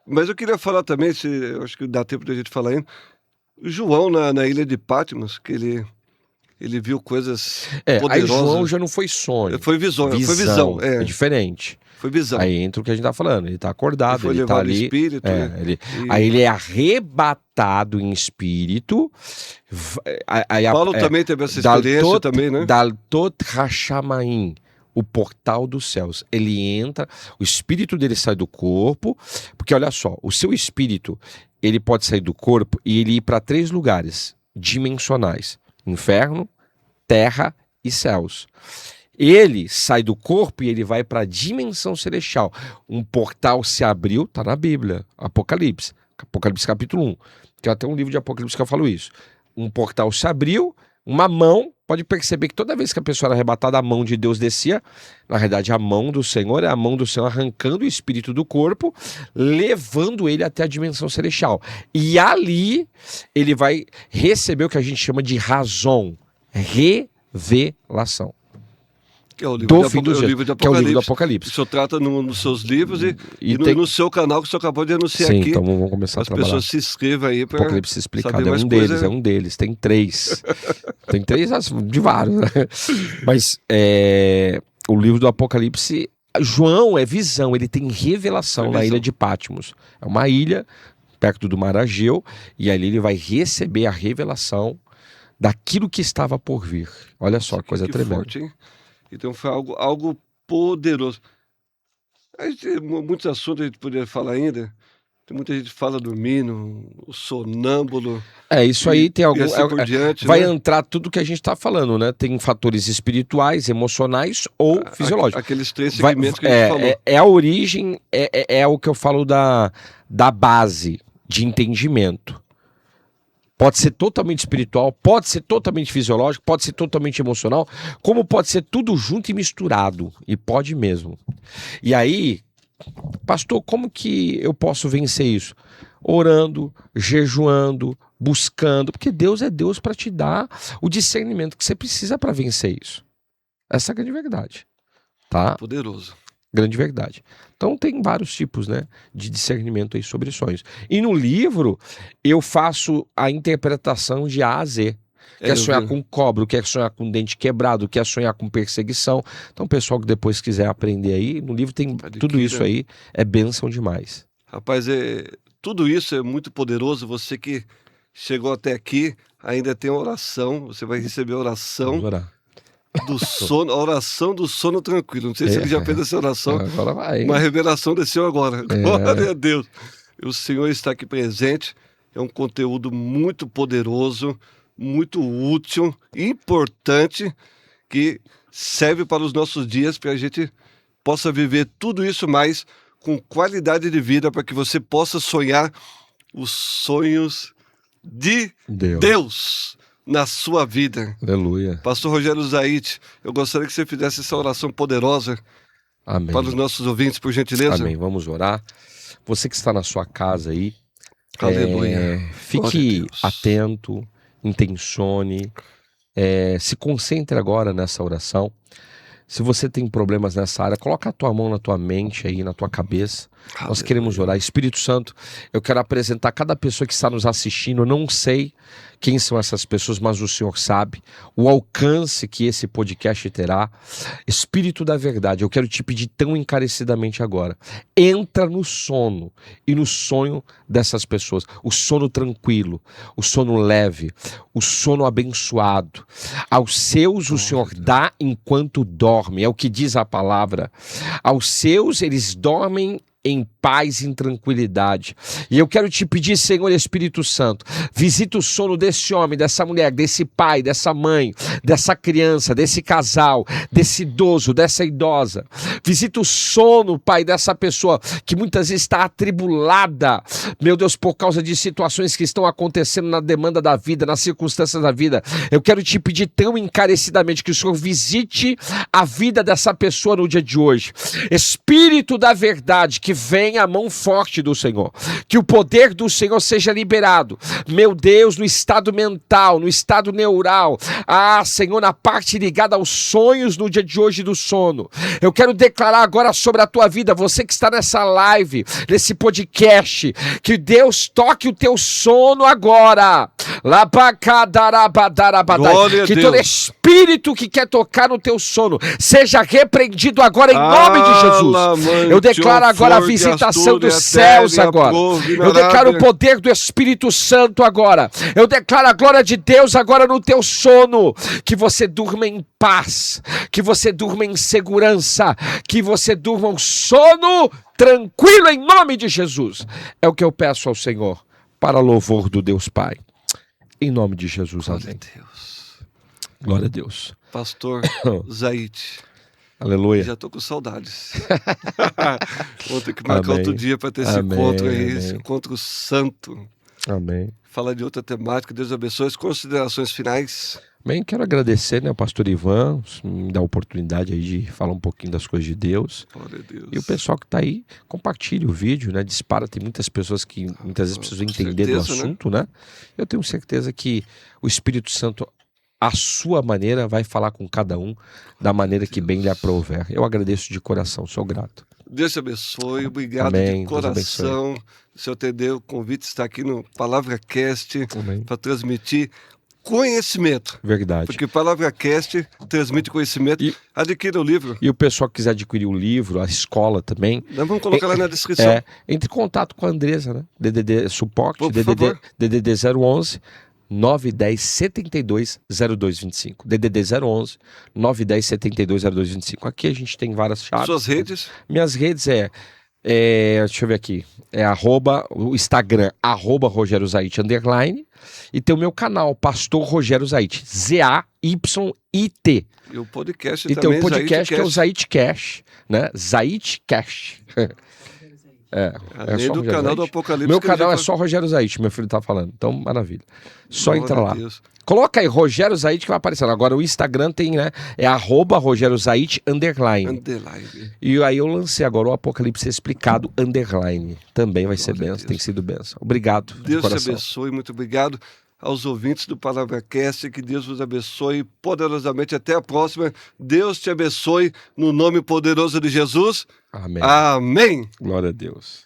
Mas eu queria falar também, eu acho que dá tempo da gente falar ainda, o João na ilha de Patmos, que ele viu coisas poderosas. Aí João já não foi sonho. Foi visão. Foi visão. É diferente. Foi visão. Aí entra o que a gente tá falando. Ele tá acordado, ele tá ali. Espírito, Aí ele é arrebatado em espírito. Paulo também teve essa experiência também, né? Daltot Hashamaim, o portal dos céus. Ele entra, o espírito dele sai do corpo, porque olha só, o seu espírito, ele pode sair do corpo e ele ir para 3 lugares dimensionais: inferno, terra e céus. Ele sai do corpo e ele vai para a dimensão celestial. Um portal se abriu, tá na Bíblia, Apocalipse capítulo 1. Tem até um livro de Apocalipse que eu falo isso. Um portal se abriu, uma mão, pode perceber que toda vez que a pessoa era arrebatada, a mão de Deus descia. Na realidade, a mão do Senhor é a mão do Senhor arrancando o espírito do corpo, levando ele até a dimensão celestial. E ali ele vai receber o que a gente chama de razão, revelação. Que é o livro, Do fim dos dias, livro de que é o livro do Apocalipse. Apocalipse. O senhor trata nos seus livros e tem... no seu canal que o senhor acabou de anunciar Sim, aqui. então vamos começar a As trabalhar. pessoas se inscrevam aí para Apocalipse explicado, saber é mais um coisa. deles, é um deles, tem 3. Tem 3 de vários, né? Mas o livro do Apocalipse, João é visão, ele tem revelação na ilha de Patmos. É uma ilha perto do Mar Egeu, e ali ele vai receber a revelação daquilo que estava por vir. Olha só, coisa tremenda. Forte, hein? Então foi algo poderoso. Muitos assuntos a gente poderia falar ainda. Tem muita gente que fala dormindo, o sonâmbulo. Isso aí tem algum. Assim por diante, vai né? entrar tudo que a gente está falando, né? Tem fatores espirituais, emocionais ou fisiológicos. Aqueles 3 segmentos que a gente falou. É a origem, é o que eu falo da base de entendimento. Pode ser totalmente espiritual, pode ser totalmente fisiológico, pode ser totalmente emocional, como pode ser tudo junto e misturado. E pode mesmo. E aí, pastor, como que eu posso vencer isso? Orando, jejuando, buscando, porque Deus é Deus para te dar o discernimento que você precisa para vencer isso. Essa é a grande verdade. Tá? Poderoso. Grande verdade. Então tem vários tipos, né, de discernimento aí sobre sonhos. E no livro eu faço a interpretação de A a Z. Quer sonhar com cobra, quer sonhar com dente quebrado, quer sonhar com perseguição. Então o pessoal que depois quiser aprender aí, no livro tem tudo isso aí, é bênção demais. Rapaz, tudo isso é muito poderoso. Você que chegou até aqui, ainda tem oração, você vai receber a oração. Vamos orar. Do sono, a oração do sono tranquilo. Não sei se ele já fez essa oração. Agora vai. Uma revelação desceu agora. Glória a Deus. O Senhor está aqui presente. É um conteúdo muito poderoso, muito útil, importante, que serve para os nossos dias, para a gente possa viver tudo isso mais com qualidade de vida, para que você possa sonhar os sonhos de Deus na sua vida. Aleluia. Pastor Rogério Zaite, eu gostaria que você fizesse essa oração poderosa. Amém. Para os nossos ouvintes, por gentileza. Amém. Vamos orar. Você que está na sua casa aí, aleluia. Fique atento, intencione, se concentre agora nessa oração. Se você tem problemas nessa área, coloca a tua mão na tua mente aí, na tua cabeça. Nós queremos orar. Espírito Santo, eu quero apresentar cada pessoa que está nos assistindo. Eu não sei quem são essas pessoas, mas o Senhor sabe o alcance que esse podcast terá. Espírito da verdade, eu quero te pedir tão encarecidamente agora. Entra no sono e no sonho dessas pessoas. O sono tranquilo, o sono leve, o sono abençoado. Aos seus o Senhor dá enquanto dorme, é o que diz a palavra. Aos seus eles dormem em paz e em tranquilidade. E eu quero te pedir, Senhor Espírito Santo, visita o sono desse homem, dessa mulher, desse pai, dessa mãe, dessa criança, desse casal, desse idoso, dessa idosa. Visita o sono, Pai, dessa pessoa que muitas vezes está atribulada, meu Deus, por causa de situações que estão acontecendo na demanda da vida, nas circunstâncias da vida. Eu quero te pedir tão encarecidamente que o Senhor visite a vida dessa pessoa no dia de hoje. Espírito da verdade, que venha a mão forte do Senhor, que o poder do Senhor seja liberado, meu Deus, no estado mental, no estado neural, Senhor, na parte ligada aos sonhos no dia de hoje do sono. Eu quero declarar agora sobre a tua vida, você que está nessa live, nesse podcast, que Deus toque o teu sono agora, que todo espírito que quer tocar no teu sono seja repreendido agora em nome de Jesus. Eu declaro agora a visitação dos céus agora. Eu declaro o poder do Espírito Santo agora. Eu declaro a glória de Deus agora no teu sono. Que você durma em paz, que você durma em segurança, que você durma um sono tranquilo em nome de Jesus. É o que eu peço ao Senhor, para louvor do Deus Pai. Em nome de Jesus, amém. Glória a Deus. Pastor Zaite. Aleluia. Já estou com saudades. Vou ter que marcar outro dia para ter esse encontro aí, esse encontro santo. Amém. Falar de outra temática. Deus abençoe. As considerações finais. Bem, quero agradecer, né, ao pastor Ivan, me dar a oportunidade aí de falar um pouquinho das coisas de Deus. Glória a Deus. E o pessoal que está aí, compartilhe o vídeo, né? Dispara, tem muitas pessoas que muitas vezes precisam entender do certeza, né? assunto, né? Eu tenho certeza que o Espírito Santo, à sua maneira, vai falar com cada um da maneira que bem lhe aprouver. Eu agradeço de coração, sou grato. Deus te abençoe, obrigado Amém, de Deus abençoe. coração. O senhor entendeu, o convite está aqui no Palavra Cast Amém. para transmitir conhecimento. Verdade. Porque Palavra Cast transmite conhecimento. E- Adquira o livro. E o pessoal que quiser adquirir o livro, a escola também, Nós vamos colocar lá na descrição. entre em contato com a Andresa, né? DDD suporte, Por DDD, favor. DDD 011 910 72 0225. DDD 011 910 72 0225. Aqui a gente tem várias chaves. Suas redes. Minhas redes deixa eu ver aqui, o Instagram, @RogérioZait_, e tem o meu canal, Pastor Rogério Zait, ZAYIT. E o podcast E tem também. o podcast que é o Zaitcast. Zaitcast, né? Zaitcast. Além só do Rogério canal Zait. do Apocalipse. Meu que a gente canal é faz- só Rogério Zait, meu filho tá falando. Então, maravilha. Só Glória entra a lá. Deus. Coloca aí, Rogério Zait, que vai aparecendo. Agora o Instagram tem, né? É @RogérioZait_. Underline. E aí eu lancei agora o Apocalipse Explicado _. Também vai ser Glória a benção, Deus. tem sido benção. Obrigado, de Deus te coração. abençoe, muito obrigado aos ouvintes do Palavra Cast, que Deus vos abençoe poderosamente. Até a próxima. Deus te abençoe no nome poderoso de Jesus. Amém. Amém. Glória a Deus.